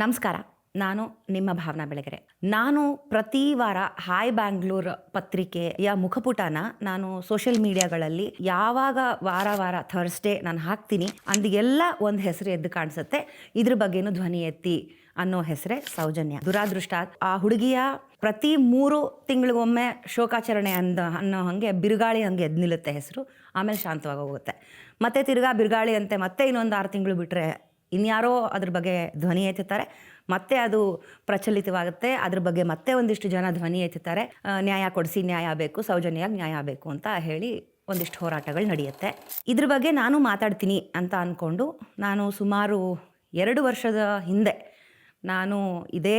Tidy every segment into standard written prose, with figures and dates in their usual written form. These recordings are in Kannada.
ನಮಸ್ಕಾರ. ನಾನು ನಿಮ್ಮ ಭಾವನಾ ಬೆಳಗೆರೆ. ನಾನು ಪ್ರತಿ ವಾರ ಹಾಯ್ ಬ್ಯಾಂಗ್ಳೂರ್ ಪತ್ರಿಕೆಯ ಮುಖಪುಟನ ನಾನು ಸೋಷಿಯಲ್ ಮೀಡಿಯಾಗಳಲ್ಲಿ ಯಾವಾಗ ವಾರ ಥರ್ಸ್ಡೇ ನಾನು ಹಾಕ್ತೀನಿ ಅಂದಿಗೆಲ್ಲ ಒಂದು ಹೆಸರು ಎದ್ದು ಕಾಣಿಸುತ್ತೆ. ಇದ್ರ ಬಗ್ಗೆನೂ ಧ್ವನಿ ಎತ್ತಿ ಅನ್ನೋ ಹೆಸರೇ ಸೌಜನ್ಯ. ದುರಾದೃಷ್ಟ ಆ ಹುಡುಗಿಯ ಪ್ರತಿ 3 ತಿಂಗಳಿಗೊಮ್ಮೆ ಶೋಕಾಚರಣೆ ಅನ್ನೋ ಹಾಗೆ ಬಿರುಗಾಳಿ ಹಂಗೆ ಎದ್ದು ನಿಲ್ಲುತ್ತೆ ಹೆಸರು. ಆಮೇಲೆ ಶಾಂತವಾಗಿ ಹೋಗುತ್ತೆ. ಮತ್ತೆ ತಿರ್ಗಾ ಬಿರುಗಾಳಿ ಅಂತೆ ಮತ್ತೆ ಇನ್ನೊಂದು 6 ತಿಂಗಳು ಬಿಟ್ಟರೆ ಇನ್ಯಾರೋ ಅದ್ರ ಬಗ್ಗೆ ಧ್ವನಿ ಎತ್ತುತ್ತಾರೆ. ಮತ್ತೆ ಅದು ಪ್ರಚಲಿತವಾಗುತ್ತೆ. ಅದ್ರ ಬಗ್ಗೆ ಮತ್ತೆ ಒಂದಿಷ್ಟು ಜನ ಧ್ವನಿ ಎತ್ತುತ್ತಾರೆ. ನ್ಯಾಯ ಕೊಡಿಸಿ, ನ್ಯಾಯ ಬೇಕು, ಸೌಜನ್ಯಾಗಿ ನ್ಯಾಯ ಬೇಕು ಅಂತ ಹೇಳಿ ಒಂದಿಷ್ಟು ಹೋರಾಟಗಳು ನಡೆಯುತ್ತೆ. ಇದ್ರ ಬಗ್ಗೆ ನಾನು ಮಾತಾಡ್ತೀನಿ ಅಂತ ಅಂದ್ಕೊಂಡು ನಾನು ಸುಮಾರು 2 ವರ್ಷದ ಹಿಂದೆ ನಾನು ಇದೇ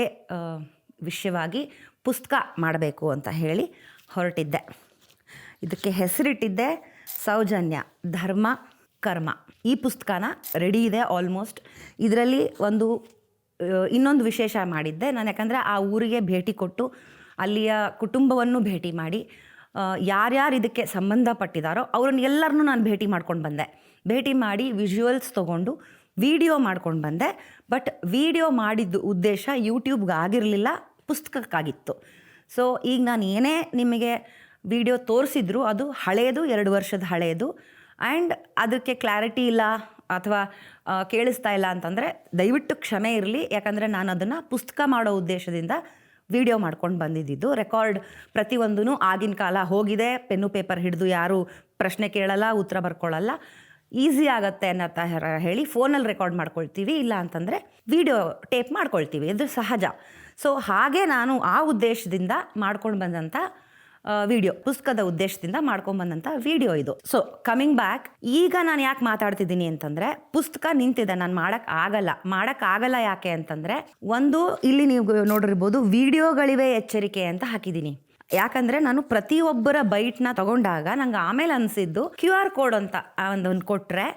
ವಿಷಯವಾಗಿ ಪುಸ್ತಕ ಮಾಡಬೇಕು ಅಂತ ಹೇಳಿ ಹೊರಟಿದ್ದೆ. ಇದಕ್ಕೆ ಹೆಸರಿಟ್ಟಿದ್ದೆ ಸೌಜನ್ಯ ಧರ್ಮ ಕರ್ಮ. ಈ ಪುಸ್ತಕನ ರೆಡಿ ಇದೆ ಆಲ್ಮೋಸ್ಟ್. ಇದರಲ್ಲಿ ಇನ್ನೊಂದು ವಿಶೇಷ ಮಾಡಿದ್ದೆ ನಾನು. ಯಾಕಂದರೆ ಆ ಊರಿಗೆ ಭೇಟಿ ಕೊಟ್ಟು ಅಲ್ಲಿಯ ಕುಟುಂಬವನ್ನು ಭೇಟಿ ಮಾಡಿ ಯಾರ್ಯಾರು ಇದಕ್ಕೆ ಸಂಬಂಧಪಟ್ಟಿದ್ದಾರೋ ಅವ್ರನ್ನೆಲ್ಲರನ್ನೂ ನಾನು ಭೇಟಿ ಮಾಡ್ಕೊಂಡು ಬಂದೆ. ಭೇಟಿ ಮಾಡಿ ವಿಜುವಲ್ಸ್ ತೊಗೊಂಡು ವಿಡಿಯೋ ಮಾಡ್ಕೊಂಡು ಬಂದೆ. ಬಟ್ ವಿಡಿಯೋ ಮಾಡಿದ್ದು ಉದ್ದೇಶ ಯೂಟ್ಯೂಬ್ಗೆ ಆಗಿರಲಿಲ್ಲ, ಪುಸ್ತಕಕ್ಕಾಗಿತ್ತು. ಸೊ ಈಗ ನಾನು ಏನೇ ನಿಮಗೆ ವಿಡಿಯೋ ತೋರಿಸಿದ್ರು ಅದು ಹಳೆಯದು, 2 ವರ್ಷದ ಹಳೆಯದು. ಆ್ಯಂಡ್ ಅದಕ್ಕೆ ಕ್ಲಾರಿಟಿ ಇಲ್ಲ ಅಥವಾ ಕೇಳಿಸ್ತಾ ಇಲ್ಲ ಅಂತಂದರೆ ದಯವಿಟ್ಟು ಕ್ಷಮೆ ಇರಲಿ. ಯಾಕಂದರೆ ನಾನು ಅದನ್ನು ಪುಸ್ತಕ ಮಾಡೋ ಉದ್ದೇಶದಿಂದ ವಿಡಿಯೋ ಮಾಡ್ಕೊಂಡು ಬಂದಿದ್ದು. ರೆಕಾರ್ಡ್ ಪ್ರತಿಯೊಂದೂ ಆಗಿನ ಕಾಲ ಹೋಗಿದೆ. ಪೆನ್ನು ಪೇಪರ್ ಹಿಡಿದು ಯಾರೂ ಪ್ರಶ್ನೆ ಕೇಳಲ್ಲ, ಉತ್ತರ ಬರ್ಕೊಳ್ಳಲ್ಲ. ಈಸಿ ಆಗುತ್ತೆ ಅನ್ನೋ ಹೇಳಿ ಫೋನಲ್ಲಿ ರೆಕಾರ್ಡ್ ಮಾಡ್ಕೊಳ್ತೀವಿ, ಇಲ್ಲ ಅಂತಂದರೆ ವಿಡಿಯೋ ಟೇಪ್ ಮಾಡ್ಕೊಳ್ತೀವಿ. ಇದು ಸಹಜ. ಸೊ ಹಾಗೆ ನಾನು ಆ ಉದ್ದೇಶದಿಂದ ಮಾಡ್ಕೊಂಡು ಬಂದಂಥ ವಿಡಿಯೋ, ಪುಸ್ತಕದ ಉದ್ದೇಶದಿಂದ ಮಾಡ್ಕೊಂಬಂದಂಥ ವಿಡಿಯೋ ಇದು. ಸೊ ಕಮಿಂಗ್ ಬ್ಯಾಕ್, ಈಗ ನಾನು ಯಾಕೆ ಮಾತಾಡ್ತಿದ್ದೀನಿ ಅಂತಂದರೆ ಪುಸ್ತಕ ನಿಂತಿದೆ, ನಾನು ಮಾಡೋಕ್ಕಾಗಲ್ಲ. ಯಾಕೆ ಅಂತಂದರೆ ಇಲ್ಲಿ ನೀವು ನೋಡಿರ್ಬೋದು ವಿಡಿಯೋಗಳಿವೆ ಎಚ್ಚರಿಕೆ ಅಂತ ಹಾಕಿದ್ದೀನಿ. ಯಾಕಂದರೆ ನಾನು ಪ್ರತಿಯೊಬ್ಬರ ಬೈಟ್ನ ತಗೊಂಡಾಗ ನಂಗೆ ಆಮೇಲೆ ಅನಿಸಿದ್ದು QR ಕೋಡ್ ಅಂತ ಒಂದು ಕೊಟ್ಟರೆ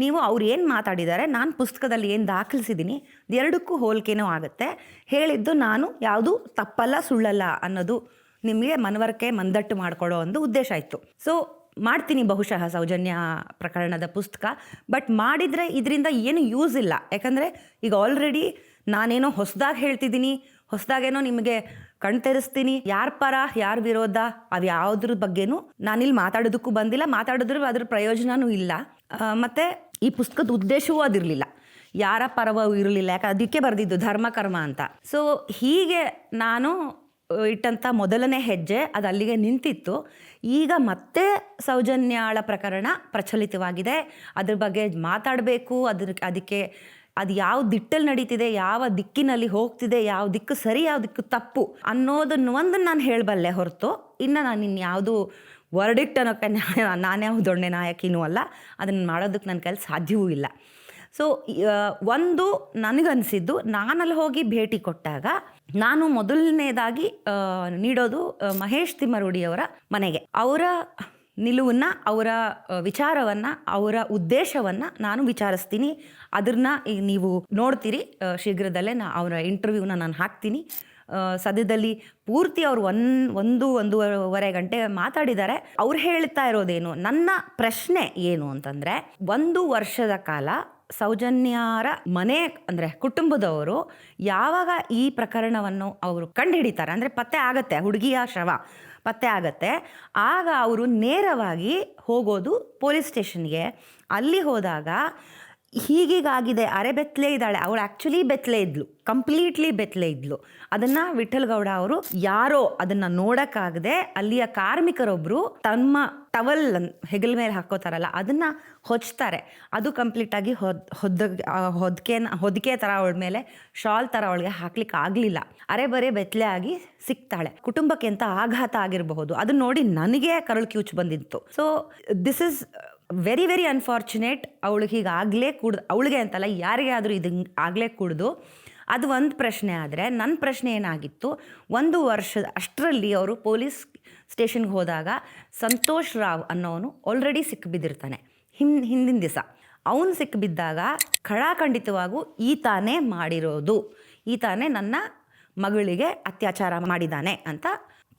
ನೀವು ಅವ್ರು ಏನು ಮಾತಾಡಿದ್ದಾರೆ, ನಾನು ಪುಸ್ತಕದಲ್ಲಿ ಏನು ದಾಖಲಿಸಿದ್ದೀನಿ ಎರಡಕ್ಕೂ ಹೋಲಿಕೆನೂ ಆಗುತ್ತೆ. ಹೇಳಿದ್ದು ನಾನು ಯಾವುದು ತಪ್ಪಲ್ಲ ಸುಳ್ಳಲ್ಲ ಅನ್ನೋದು ನಿಮಗೆ ಮನವರಿಕೆ ಮಂದಟ್ಟು ಮಾಡಿಕೊಡೋ ಒಂದು ಉದ್ದೇಶ ಇತ್ತು. ಸೊ ಮಾಡ್ತೀನಿ ಬಹುಶಃ ಸೌಜನ್ಯ ಪ್ರಕರಣದ ಪುಸ್ತಕ. ಬಟ್ ಮಾಡಿದರೆ ಇದರಿಂದ ಏನು ಯೂಸ್ ಇಲ್ಲ. ಯಾಕಂದರೆ ಈಗ ಆಲ್ರೆಡಿ ನಾನೇನೋ ಹೊಸದಾಗಿ ಹೇಳ್ತಿದ್ದೀನಿ, ಹೊಸದಾಗೇನೋ ನಿಮಗೆ ಕಣ್ತೆರೆಸ್ತೀನಿ. ಯಾರ ಪರ ಯಾರ ವಿರೋಧ ಅದು ಯಾವುದ್ರ ಬಗ್ಗೆನೂ ನಾನಿಲ್ಲಿ ಮಾತಾಡೋದಕ್ಕೂ ಬಂದಿಲ್ಲ. ಮಾತಾಡಿದ್ರೂ ಅದ್ರ ಪ್ರಯೋಜನವೂ ಇಲ್ಲ. ಮತ್ತು ಈ ಪುಸ್ತಕದ ಉದ್ದೇಶವೂ ಅದಿರಲಿಲ್ಲ, ಯಾರ ಪರವೂ ಇರಲಿಲ್ಲ. ಯಾಕೆ ಅದಕ್ಕೆ ಬರೆದಿದ್ದು ಧರ್ಮ ಕರ್ಮ ಅಂತ. ಸೊ ಹೀಗೆ ನಾನು ಇಟ್ಟಂಥ ಮೊದಲನೇ ಹೆಜ್ಜೆ ಅದು ಅಲ್ಲಿಗೆ ನಿಂತಿತ್ತು. ಈಗ ಮತ್ತೆ ಸೌಜನ್ಯಾಳ ಪ್ರಕರಣ ಪ್ರಚಲಿತವಾಗಿದೆ. ಅದ್ರ ಬಗ್ಗೆ ಮಾತಾಡಬೇಕು. ಅದಕ್ಕೆ ಅದು ಯಾವ ದಿಟ್ಟಲ್ಲಿ ನಡೀತಿದೆ, ಯಾವ ದಿಕ್ಕಿನಲ್ಲಿ ಹೋಗ್ತಿದೆ, ಯಾವ ದಿಕ್ಕು ಸರಿ, ಯಾವ ದಿಕ್ಕು ತಪ್ಪು ಅನ್ನೋದನ್ನು ನಾನು ಹೇಳಬಲ್ಲೆ ಹೊರತು ನಾನು ಇನ್ಯಾವುದು ವರ್ಡಿಕ್ಟ್ ಅನ್ನೋಕ್ಕೆ ನಾನ್ಯಾವ ದೊಣ್ಣೆ ನಾಯಕಿನೂ ಅಲ್ಲ. ಅದನ್ನು ಮಾಡೋದಕ್ಕೆ ನನ್ನ ಕೈಲಿ ಸಾಧ್ಯವೂ ಇಲ್ಲ. ಸೊ ನನಗನ್ಸಿದ್ದು, ನಾನಲ್ಲಿ ಹೋಗಿ ಭೇಟಿ ಕೊಟ್ಟಾಗ ನಾನು ಮೊದಲನೇದಾಗಿ ನೀಡೋದು ಮಹೇಶ್ ತಿಮ್ಮರುಡಿಯವರ ಮನೆಗೆ. ಅವರ ನಿಲುವನ್ನು, ಅವರ ವಿಚಾರವನ್ನು, ಅವರ ಉದ್ದೇಶವನ್ನು ನಾನು ವಿಚಾರಿಸ್ತೀನಿ. ಅದನ್ನು ಈಗ ನೀವು ನೋಡ್ತೀರಿ. ಶೀಘ್ರದಲ್ಲೇ ಅವರ ಇಂಟರ್ವ್ಯೂನ ನಾನು ಹಾಕ್ತೀನಿ. ಸದ್ಯದಲ್ಲಿ ಪೂರ್ತಿ ಅವರು ಒಂದೂವರೆ ಗಂಟೆ ಮಾತಾಡಿದ್ದಾರೆ. ಅವ್ರು ಹೇಳ್ತಾ ಇರೋದೇನು, ನನ್ನ ಪ್ರಶ್ನೆ ಏನು ಅಂತಂದರೆ, 1 ವರ್ಷದ ಕಾಲ ಸೌಜನ್ಯಾರ ಮನೆ ಅಂದರೆ ಕುಟುಂಬದವರು ಯಾವಾಗ ಈ ಪ್ರಕರಣವನ್ನು ಅವರು ಕಂಡುಹಿಡಿತಾರೆ, ಅಂದರೆ ಪತ್ತೆ ಆಗತ್ತೆ, ಹುಡುಗಿಯ ಶವ ಪತ್ತೆ ಆಗತ್ತೆ, ಆಗ ಅವರು ನೇರವಾಗಿ ಹೋಗೋದು ಪೊಲೀಸ್ ಸ್ಟೇಷನ್ಗೆ. ಅಲ್ಲಿ ಹೋದಾಗ ಹೀಗೀಗಾಗಿದೆ, ಬೆತ್ತಲೆ ಇದ್ದಾಳೆ, ಅವಳು ಆ್ಯಕ್ಚುಲಿ ಬೆತ್ತಲೆ ಇದ್ಲು, ಕಂಪ್ಲೀಟ್ಲಿ ಬೆತ್ತಲೆ ಇದ್ಲು. ಅದನ್ನು ವಿಠಲ್ ಗೌಡ ಅವರು ಯಾರೋ ಅದನ್ನು ನೋಡೋಕ್ಕಾಗದೆ ಅಲ್ಲಿಯ ಕಾರ್ಮಿಕರೊಬ್ಬರು ತಮ್ಮ ಟವಲ್ ಹೆಗಲ ಮೇಲೆ ಹಾಕೋತಾರಲ್ಲ ಅದನ್ನು ಹೊಚ್ತಾರೆ. ಅದು ಕಂಪ್ಲೀಟಾಗಿ ಹೊದಿಕೆ ಥರ ಅವಳ ಮೇಲೆ ಶಾಲ್ ಥರ ಅವಳಿಗೆ ಹಾಕ್ಲಿಕ್ಕೆ ಆಗಲಿಲ್ಲ. ಬರೇ ಬೆತ್ತಲೆ ಆಗಿ ಸಿಗ್ತಾಳೆ. ಕುಟುಂಬಕ್ಕೆ ಅಂತ ಆಘಾತ ಆಗಿರಬಹುದು. ಅದನ್ನ ನೋಡಿ ನನಗೆ ಕರಳು ಕಿವುಚು ಬಂದಿತ್ತು. So this is very very unfortunate. ಅವಳಿಗೆ ಹೀಗಾಗಲೇ ಅವಳಿಗೆ ಅಂತಲ್ಲ, ಯಾರಿಗೆ ಆದರೂ ಇದು ಆಗಲೇ ಕೂಡ್ದು. ಅದು ಒಂದು ಪ್ರಶ್ನೆ. ಆದರೆ ನನ್ನ ಪ್ರಶ್ನೆ ಏನಾಗಿತ್ತು, 1 ವರ್ಷದ ಅಷ್ಟರಲ್ಲಿ ಅವರು ಪೊಲೀಸ್ ಸ್ಟೇಷನ್ಗೆ ಹೋದಾಗ ಸಂತೋಷ್ ರಾವ್ ಅನ್ನೋನು ಆಲ್ರೆಡಿ ಸಿಕ್ಕಿಬಿದ್ದಿರ್ತಾನೆ. ಹಿಂದಿನ ದಿವಸ ಅವನು ಸಿಕ್ಕಿಬಿದ್ದಾಗ ಖಡಾಖಂಡಿತವಾಗೂ ಈತಾನೇ ಮಾಡಿರೋದು, ಈತಾನೇ ನನ್ನ ಮಗಳಿಗೆ ಅತ್ಯಾಚಾರ ಮಾಡಿದ್ದಾನೆ ಅಂತ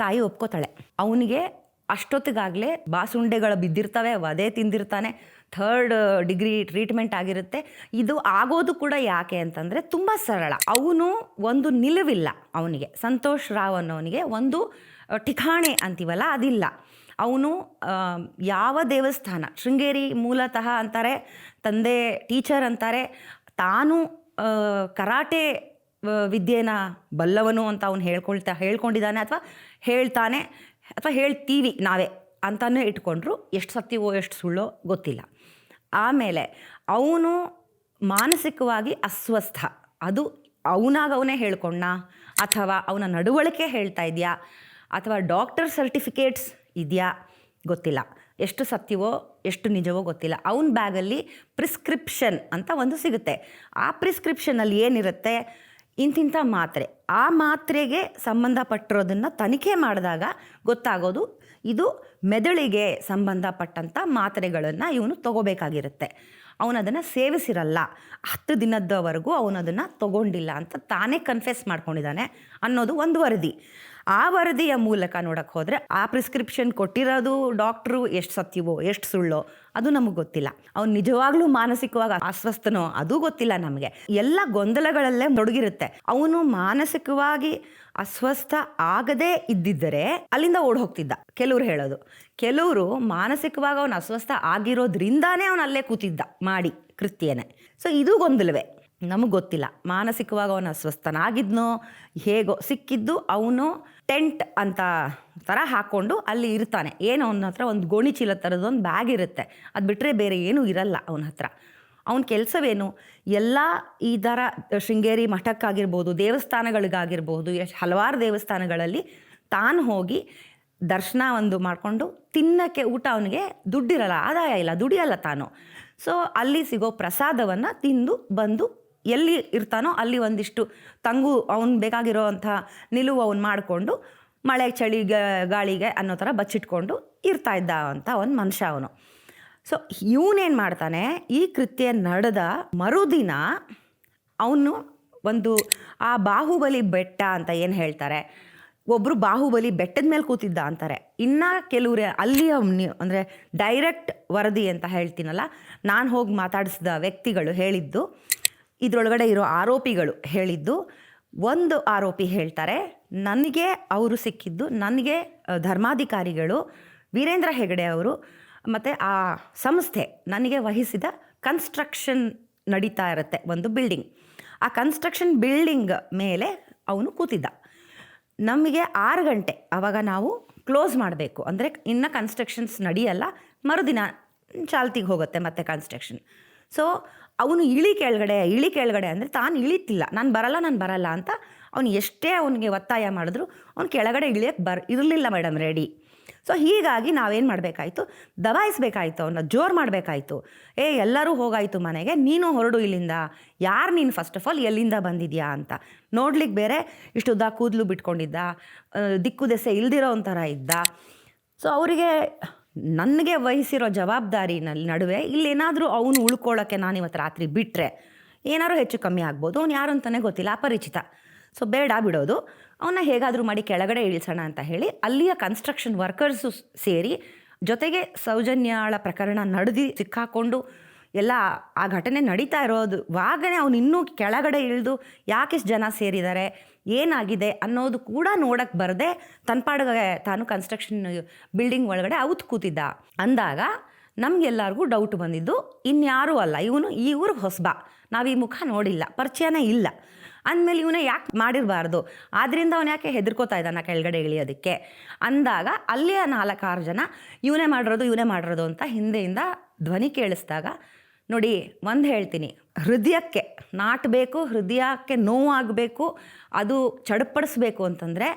ತಾಯಿ ಒಪ್ಕೋತಾಳೆ. ಅವನಿಗೆ ಅಷ್ಟೊತ್ತಿಗಾಗಲೇ ಬಾಸುಂಡೆಗಳು ಬಿದ್ದಿರ್ತವೆ, ವಧೆ ತಿಂದಿರ್ತಾನೆ, ಥರ್ಡ್ ಡಿಗ್ರಿ ಟ್ರೀಟ್ಮೆಂಟ್ ಆಗಿರುತ್ತೆ. ಇದು ಆಗೋದು ಕೂಡ ಯಾಕೆ ಅಂತಂದರೆ ತುಂಬ ಸರಳ. ಅವನು ಒಂದು ನಿಲುವಿಲ್ಲ ಅವನಿಗೆ, ಸಂತೋಷ್ ರಾವ್ ಅನ್ನೋನಿಗೆ ಒಂದು ಠಿಕಾಣೆ ಅಂತೀವಲ್ಲ ಅದಿಲ್ಲ. ಅವನು ಯಾವ ದೇವಸ್ಥಾನ, ಶೃಂಗೇರಿ ಮೂಲತಃ ಅಂತಾರೆ, ತಂದೆ ಟೀಚರ್ ಅಂತಾರೆ, ತಾನು ಕರಾಟೆ ವಿದ್ಯೆನ ಬಲ್ಲವನು ಅಂತ ಅವನು ಹೇಳ್ಕೊಂಡಿದ್ದಾನೆ, ಅಥವಾ ಹೇಳ್ತಾನೆ, ಅಥವಾ ಹೇಳ್ತೀವಿ ನಾವೇ ಅಂತಲೇ ಇಟ್ಕೊಂಡ್ರು. ಎಷ್ಟು ಸತ್ಯವೋ ಎಷ್ಟು ಸುಳ್ಳೋ ಗೊತ್ತಿಲ್ಲ. ಆಮೇಲೆ ಅವನು ಮಾನಸಿಕವಾಗಿ ಅಸ್ವಸ್ಥ, ಅದು ಅವನಾಗವನೇ ಹೇಳ್ಕೊಂಡ, ಅಥವಾ ಅವನ ನಡವಳಿಕೆ ಹೇಳ್ತಾ ಇದೆಯಾ, ಅಥವಾ ಡಾಕ್ಟರ್ ಸರ್ಟಿಫಿಕೇಟ್ಸ್ ಇದೆಯಾ ಗೊತ್ತಿಲ್ಲ. ಎಷ್ಟು ಸತ್ಯವೋ ಎಷ್ಟು ನಿಜವೋ ಗೊತ್ತಿಲ್ಲ. ಅವನ ಬ್ಯಾಗಲ್ಲಿ ಪ್ರಿಸ್ಕ್ರಿಪ್ಷನ್ ಅಂತ ಒಂದು ಸಿಗುತ್ತೆ. ಆ ಪ್ರಿಸ್ಕ್ರಿಪ್ಷನಲ್ಲಿ ಏನಿರುತ್ತೆ, ಇಂತಿಂಥ ಮಾತ್ರೆ, ಆ ಮಾತ್ರೆಗೆ ಸಂಬಂಧಪಟ್ಟಿರೋದನ್ನು ತನಿಖೆ ಮಾಡಿದಾಗ ಗೊತ್ತಾಗೋದು ಇದು ಮೆದುಳಿಗೆ ಸಂಬಂಧಪಟ್ಟಂಥ ಮಾತ್ರೆಗಳನ್ನು ಇವನು ತಗೋಬೇಕಾಗಿರುತ್ತೆ. ಅವನದನ್ನು ಸೇವಿಸಿರಲ್ಲ, 10 ದಿನದವರೆಗೂ ಅವನದನ್ನು ತಗೊಂಡಿಲ್ಲ ಅಂತ ತಾನೇ ಕನ್ಫೆಸ್ ಮಾಡ್ಕೊಂಡಿದ್ದಾನೆ ಅನ್ನೋದು ಒಂದು ವರದಿ. ಆ ವರದಿಯ ಮೂಲಕ ನೋಡೋಕ್ಕೆ ಹೋದರೆ ಆ ಪ್ರಿಸ್ಕ್ರಿಪ್ಷನ್ ಕೊಟ್ಟಿರೋದು ಡಾಕ್ಟ್ರು ಎಷ್ಟು ಸತ್ಯವೋ ಎಷ್ಟು ಸುಳ್ಳೋ ಅದು ನಮಗೆ ಗೊತ್ತಿಲ್ಲ. ಅವ್ನು ನಿಜವಾಗ್ಲೂ ಮಾನಸಿಕವಾಗಿ ಅಸ್ವಸ್ಥನೋ ಅದು ಗೊತ್ತಿಲ್ಲ ನಮಗೆ. ಎಲ್ಲ ಗೊಂದಲಗಳಲ್ಲೇ ತೊಡಗಿರುತ್ತೆ. ಅವನು ಮಾನಸಿಕವಾಗಿ ಅಸ್ವಸ್ಥ ಆಗದೇ ಇದ್ದಿದ್ದರೆ ಅಲ್ಲಿಂದ ಓಡ್ ಹೋಗ್ತಿದ್ದ, ಕೆಲವ್ರು ಹೇಳೋದು. ಕೆಲವರು ಮಾನಸಿಕವಾಗಿ ಅವನು ಅಸ್ವಸ್ಥ ಆಗಿರೋದ್ರಿಂದಾನೇ ಅವನು ಅಲ್ಲೇ ಕೂತಿದ್ದ ಮಾಡಿ ಕೃತ್ಯನೇ. ಸೊ ಇದು ಗೊಂದಲವೇ, ನಮಗೆ ಗೊತ್ತಿಲ್ಲ. ಮಾನಸಿಕವಾಗಿ ಅವನು ಅಸ್ವಸ್ಥನಾಗಿದ್ನೋ ಹೇಗೋ, ಸಿಕ್ಕಿದ್ದು ಅವನು ಟೆಂಟ್ ಅಂತ ಥರ ಹಾಕ್ಕೊಂಡು ಅಲ್ಲಿ ಇರ್ತಾನೆ. ಏನು ಅವನ ಹತ್ರ ಒಂದು ಗೋಣಿ ಚೀಲ ಥರದೊಂದು ಬ್ಯಾಗ್ ಇರುತ್ತೆ, ಅದು ಬಿಟ್ಟರೆ ಬೇರೆ ಏನೂ ಇರಲ್ಲ ಅವನ ಹತ್ರ. ಅವನ ಕೆಲಸವೇನು, ಎಲ್ಲ ಈ ಥರ ಶೃಂಗೇರಿ ಮಠಕ್ಕಾಗಿರ್ಬೋದು, ದೇವಸ್ಥಾನಗಳಿಗಾಗಿರ್ಬೋದು, ಹಲವಾರು ದೇವಸ್ಥಾನಗಳಲ್ಲಿ ತಾನು ಹೋಗಿ ದರ್ಶನ ಒಂದು ಮಾಡಿಕೊಂಡು ತಿನ್ನೋಕ್ಕೆ ಊಟ, ಅವನಿಗೆ ದುಡ್ಡಿರಲ್ಲ, ಆದಾಯ ಇಲ್ಲ, ದುಡಿಯಲ್ಲ ತಾನು. ಸೊ ಅಲ್ಲಿ ಸಿಗೋ ಪ್ರಸಾದವನ್ನು ತಿಂದು ಬಂದು ಎಲ್ಲಿ ಇರ್ತಾನೋ ಅಲ್ಲಿ ಒಂದಿಷ್ಟು ಅವನು ಬೇಕಾಗಿರೋ ಅಂಥ ನಿಲುವು ಅವನು ಮಾಡಿಕೊಂಡು ಮಳೆ ಚಳಿ ಗಾಳಿಗೆ ಅನ್ನೋ ಥರ ಬಚ್ಚಿಟ್ಕೊಂಡು ಇರ್ತಾ ಇದ್ದ ಅಂತ ಒಂದು ಮನುಷ್ಯ ಅವನು. ಸೊ ಇವನೇನು ಮಾಡ್ತಾನೆ, ಈ ಕೃತ್ಯ ನಡೆದ ಮರುದಿನ ಅವನು ಒಂದು ಆ ಬಾಹುಬಲಿ ಬೆಟ್ಟ ಅಂತ ಏನು ಹೇಳ್ತಾರೆ, ಒಬ್ಬರು ಬಾಹುಬಲಿ ಬೆಟ್ಟದ ಮೇಲೆ ಕೂತಿದ್ದ ಅಂತಾರೆ. ಇನ್ನು ಕೆಲವ್ರೆ ಅಲ್ಲಿಯ ಅಂದರೆ ಡೈರೆಕ್ಟ್ ವರದಿ ಅಂತ ಹೇಳ್ತೀನಲ್ಲ, ನಾನು ಹೋಗಿ ಮಾತಾಡಿಸಿದ ವ್ಯಕ್ತಿಗಳು ಹೇಳಿದ್ದು, ಇದರೊಳಗಡೆ ಇರೋ ಆರೋಪಿಗಳು ಹೇಳಿದ್ದು, ಒಂದು ಆರೋಪಿ ಹೇಳ್ತಾರೆ, ನನಗೆ ಅವರು ಸಿಕ್ಕಿದ್ದು, ನನಗೆ ಧರ್ಮಾಧಿಕಾರಿಗಳು ವೀರೇಂದ್ರ ಹೆಗಡೆ ಅವರು ಮತ್ತು ಆ ಸಂಸ್ಥೆ ನನಗೆ ವಹಿಸಿದ ಕನ್ಸ್ಟ್ರಕ್ಷನ್ ನಡೀತಾ ಇರುತ್ತೆ ಒಂದು ಬಿಲ್ಡಿಂಗ್. ಆ ಕನ್ಸ್ಟ್ರಕ್ಷನ್ ಬಿಲ್ಡಿಂಗ್ ಮೇಲೆ ಅವನು ಕೂತಿದ್ದ. ನಮಗೆ 6 ಗಂಟೆ ಆವಾಗ ನಾವು ಕ್ಲೋಸ್ ಮಾಡಬೇಕು, ಅಂದರೆ ಇನ್ನು ಕನ್ಸ್ಟ್ರಕ್ಷನ್ಸ್ ನಡೆಯಲ್ಲ, ಮರುದಿನ ಚಾಲ್ತಿಗೆ ಹೋಗುತ್ತೆ ಮತ್ತೆ ಕನ್ಸ್ಟ್ರಕ್ಷನ್. ಸೊ ಅವನು ಇಳಿ ಕೆಳಗಡೆ ಅಂದರೆ ತಾನು ಇಳಿತಿಲ್ಲ, ನಾನು ಬರಲ್ಲ ಅಂತ ಅವನು ಎಷ್ಟೇ ಅವನಿಗೆ ಒತ್ತಾಯ ಮಾಡಿದ್ರು ಅವ್ನು ಕೆಳಗಡೆ ಇಳಿಯೋಕ್ಕೆ ಇರಲಿಲ್ಲ ಮೇಡಮ್ ರೆಡಿ. ಸೊ ಹೀಗಾಗಿ ನಾವೇನು ಮಾಡಬೇಕಾಯ್ತು, ದಬಾಯಿಸಬೇಕಾಯ್ತು, ಅವನ್ನ ಜೋರು ಮಾಡಬೇಕಾಯ್ತು. ಎಲ್ಲರೂ ಹೋಗಾಯಿತು ಮನೆಗೆ, ನೀನು ಹೊರಡು ಇಲ್ಲಿಂದ, ಯಾರು ನೀನು ಫಸ್ಟ್ ಆಫ್ ಆಲ್ ಎಲ್ಲಿಂದ ಬಂದಿದ್ಯಾ ಅಂತ ನೋಡ್ಲಿಕ್ಕೆ ಬೇರೆ ಇಷ್ಟುದ್ದ ಕೂದಲು ಬಿಟ್ಕೊಂಡಿದ್ದ, ದಿಕ್ಕು ದೆಸೆ ಇಲ್ದಿರೋ ಒಂಥರ ಇದ್ದ. ಸೊ ಅವರಿಗೆ ನನಗೆ ವಹಿಸಿರೋ ಜವಾಬ್ದಾರಿನಲ್ಲಿ ನಡುವೆ ಇಲ್ಲೇನಾದರೂ ಅವನು ಉಳ್ಕೊಳ್ಳೋಕ್ಕೆ ನಾನಿವತ್ತು ರಾತ್ರಿ ಬಿಟ್ಟರೆ ಏನಾದರೂ ಹೆಚ್ಚು ಕಮ್ಮಿ ಆಗ್ಬೋದು. ಅವ್ನು ಯಾರು ಅಂತಲೇ ಗೊತ್ತಿಲ್ಲ, ಅಪರಿಚಿತ. ಸೊ ಬೇಡ ಬಿಡೋದು, ಅವನ್ನ ಹೇಗಾದರೂ ಮಾಡಿ ಕೆಳಗಡೆ ಇಳಿಸೋಣ ಅಂತ ಹೇಳಿ ಅಲ್ಲಿಯ ಕನ್ಸ್ಟ್ರಕ್ಷನ್ ವರ್ಕರ್ಸು ಸೇರಿ, ಜೊತೆಗೆ ಸೌಜನ್ಯಾಳ ಪ್ರಕರಣ ನಡೆದು ಸಿಕ್ಕಾಕೊಂಡು ಎಲ್ಲ ಆ ಘಟನೆ ನಡೀತಾ ಇರೋದುವಾಗನೇ ಅವನು ಇನ್ನೂ ಕೆಳಗಡೆ ಇಳಿದು ಯಾಕೆಷ್ಟು ಜನ ಸೇರಿದ್ದಾರೆ, ಏನಾಗಿದೆ ಅನ್ನೋದು ಕೂಡ ನೋಡೋಕ್ಕೆ ಬರದೆ ತನ್ನ ಪಾಡಿಗೆ ತಾನು ಕನ್ಸ್ಟ್ರಕ್ಷನ್ ಬಿಲ್ಡಿಂಗ್ ಒಳಗಡೆ ಅವತ್ತು ಕೂತಿದ್ದ. ಅಂದಾಗ ನಮಗೆಲ್ಲರಿಗೂ ಡೌಟ್ ಬಂದಿದ್ದು, ಇನ್ಯಾರೂ ಅಲ್ಲ ಇವನು, ಈ ಊರು ಹೊಸಬ, ನಾವು ಈ ಮುಖ ನೋಡಿಲ್ಲ, ಪರಿಚಯನೇ ಇಲ್ಲ ಅಂದಮೇಲೆ ಇವನೇ ಯಾಕೆ ಮಾಡಿರಬಾರ್ದು, ಆದ್ದರಿಂದ ಅವನು ಯಾಕೆ ಹೆದರ್ಕೋತಾ ಇದ್ದಾನ ಕೆಳಗಡೆ ಇಳಿಯೋದಕ್ಕೆ ಅಂದಾಗ ಅಲ್ಲಿಯ 4-6 ಜನ ಇವನೇ ಮಾಡಿರೋದು ಅಂತ ಹಿಂದೆಯಿಂದ ಧ್ವನಿ ಕೇಳಿಸಿದಾಗ, ನೋಡಿ ಒಂದು ಹೇಳ್ತೀನಿ, ಹೃದಯಕ್ಕೆ ನಾಟಬೇಕು, ಹೃದಯಕ್ಕೆ ನೋವಾಗಬೇಕು, ಅದು ಚಡಪಡಿಸ್ಬೇಕು ಅಂತಂದರೆ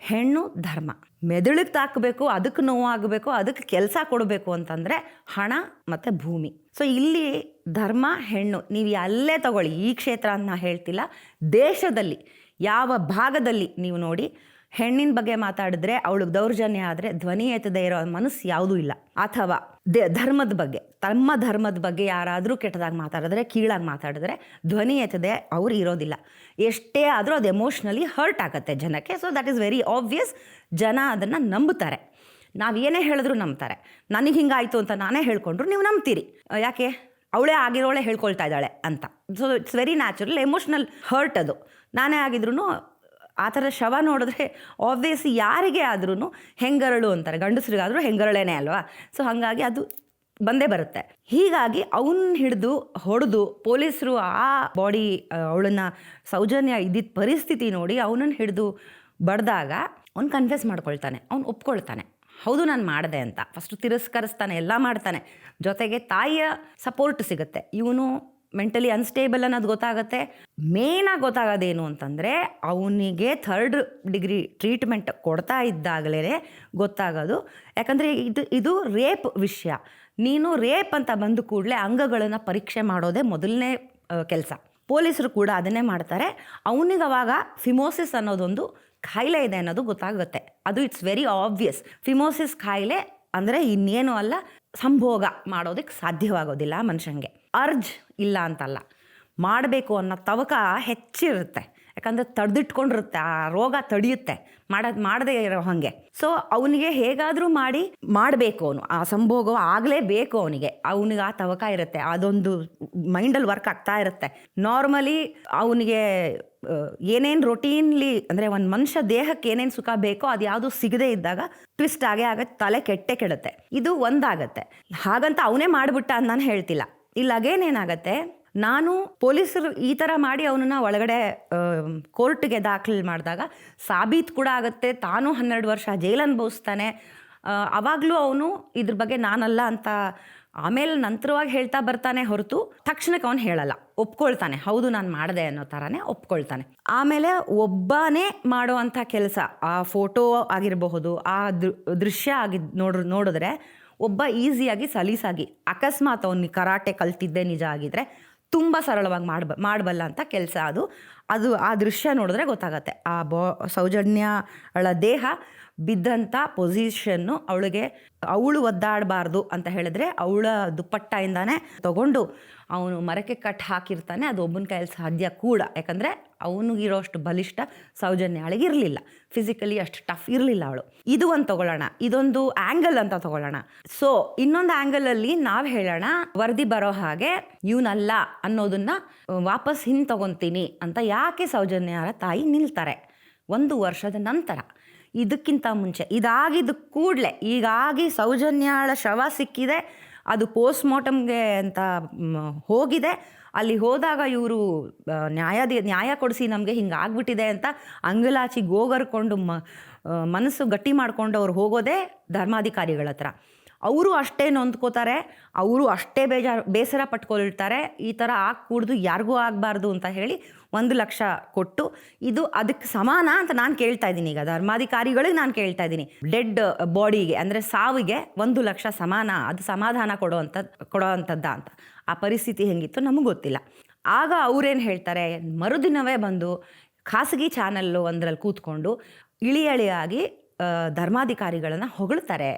ಹೆಣ್ಣು ಧರ್ಮ, ಮೆದುಳಿಗೆ ತಾಕಬೇಕು, ಅದಕ್ಕೆ ನೋವಾಗಬೇಕು, ಅದಕ್ಕೆ ಕೆಲಸ ಕೊಡಬೇಕು ಅಂತಂದರೆ ಹಣ ಮತ್ತು ಭೂಮಿ. ಸೊ ಇಲ್ಲಿ ಧರ್ಮ ಹೆಣ್ಣು ನೀವು ಅಲ್ಲೇ ತಗೊಳ್ಳಿ, ಈ ಕ್ಷೇತ್ರ ಅಂತ ನಾನು ಹೇಳ್ತಿಲ್ಲ, ದೇಶದಲ್ಲಿ ಯಾವ ಭಾಗದಲ್ಲಿ ನೀವು ನೋಡಿ ಹೆಣ್ಣಿನ ಬಗ್ಗೆ ಮಾತಾಡಿದ್ರೆ ಅವಳಿಗೆ ದೌರ್ಜನ್ಯ ಆದರೆ ಧ್ವನಿ ಎತ್ತದೇ ಇರೋ ಮನಸ್ಸು ಯಾವುದೂ ಇಲ್ಲ. ಅಥವಾ ಧರ್ಮದ ಬಗ್ಗೆ, ತಮ್ಮ ಧರ್ಮದ ಬಗ್ಗೆ ಯಾರಾದರೂ ಕೆಟ್ಟದಾಗಿ ಮಾತಾಡಿದ್ರೆ, ಕೀಳಾಗಿ ಮಾತಾಡಿದ್ರೆ ಧ್ವನಿ ಎತ್ತದೆ ಅವ್ರು ಇರೋದಿಲ್ಲ. ಎಷ್ಟೇ ಆದರೂ ಅದು ಎಮೋಷ್ನಲಿ ಹರ್ಟ್ ಆಗುತ್ತೆ ಜನಕ್ಕೆ. So that is very obvious, ಜನ ಅದನ್ನು ನಂಬುತ್ತಾರೆ. ನಾವು ಏನೇ ಹೇಳಿದ್ರು ನಂಬ್ತಾರೆ. ನನಗೆ ಹಿಂಗಾಯಿತು ಅಂತ ನಾನೇ ಹೇಳ್ಕೊಂಡ್ರು ನೀವು ನಂಬ್ತೀರಿ. ಯಾಕೆ? ಅವಳೇ ಆಗಿರೋಳೆ ಹೇಳ್ಕೊಳ್ತಾ ಇದ್ದಾಳೆ ಅಂತ. So it's very natural, emotional hurt ಅದು. ನಾನೇ ಆಗಿದ್ರು ಆ ಥರ ಶವ ನೋಡಿದ್ರೆ ಆಬ್ವಿಯಸ್ಲಿ ಯಾರಿಗೆ ಆದ್ರೂ ಹೆಂಗರಳು ಅಂತಾರೆ, ಗಂಡಸ್ರಿಗಾದರೂ ಹೆಂಗರಳೇನೆ ಅಲ್ವಾ. ಸೊ ಹಾಗಾಗಿ ಅದು ಬಂದೇ ಬರುತ್ತೆ. ಹೀಗಾಗಿ ಅವನ್ನ ಹಿಡಿದು ಹೊಡೆದು ಪೊಲೀಸರು ಆ ಬಾಡಿ ಅವಳನ್ನು ಸೌಜನ್ಯ ಇದ್ದಿದ್ದ ಪರಿಸ್ಥಿತಿ ನೋಡಿ ಅವನನ್ನು ಹಿಡಿದು ಬಡ್ದಾಗ ಅವ್ನು ಕನ್ಫೆಸ್ ಮಾಡ್ಕೊಳ್ತಾನೆ, ಅವ್ನು ಒಪ್ಕೊಳ್ತಾನೆ, ಹೌದು ನಾನು ಮಾಡಿದೆ ಅಂತ. ಫಸ್ಟು ತಿರಸ್ಕರಿಸ್ತಾನೆ, ಎಲ್ಲ ಮಾಡ್ತಾನೆ. ಜೊತೆಗೆ ತಾಯಿಯ ಸಪೋರ್ಟ್ ಸಿಗುತ್ತೆ. ಇವನು ಮೆಂಟಲಿ ಅನ್ಸ್ಟೇಬಲ್ ಅನ್ನೋದು ಗೊತ್ತಾಗುತ್ತೆ. ಮೇನಾಗಿ ಗೊತ್ತಾಗೋದೇನು ಅಂತಂದರೆ ಅವನಿಗೆ 3rd ಡಿಗ್ರಿ ಟ್ರೀಟ್ಮೆಂಟ್ ಕೊಡ್ತಾ ಇದ್ದಾಗಲೇ ಗೊತ್ತಾಗೋದು. ಯಾಕಂದರೆ ಇದು ರೇಪ್ ವಿಷಯ. ನೀನು ರೇಪ್ ಅಂತ ಬಂದ ಕೂಡಲೇ ಅಂಗಗಳನ್ನು ಪರೀಕ್ಷೆ ಮಾಡೋದೇ ಮೊದಲನೇ ಕೆಲಸ. ಪೊಲೀಸರು ಕೂಡ ಅದನ್ನೇ ಮಾಡ್ತಾರೆ. ಅವನಿಗೆ ಅವಾಗ ಫಿಮೋಸಿಸ್ ಅನ್ನೋದೊಂದು ಕಾಯಿಲೆ ಇದೆ ಅನ್ನೋದು ಗೊತ್ತಾಗುತ್ತೆ. ಅದು ಇಟ್ಸ್ ವೆರಿ ಆಬ್ವಿಯಸ್. ಫಿಮೋಸಿಸ್ ಕಾಯಿಲೆ ಅಂದರೆ ಇನ್ನೇನು ಅಲ್ಲ, ಸಂಭೋಗ ಮಾಡೋದಕ್ಕೆ ಸಾಧ್ಯವಾಗೋದಿಲ್ಲ ಮನುಷ್ಯನಿಗೆ. ಅರ್ಜ್ ಇಲ್ಲ ಅಂತಲ್ಲ, ಮಾಡಬೇಕು ಅನ್ನೋ ತವಕ ಹೆಚ್ಚಿರುತ್ತೆ. ಯಾಕಂದರೆ ತಡೆದಿಟ್ಕೊಂಡಿರುತ್ತೆ, ಆ ರೋಗ ತಡೆಯುತ್ತೆ ಮಾಡದೇ ಇರೋ ಹಾಗೆ. ಸೊ ಅವನಿಗೆ ಹೇಗಾದರೂ ಮಾಡಬೇಕು, ಅವನು ಆ ಸಂಭೋಗ ಆಗಲೇಬೇಕು. ಅವನಿಗೆ ಆ ತವಕ ಇರುತ್ತೆ, ಅದೊಂದು ಮೈಂಡಲ್ಲಿ ವರ್ಕ್ ಆಗ್ತಾ ಇರುತ್ತೆ. ನಾರ್ಮಲಿ ಅವನಿಗೆ ಏನೇನು ರೊಟೀನ್ಲಿ ಅಂದರೆ ಒಂದು ಮನುಷ್ಯ ದೇಹಕ್ಕೆ ಏನೇನು ಸುಖ ಬೇಕೋ ಅದು ಯಾವುದು ಸಿಗದೇ ಇದ್ದಾಗ ಟ್ವಿಸ್ಟ್ ಆಗತ್ತೆ, ತಲೆ ಕೆಡುತ್ತೆ. ಇದು ಒಂದಾಗತ್ತೆ. ಹಾಗಂತ ಅವನೇ ಮಾಡಿಬಿಟ್ಟ ಅಂತ ನಾನು ಹೇಳ್ತಿಲ್ಲ. ಇಲ್ಲಾಗೇನೇನಾಗತ್ತೆ, ನಾನು ಪೊಲೀಸರು ಈ ಥರ ಮಾಡಿ ಅವನನ್ನು ಒಳಗಡೆ ಕೋರ್ಟ್ಗೆ ದಾಖಲೆ ಮಾಡಿದಾಗ ಸಾಬೀತು ಕೂಡ ಆಗುತ್ತೆ. ತಾನು 12 ವರ್ಷ ಜೈಲು ಅನುಭವಿಸ್ತಾನೆ. ಆವಾಗಲೂ ಅವನು ಇದ್ರ ಬಗ್ಗೆ ನಾನಲ್ಲ ಅಂತ ಆಮೇಲೆ ನಂತರವಾಗಿ ಹೇಳ್ತಾ ಬರ್ತಾನೆ ಹೊರತು ತಕ್ಷಣಕ್ಕೆ ಅವನು ಹೇಳಲ್ಲ, ಒಪ್ಕೊಳ್ತಾನೆ, ಹೌದು ನಾನು ಮಾಡಿದೆ ಅನ್ನೋ ಥರನೇ ಒಪ್ಕೊಳ್ತಾನೆ. ಆಮೇಲೆ ಒಬ್ಬನೇ ಮಾಡುವಂಥ ಕೆಲಸ, ಆ ಫೋಟೋ ಆಗಿರಬಹುದು, ಆ ದೃಶ್ಯ ನೋಡಿದ್ರೆ ಒಬ್ಬ ಈಸಿಯಾಗಿ ಸಲೀಸಾಗಿ, ಅಕಸ್ಮಾತ್ ಅವನು ಕರಾಟೆ ಕಲ್ತಿದ್ದೆ ನಿಜ ಆಗಿದ್ರೆ ತುಂಬ ಸರಳವಾಗಿ ಮಾಡಬಲ್ಲ ಅಂತ ಕೆಲಸ ಅದು ಆ ದೃಶ್ಯ ನೋಡಿದ್ರೆ ಗೊತ್ತಾಗತ್ತೆ. ಆ ಸೌಜನ್ಯಳ ದೇಹ ಬಿದ್ದಂಥ ಪೊಸಿಷನ್ನು ಅವಳು ಒದ್ದಾಡಬಾರ್ದು ಅಂತ ಹೇಳಿದ್ರೆ ಅವಳ ದುಪ್ಪಟ್ಟೆಯಿಂದಾನೇ ತಗೊಂಡು ಅವನು ಮರಕ್ಕೆ ಕಟ್ ಹಾಕಿರ್ತಾನೆ. ಅದು ಒಬ್ಬನ ಕೈಯಲ್ಲಿ ಸಾಧ್ಯ ಕೂಡ, ಯಾಕಂದರೆ ಅವನಿಗಿರೋಷ್ಟು ಬಲಿಷ್ಠ ಸೌಜನ್ಯಾಳಿಗೆ ಇರಲಿಲ್ಲ, ಫಿಸಿಕಲಿ ಅಷ್ಟು ಟಫ್ ಇರಲಿಲ್ಲ ಅವಳು. ಇದು ಒಂದು ತಗೊಳ್ಳೋಣ, ಇದೊಂದು ಆ್ಯಂಗಲ್ ಅಂತ ತಗೊಳ್ಳೋಣ. ಸೊ ಇನ್ನೊಂದು ಆ್ಯಂಗಲಲ್ಲಿ ನಾವು ಹೇಳೋಣ, ವರದಿ ಬರೋ ಹಾಗೆ ಇವನಲ್ಲ ಅನ್ನೋದನ್ನು ವಾಪಸ್ ಹಿಂದೆ ತಗೊತೀನಿ ಅಂತ ಯಾಕೆ ಸೌಜನ್ಯರ ತಾಯಿ ನಿಲ್ತಾರೆ 1 ವರ್ಷದ ನಂತರ. ಇದಕ್ಕಿಂತ ಮುಂಚೆ ಇದಾಗಿದ್ದ ಕೂಡಲೇ ಹೀಗಾಗಿ ಸೌಜನ್ಯಾಳ ಶವ ಸಿಕ್ಕಿದೆ, ಅದು ಪೋಸ್ಟ್ಮಾರ್ಟಮ್ಗೆ ಅಂತ ಹೋಗಿದೆ. ಅಲ್ಲಿ ಹೋದಾಗ ಇವರು ನ್ಯಾಯ ಕೊಡಿಸಿ ನಮಗೆ ಹಿಂಗೆ ಆಗ್ಬಿಟ್ಟಿದೆ ಅಂತ ಅಂಗಲಾಚಿ ಗೋಗರ್ಕೊಂಡು ಮನಸ್ಸು ಗಟ್ಟಿ ಮಾಡಿಕೊಂಡು ಅವ್ರು ಹೋಗೋದೇ ಧರ್ಮಾಧಿಕಾರಿಗಳ ಹತ್ರ. ಅವರು ಅಷ್ಟೇ ನೊಂದ್ಕೋತಾರೆ, ಅವರು ಅಷ್ಟೇ ಬೇಸರ ಪಟ್ಕೊಳ್ತಾರೆ. ಈ ಥರ ಕೂಡ್ದು ಯಾರಿಗೂ ಆಗಬಾರ್ದು ಅಂತ ಹೇಳಿ 1 ಲಕ್ಷ ಕೊಟ್ಟು, ಇದು ಅದಕ್ಕೆ ಸಮಾನ ಅಂತ ನಾನು ಕೇಳ್ತಾ ಇದ್ದೀನಿ. ಈಗ ಧರ್ಮಾಧಿಕಾರಿಗಳಿಗೆ ನಾನು ಕೇಳ್ತಾ ಇದ್ದೀನಿ, ಡೆಡ್ ಬಾಡಿಗೆ ಅಂದರೆ ಸಾವಿಗೆ 1 ಲಕ್ಷ ಸಮಾನ, ಅದು ಸಮಾಧಾನ ಕೊಡೋವಂಥದ್ದ ಅಂತ. ಆ ಪರಿಸ್ಥಿತಿ ಹೆಂಗಿತ್ತು ನಮಗೆ ಗೊತ್ತಿಲ್ಲ. ಆಗ ಅವರೇನು ಹೇಳ್ತಾರೆ, ಮರುದಿನವೇ ಬಂದು ಖಾಸಗಿ ಚಾನಲ್ಲು ಒಂದರಲ್ಲಿ ಕೂತ್ಕೊಂಡು ಇಳಿಯಾಗಿ ಧರ್ಮಾಧಿಕಾರಿಗಳನ್ನು ಹೊಗಳ್ತಾರೆ,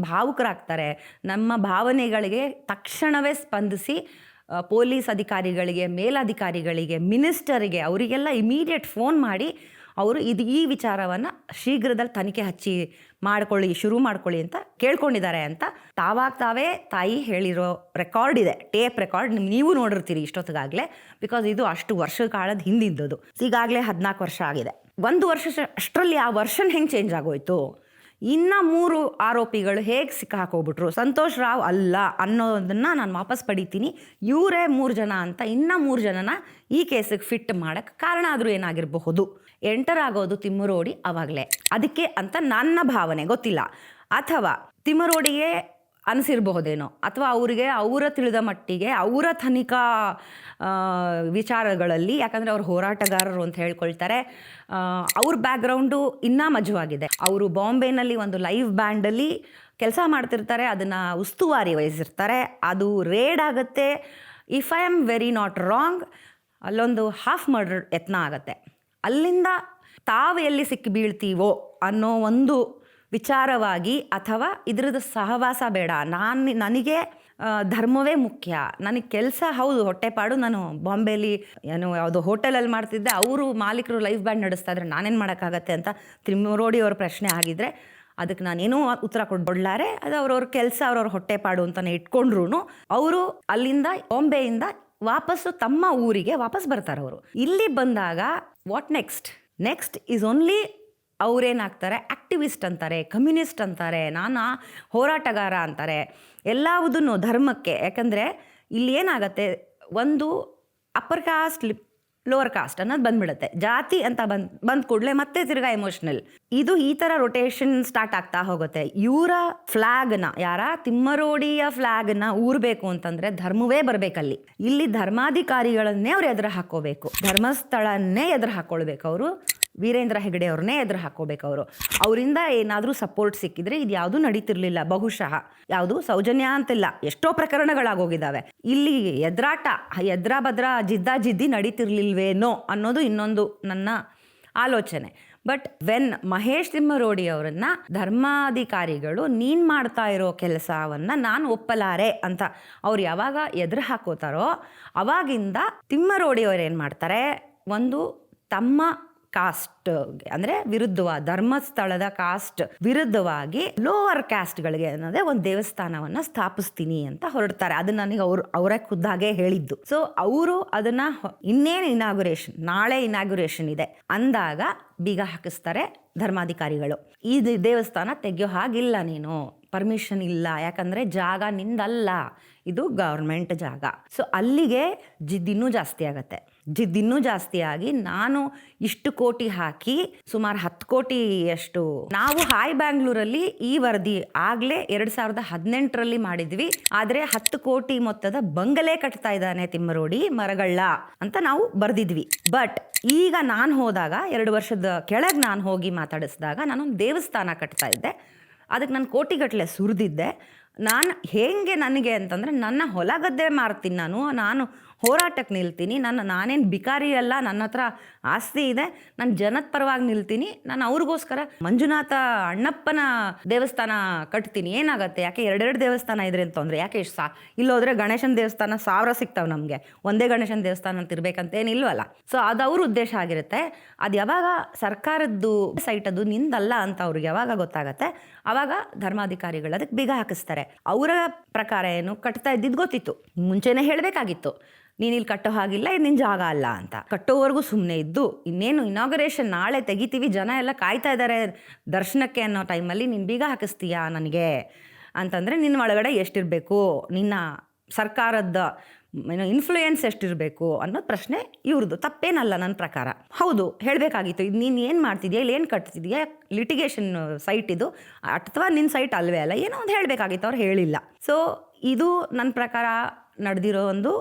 ಭಾವುಕರಾಗ್ತಾರೆ. ನಮ್ಮ ಭಾವನೆಗಳಿಗೆ ತಕ್ಷಣವೇ ಸ್ಪಂದಿಸಿ ಪೊಲೀಸ್ ಅಧಿಕಾರಿಗಳಿಗೆ, ಮೇಲಧಿಕಾರಿಗಳಿಗೆ, ಮಿನಿಸ್ಟರಿಗೆ, ಅವರಿಗೆಲ್ಲ ಇಮಿಡಿಯೇಟ್ ಫೋನ್ ಮಾಡಿ ಅವರು ಈ ವಿಚಾರವನ್ನು ಶೀಘ್ರದಲ್ಲಿ ತನಿಖೆ ಹಚ್ಚಿ ಶುರು ಮಾಡ್ಕೊಳ್ಳಿ ಅಂತ ಕೇಳ್ಕೊಂಡಿದ್ದಾರೆ ಅಂತ ತಾವೇ ತಾಯಿ ಹೇಳಿರೋ ರೆಕಾರ್ಡ್ ಇದೆ, ಟೇಪ್ ರೆಕಾರ್ಡ್. ನೀವು ನೋಡಿರ್ತೀರಿ ಇಷ್ಟೊತ್ತಿಗಾಗಲೇ, ಬಿಕಾಸ್ ಇದು ಅಷ್ಟು ವರ್ಷ ಕಾಲದ ಹಿಂದಿದ್ದದು. ಈಗಾಗಲೇ 14 ವರ್ಷ ಆಗಿದೆ. 1 ವರ್ಷ ಅಷ್ಟರಲ್ಲಿ ಆ ವರ್ಷನ್ ಹೆಂಗೆ ಚೇಂಜ್ ಆಗೋಯ್ತು, ಇನ್ನು 3 ಆರೋಪಿಗಳು ಹೇಗೆ ಸಿಕ್ಕಾಕೋಗ್ಬಿಟ್ರು, ಸಂತೋಷ್ ರಾವ್ ಅಲ್ಲ ಅನ್ನೋದನ್ನು ನಾನು ವಾಪಸ್ ಪಡಿತೀನಿ, ಇವರೇ 3 ಜನ ಅಂತ ಇನ್ನೂ 3 ಜನನ ಈ ಕೇಸಿಗೆ ಫಿಟ್ ಮಾಡೋಕ್ಕೆ ಕಾರಣ ಆದರೂ ಏನಾಗಿರಬಹುದು. ಎಂಟರ್ ಆಗೋದು ತಿಮ್ಮರೋಡಿ ಆವಾಗಲೇ, ಅದಕ್ಕೆ ಅಂತ ನನ್ನ ಭಾವನೆ, ಗೊತ್ತಿಲ್ಲ. ಅಥವಾ ತಿಮ್ಮರೋಡಿಗೆ ಅನಿಸಿರಬಹುದೇನೋ, ಅಥವಾ ಅವರ ತಿಳಿದ ಮಟ್ಟಿಗೆ ಅವರ ತನಿಖಾ ವಿಚಾರಗಳಲ್ಲಿ, ಯಾಕಂದರೆ ಅವ್ರು ಹೋರಾಟಗಾರರು ಅಂತ ಹೇಳ್ಕೊಳ್ತಾರೆ, ಅವ್ರ ಬ್ಯಾಕ್ಗ್ರೌಂಡು ಇನ್ನೂ ಮಜವಾಗಿದೆ. ಅವರು ಬಾಂಬೆನಲ್ಲಿ ಒಂದು ಲೈವ್ ಬ್ಯಾಂಡಲ್ಲಿ ಕೆಲಸ ಮಾಡ್ತಿರ್ತಾರೆ, ಅದನ್ನು ಉಸ್ತುವಾರಿ ವಹಿಸಿರ್ತಾರೆ. ಅದು ರೇಡ್ ಆಗುತ್ತೆ. If I am very not wrong, ಅಲ್ಲೊಂದು ಹಾಫ್ ಮರ್ಡರ್ ಯತ್ನ ಆಗುತ್ತೆ. ಅಲ್ಲಿಂದ ತಾವು ಎಲ್ಲಿ ಸಿಕ್ಕಿ ಬೀಳ್ತೀವೋ ಅನ್ನೋ ಒಂದು ವಿಚಾರವಾಗಿ, ಅಥವಾ ಇದ್ರದ್ದು ಸಹವಾಸ ಬೇಡ, ನನಗೆ ಧರ್ಮವೇ ಮುಖ್ಯ, ನನಗೆ ಕೆಲಸ, ಹೌದು ಹೊಟ್ಟೆಪಾಡು, ನಾನು ಬಾಂಬೆಲಿ ಯಾವುದೋ ಹೋಟೆಲಲ್ಲಿ ಮಾಡ್ತಿದ್ದೆ, ಅವರು ಮಾಲೀಕರು ಲೈವ್ ಬ್ಯಾಂಡ್ ನಡೆಸ್ತಾ ಇದ್ರೆ ನಾನೇನು ಮಾಡೋಕ್ಕಾಗತ್ತೆ ಅಂತ ತಿಮ್ಮರೋಡಿ ಅವ್ರ ಪ್ರಶ್ನೆ ಆಗಿದ್ದರೆ ಅದಕ್ಕೆ ನಾನೇನೂ ಉತ್ತರ ಕೊಡ್ಬಡ್ಲಾರೆ, ಅದು ಅವ್ರವ್ರ ಕೆಲಸ ಅವ್ರವ್ರ ಹೊಟ್ಟೆಪಾಡು ಅಂತಾನೆ ಇಟ್ಕೊಂಡ್ರು ಅವರು ಅಲ್ಲಿಂದ ಬಾಂಬೆಯಿಂದ ವಾಪಸ್ಸು ತಮ್ಮ ಊರಿಗೆ ವಾಪಸ್ ಬರ್ತಾರೆ. ಅವರು ಇಲ್ಲಿ ಬಂದಾಗ ವಾಟ್ ನೆಕ್ಸ್ಟ್ ಈಸ್ ಓನ್ಲಿ ಅವರೇನಾಗ್ತಾರೆ, ಆಕ್ಟಿವಿಸ್ಟ್ ಅಂತಾರೆ, ಕಮ್ಯುನಿಸ್ಟ್ ಅಂತಾರೆ, ನಾನು ಹೋರಾಟಗಾರ ಅಂತಾರೆ, ಎಲ್ಲವುದನ್ನು ಧರ್ಮಕ್ಕೆ. ಯಾಕಂದರೆ ಇಲ್ಲಿ ಏನಾಗತ್ತೆ, ಒಂದು ಅಪ್ಪರ್ ಕಾಸ್ಟ್ ಲೋವರ್ ಕಾಸ್ಟ್ ಅನ್ನೋದು ಬಂದ್ಬಿಡುತ್ತೆ. ಜಾತಿ ಅಂತ ಬಂದ ಕೂಡಲೇ ಮತ್ತೆ ತಿರ್ಗಾ ಎಮೋಷ್ನಲ್. ಇದು ಈ ಥರ ರೊಟೇಷನ್ ಸ್ಟಾರ್ಟ್ ಆಗ್ತಾ ಹೋಗುತ್ತೆ. ಇವರ ಫ್ಲ್ಯಾಗ್ನ, ತಿಮ್ಮರೋಡಿಯ ಫ್ಲ್ಯಾಗ್ನ ಊರಬೇಕು ಅಂತಂದರೆ ಧರ್ಮವೇ ಬರಬೇಕಲ್ಲಿ. ಇಲ್ಲಿ ಧರ್ಮಾಧಿಕಾರಿಗಳನ್ನೇ ಅವ್ರು ಎದುರು ಹಾಕೋಬೇಕು, ಧರ್ಮಸ್ಥಳನ್ನೇ ಎದುರು ಹಾಕ್ಕೊಳ್ಬೇಕು, ಅವರು ವೀರೇಂದ್ರ ಹೆಗಡೆ ಅವ್ರನ್ನೇ ಎದುರು ಹಾಕೋಬೇಕು. ಅವರಿಂದ ಏನಾದರೂ ಸಪೋರ್ಟ್ ಸಿಕ್ಕಿದ್ರೆ ಇದು ಯಾವುದೂ ನಡೀತಿರ್ಲಿಲ್ಲ ಬಹುಶಃ. ಯಾವುದು ಸೌಜನ್ಯ ಅಂತಿಲ್ಲ, ಎಷ್ಟೋ ಪ್ರಕರಣಗಳಾಗೋಗಿದ್ದಾವೆ. ಇಲ್ಲಿ ಎದ್ರಾ ಭದ್ರ ಜಿದ್ದಿ ನಡೀತಿರ್ಲಿಲ್ವೇನೋ ಅನ್ನೋದು ಇನ್ನೊಂದು ನನ್ನ ಆಲೋಚನೆ. ಬಟ್ ವೆನ್ ಮಹೇಶ್ ತಿಮ್ಮರೋಡಿ ಅವರನ್ನ ಧರ್ಮಾಧಿಕಾರಿಗಳು ನೀನು ಮಾಡ್ತಾ ಇರೋ ಕೆಲಸವನ್ನು ನಾನು ಒಪ್ಪಲಾರೆ ಅಂತ ಅವ್ರು ಯಾವಾಗ ಎದುರು ಹಾಕೋತಾರೋ ಅವಾಗಿಂದ ತಿಮ್ಮರೋಡಿ ಅವ್ರು ಏನು ಮಾಡ್ತಾರೆ, ಒಂದು ತಮ್ಮ ಕಾಸ್ಟ್ ಅಂದರೆ ವಿರುದ್ಧವಾಗಿ, ಧರ್ಮಸ್ಥಳದ ಕಾಸ್ಟ್ ವಿರುದ್ಧವಾಗಿ ಲೋವರ್ ಕಾಸ್ಟ್ಗಳಿಗೆ ಅನ್ನೋದೇ ಒಂದು ದೇವಸ್ಥಾನವನ್ನು ಸ್ಥಾಪಿಸ್ತೀನಿ ಅಂತ ಹೊರಡ್ತಾರೆ. ಅದು ನನಗೆ ಅವರೇ ಖುದ್ದಾಗೆ ಹೇಳಿದ್ದು. ಸೊ ಅವರು ಅದನ್ನು ಇನ್ನೇನು ನಾಳೆ ಇನಾಗ್ಯುರೇಷನ್ ಇದೆ ಅಂದಾಗ ಬೀಗ ಹಾಕಿಸ್ತಾರೆ ಧರ್ಮಾಧಿಕಾರಿಗಳು. ಈ ದೇವಸ್ಥಾನ ತೆಗೆಯೋ ಹಾಗಿಲ್ಲ, ನೀನು ಪರ್ಮಿಷನ್ ಇಲ್ಲ, ಯಾಕಂದರೆ ಜಾಗ ನಿಂದಲ್ಲ, ಇದು ಗೌರ್ಮೆಂಟ್ ಜಾಗ. ಸೊ ಅಲ್ಲಿಗೆ ಜಿದ್ದಿನ್ನೂ ಜಾಸ್ತಿ ಆಗತ್ತೆ. ಜಿದ್ದಿನ್ನೂ ಜಾಸ್ತಿ ಆಗಿ ನಾನು ಇಷ್ಟು ಕೋಟಿ ಹಾಕಿ ಸುಮಾರು 10 ಕೋಟಿಯಷ್ಟು ನಾವು ಹಾಯ್ ಬ್ಯಾಂಗ್ಳೂರಲ್ಲಿ ಈ ವರದಿ ಆಗಲೇ 2018ರಲ್ಲಿ ಮಾಡಿದ್ವಿ. ಆದರೆ 10 ಕೋಟಿ ಮೊತ್ತದ ಬಂಗಲೆ ಕಟ್ತಾ ಇದ್ದಾನೆ ತಿಮ್ಮರೋಡಿ ಮರಗಳ್ಳ ಅಂತ ನಾವು ಬರೆದಿದ್ವಿ. ಬಟ್ ಈಗ ನಾನು ಹೋದಾಗ 2 ವರ್ಷದ ಕೆಳಗೆ ನಾನು ಹೋಗಿ ಮಾತಾಡಿಸಿದಾಗ ನಾನೊಂದು ದೇವಸ್ಥಾನ ಕಟ್ತಾ ಇದ್ದೆ, ಅದಕ್ಕೆ ನಾನು ಕೋಟಿಗಟ್ಟಲೆ ಸುರಿದಿದ್ದೆ. ನಾನು ಹೇಗೆ ನನಗೆ ಅಂತಂದರೆ ನನ್ನ ಹೊಲ ಗದ್ದೆ ಮಾರ್ತೀನಿ, ನಾನು ಹೋರಾಟಕ್ಕೆ ನಿಲ್ತೀನಿ, ನಾನೇನು ಬಿಕಾರಿ ಅಲ್ಲ, ನನ್ನ ಹತ್ರ ಆಸ್ತಿ ಇದೆ, ನಾನು ಜನದ ಪರವಾಗಿ ನಿಲ್ತೀನಿ, ನಾನು ಅವ್ರಿಗೋಸ್ಕರ ಮಂಜುನಾಥ ಅಣ್ಣಪ್ಪನ ದೇವಸ್ಥಾನ ಕಟ್ತೀನಿ. ಏನಾಗುತ್ತೆ, ಯಾಕೆ 2 ದೇವಸ್ಥಾನ ಇದ್ರೆ ಅಂತಂದರೆ ಯಾಕೆ ಇಷ್ಟು ಇಲ್ಲೋದ್ರೆ ಗಣೇಶನ ದೇವಸ್ಥಾನ 1000 ಸಿಗ್ತಾವೆ ನಮಗೆ, ಒಂದೇ ಗಣೇಶನ ದೇವಸ್ಥಾನ ಅಂತ ಇರಬೇಕಂತೇನಿಲ್ವಲ್ಲ. ಸೊ ಅದು ಅವ್ರ ಉದ್ದೇಶ ಆಗಿರುತ್ತೆ. ಅದು ಯಾವಾಗ ಸರ್ಕಾರದ್ದು ಸೈಟ್ ಅದು ನಿಂದಲ್ಲ ಅಂತ ಅವ್ರಿಗೆ ಯಾವಾಗ ಗೊತ್ತಾಗತ್ತೆ ಆವಾಗ ಧರ್ಮಾಧಿಕಾರಿಗಳು ಅದಕ್ಕೆ ಬೀಗ ಹಾಕಿಸ್ತಾರೆ. ಅವರ ಪ್ರಕಾರ ಏನು ಕಟ್ತಾ ಇದ್ದಿದ್ದು ಗೊತ್ತಿತ್ತು, ಮುಂಚೆನೇ ಹೇಳಬೇಕಾಗಿತ್ತು, ನೀನು ಇಲ್ಲಿ ಕಟ್ಟೋ ಹಾಗಿಲ್ಲ, ಇದು ನಿನ್ನ ಜಾಗ ಅಲ್ಲ ಅಂತ. ಕಟ್ಟೋವರೆಗೂ ಸುಮ್ಮನೆ ಇದ್ದು ಇನ್ನೇನು ಇನಾಗ್ಯುರೇಷನ್ ನಾಳೆ ತೆಗಿತೀವಿ, ಜನ ಎಲ್ಲ ಕಾಯ್ತಾ ಇದ್ದಾರೆ ದರ್ಶನಕ್ಕೆ ಅನ್ನೋ ಟೈಮಲ್ಲಿ ನೀನು ಬೀಗ ಹಾಕಿಸ್ತೀಯಾ ನನಗೆ ಅಂತಂದರೆ ನಿನ್ನ ಒಳಗಡೆ ಎಷ್ಟಿರಬೇಕು, ನಿನ್ನ ಸರ್ಕಾರದ ಇನ್ಫ್ಲೂಯೆನ್ಸ್ ಎಷ್ಟಿರಬೇಕು ಅನ್ನೋದು ಪ್ರಶ್ನೆ ಇವ್ರದ್ದು. ತಪ್ಪೇನಲ್ಲ ನನ್ನ ಪ್ರಕಾರ. ಹೌದು ಹೇಳಬೇಕಾಗಿತ್ತು, ಇದು ನೀನು ಏನು ಮಾಡ್ತಿದ್ಯಾ, ಇಲ್ಲಿ ಏನು ಕಟ್ತಿದ್ಯಾ, ಲಿಟಿಗೇಷನ್ ಸೈಟ್ ಇದು ಅಥವಾ ನಿನ್ನ ಸೈಟ್ ಅಲ್ವೇ ಅಲ್ಲ, ಏನೋ ಒಂದು ಹೇಳಬೇಕಾಗಿತ್ತು, ಅವ್ರು ಹೇಳಿಲ್ಲ. ಸೊ ಇದು ನನ್ನ ಪ್ರಕಾರ ನಡೆದಿರೋ ಒಂದು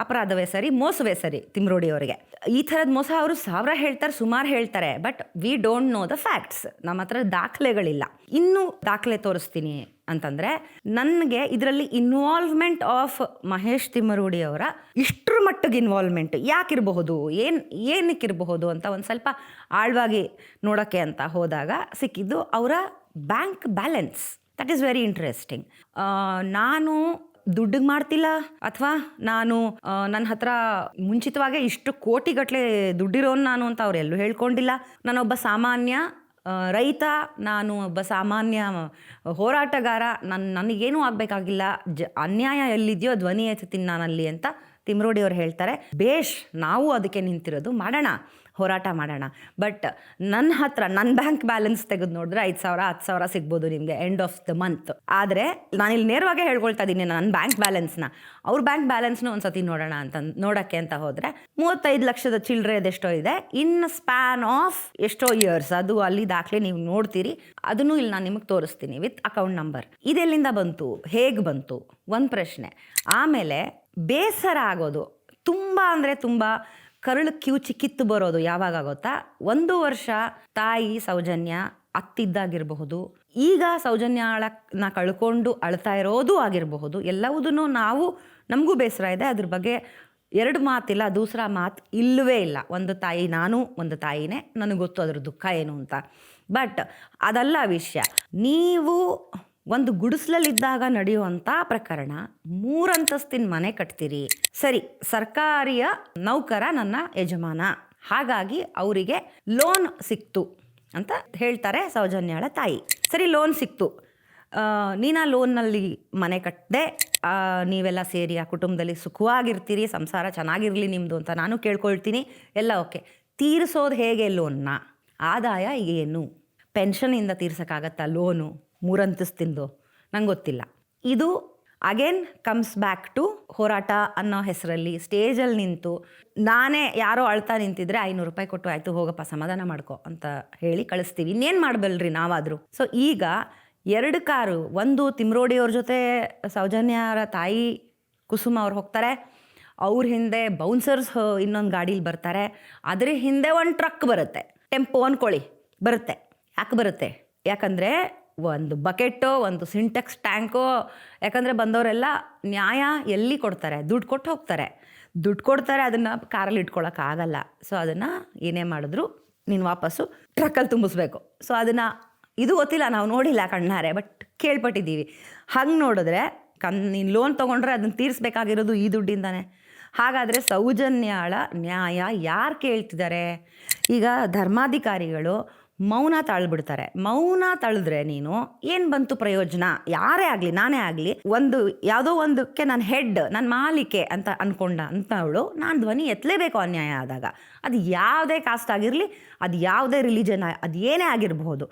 ಅಪರಾಧವೇ ಸರಿ, ಮೋಸವೇ ಸರಿ ತಿಮ್ಮರೋಡಿ ಅವರಿಗೆ. ಈ ಥರದ ಮೋಸ ಅವರು 1000 ಹೇಳ್ತಾರೆ, ಸುಮಾರು ಹೇಳ್ತಾರೆ, but we don't know the facts. ನಮ್ಮ ಹತ್ರ ದಾಖಲೆಗಳಿಲ್ಲ. ಇನ್ನೂ ದಾಖಲೆ ತೋರಿಸ್ತೀನಿ ಅಂತಂದರೆ ನನಗೆ ಇದರಲ್ಲಿ ಇನ್ವಾಲ್ವ್ಮೆಂಟ್ ಆಫ್ ಮಹೇಶ್ ತಿಮ್ಮರೋಡಿ ಅವರ ಇಷ್ಟರ ಮಟ್ಟಿಗೆ ಇನ್ವಾಲ್ವ್ಮೆಂಟ್ ಯಾಕಿರಬಹುದು, ಏನಕ್ಕಿರಬಹುದು ಅಂತ ಒಂದು ಸ್ವಲ್ಪ ಆಳವಾಗಿ ನೋಡೋಕ್ಕೆ ಅಂತ ಹೋದಾಗ ಸಿಕ್ಕಿದ್ದು ಅವರ bank balance. That is very interesting. ನಾನು ದುಡ್ಡಿಗೆ ಮಾಡ್ತಿಲ್ಲ ಅಥವಾ ನಾನು ನನ್ನ ಹತ್ರ ಮುಂಚಿತವಾಗೇ ಇಷ್ಟು ಕೋಟಿಗಟ್ಟಲೆ ದುಡ್ಡಿರೋನು ನಾನು ಅಂತ ಅವರೆಲ್ಲೂ ಹೇಳ್ಕೊಂಡಿಲ್ಲ. ನಾನೊಬ್ಬ ಸಾಮಾನ್ಯ ರೈತ, ನಾನು ಒಬ್ಬ ಸಾಮಾನ್ಯ ಹೋರಾಟಗಾರ, ನನಗೇನೂ ಆಗಬೇಕಾಗಿಲ್ಲ, ಅನ್ಯಾಯ ಎಲ್ಲಿದೆಯೋ ಧ್ವನಿ ಎತ್ತೀನಿ ನಾನಲ್ಲಿ ಅಂತ ತಿಮ್ಮರೋಡಿ ಅವ್ರು ಹೇಳ್ತಾರೆ. ಬೇಷ್, ನಾವು ಅದಕ್ಕೆ ನಿಂತಿರೋದು, ಮಾಡೋಣ, ಹೋರಾಟ ಮಾಡೋಣ. ಬಟ್ ನನ್ನ ಹತ್ರ ನನ್ನ ಬ್ಯಾಂಕ್ ಬ್ಯಾಲೆನ್ಸ್ ತೆಗೆದು ನೋಡಿದ್ರೆ 5,000 10,000 ಸಿಗ್ಬೋದು ನಿಮಗೆ ಎಂಡ್ ಆಫ್ ದ ಮಂತ್. ಆದರೆ ನಾನಿಲ್ಲಿ ನೇರವಾಗೇ ಹೇಳ್ಕೊಳ್ತಾ ಇದ್ದೀನಿ ನನ್ನ ಬ್ಯಾಂಕ್ ಬ್ಯಾಲೆನ್ಸ್ನ. ಅವ್ರ ಬ್ಯಾಂಕ್ ಬ್ಯಾಲೆನ್ಸ್ನ ಒಂದು ಸತಿ ನೋಡೋಣ ಅಂತ ನೋಡೋಕ್ಕೆ ಅಂತ ಹೋದರೆ 35 ಲಕ್ಷದ ಚಿಲ್ಲರೆ ಅದೆಷ್ಟೋ ಇದೆ ಇನ್ ಸ್ಪ್ಯಾನ್ ಆಫ್ ಎಷ್ಟೋ ಇಯರ್ಸ್. ಅದು ಅಲ್ಲಿ ದಾಖಲೆ ನೀವು ನೋಡ್ತೀರಿ, ಅದನ್ನು ಇಲ್ಲಿ ನಾನು ನಿಮಗೆ ತೋರಿಸ್ತೀನಿ ವಿತ್ ಅಕೌಂಟ್ ನಂಬರ್. ಇದೆಲ್ಲಿಂದ ಬಂತು, ಹೇಗೆ ಬಂತು, ಒಂದು ಪ್ರಶ್ನೆ. ಆಮೇಲೆ ಬೇಸರ ಆಗೋದು, ತುಂಬ ಅಂದರೆ ತುಂಬ ಕರಳು ಕಿವುಚಿ ಕಿತ್ತು ಬರೋದು ಯಾವಾಗ ಗೊತ್ತಾ, 1 ವರ್ಷ ತಾಯಿ ಸೌಜನ್ಯ ಅತ್ತಿದ್ದಾಗಿರಬಹುದು, ಈಗ ಸೌಜನ್ಯನ ಕಳ್ಕೊಂಡು ಅಳ್ತಾ ಇರೋದು ಆಗಿರಬಹುದು. ಎಲ್ಲವುದನ್ನು ನಮಗೂ ಬೇಸರ ಇದೆ, ಅದ್ರ ಬಗ್ಗೆ 2 ಮಾತಿಲ್ಲ, ದೂಸರ ಮಾತು ಇಲ್ಲವೇ ಇಲ್ಲ. ಒಂದು ತಾಯಿ, ನಾನು ಒಂದು ತಾಯಿನೇ, ನನಗೆ ಗೊತ್ತು ಅದ್ರ ದುಃಖ ಏನು ಅಂತ. ಬಟ್ ಅದಲ್ಲ ವಿಷಯ. ನೀವು ಒಂದು ಗುಡಿಸಲಲ್ಲಿದ್ದಾಗ ನಡೆಯುವಂಥ ಪ್ರಕರಣ, 3 ಅಂತಸ್ತಿನ ಮನೆ ಕಟ್ತೀರಿ, ಸರಿ, ಸರ್ಕಾರಿಯ ನೌಕರ ನನ್ನ ಯಜಮಾನ, ಹಾಗಾಗಿ ಅವರಿಗೆ ಲೋನ್ ಸಿಕ್ತು, ಅಂತ ಹೇಳ್ತಾರೆ ಸೌಜನ್ಯಾಳ ತಾಯಿ. ಸರಿ, ಲೋನ್ ಸಿಕ್ತು. ನೀನು ಆ ಲೋನ್ನಲ್ಲಿ ಮನೆ ಕಟ್ಟದೆ, ನೀವೆಲ್ಲ ಸೇರಿ ಆ ಕುಟುಂಬದಲ್ಲಿ ಸುಖವಾಗಿರ್ತೀರಿ, ಸಂಸಾರ ಚೆನ್ನಾಗಿರಲಿ ನಿಮ್ಮದು ಅಂತ ನಾನು ಕೇಳ್ಕೊಳ್ತೀನಿ, ಎಲ್ಲ ಓಕೆ. ತೀರಿಸೋದು ಹೇಗೆ ಲೋನ್ನ? ಆದಾಯ ಏನು? ಪೆನ್ಷನಿಂದ ತೀರ್ಸೋಕ್ಕಾಗತ್ತಾ ಲೋನು? 3 ಅಂತಸ್ತಿಂದು? ನಂಗೆ ಗೊತ್ತಿಲ್ಲ. ಇದು ಅಗೇನ್ ಕಮ್ಸ್ ಬ್ಯಾಕ್ ಟು ಹೋರಾಟ ಅನ್ನೋ ಹೆಸರಲ್ಲಿ ಸ್ಟೇಜಲ್ಲಿ ನಿಂತು ನಾನೇ ಯಾರೋ ಅಳ್ತಾ ನಿಂತಿದ್ರೆ 500 ರೂಪಾಯಿ ಕೊಟ್ಟು ಆಯಿತು ಹೋಗಪ್ಪ ಸಮಾಧಾನ ಮಾಡ್ಕೊ ಅಂತ ಹೇಳಿ ಕಳಿಸ್ತೀವಿ. ಇನ್ನೇನು ಮಾಡಬಲ್ರಿ ನಾವಾದರೂ? ಸೊ ಈಗ 2 ಕಾರು, ಒಂದು ತಿಮ್ರೋಡಿಯವ್ರ ಜೊತೆ ಸೌಜನ್ಯರ ತಾಯಿ ಕುಸುಮ ಅವ್ರು ಹೋಗ್ತಾರೆ, ಅವ್ರ ಹಿಂದೆ ಬೌನ್ಸರ್ಸ್ ಇನ್ನೊಂದು ಗಾಡೀಲಿ ಬರ್ತಾರೆ, ಅದ್ರ ಹಿಂದೆ ಒಂದು ಟ್ರಕ್ ಬರುತ್ತೆ, ಟೆಂಪೋ ಅಂದ್ಕೊಳ್ಳಿ, ಬರುತ್ತೆ. ಯಾಕೆ ಬರುತ್ತೆ? ಯಾಕಂದರೆ ಒಂದು ಬಕೆಟೋ ಒಂದು ಸಿಂಟೆಕ್ಸ್ ಟ್ಯಾಂಕೋ, ಯಾಕಂದರೆ ಬಂದವರೆಲ್ಲ ನ್ಯಾಯ ಎಲ್ಲಿ ಕೊಡ್ತಾರೆ? ದುಡ್ಡು ಕೊಟ್ಟು ಹೋಗ್ತಾರೆ, ದುಡ್ಡು ಕೊಡ್ತಾರೆ, ಅದನ್ನು ಕಾರಲ್ಲಿ ಇಟ್ಕೊಳ್ಳೋಕ್ಕಾಗಲ್ಲ. ಸೊ ಅದನ್ನು ಏನೇ ಮಾಡಿದ್ರು ನೀನು ವಾಪಸ್ಸು ಟ್ರಕ್ಕಲ್ಲಿ ತುಂಬಿಸ್ಬೇಕು. ಸೊ ಅದನ್ನು ಇದು ಗೊತ್ತಿಲ್ಲ, ನಾವು ನೋಡಿಲ್ಲ ಕಣ್ಣಾರೆ, ಬಟ್ ಕೇಳ್ಪಟ್ಟಿದ್ದೀವಿ. ಹಂಗೆ ನೋಡಿದ್ರೆ ನೀನು ಲೋನ್ ತೊಗೊಂಡ್ರೆ ಅದನ್ನು ತೀರಿಸ್ಬೇಕಾಗಿರೋದು ಈ ದುಡ್ಡಿಂದಾನೆ. ಹಾಗಾದರೆ ಸೌಜನ್ಯಾಳ ನ್ಯಾಯ ಯಾರು ಕೇಳ್ತಿದ್ದಾರೆ? ಈಗ ಧರ್ಮಾಧಿಕಾರಿಗಳು ಮೌನ ತಾಳ್ಬಿಡ್ತಾರೆ. ಮೌನ ತಳೆದ್ರೆ ನೀನು ಏನು ಬಂತು ಪ್ರಯೋಜನ? ಯಾರೇ ಆಗಲಿ, ನಾನೇ ಆಗಲಿ, ಯಾವುದೋ ಒಂದಕ್ಕೆ ನಾನು ಹೆಡ್, ನನ್ನ ಮಾಲಿಕೆ ಅಂತ ಅಂದ್ಕೊಂಡವಳು ನಾನು ಧ್ವನಿ ಎತ್ತಲೇಬೇಕು ಅನ್ಯಾಯ ಆದಾಗ. ಅದು ಯಾವುದೇ ಕಾಸ್ಟ್ ಆಗಿರಲಿ, ಅದು ಯಾವುದೇ ರಿಲಿಜನ್, ಅದು ಏನೇ ಆಗಿರಬಹುದು.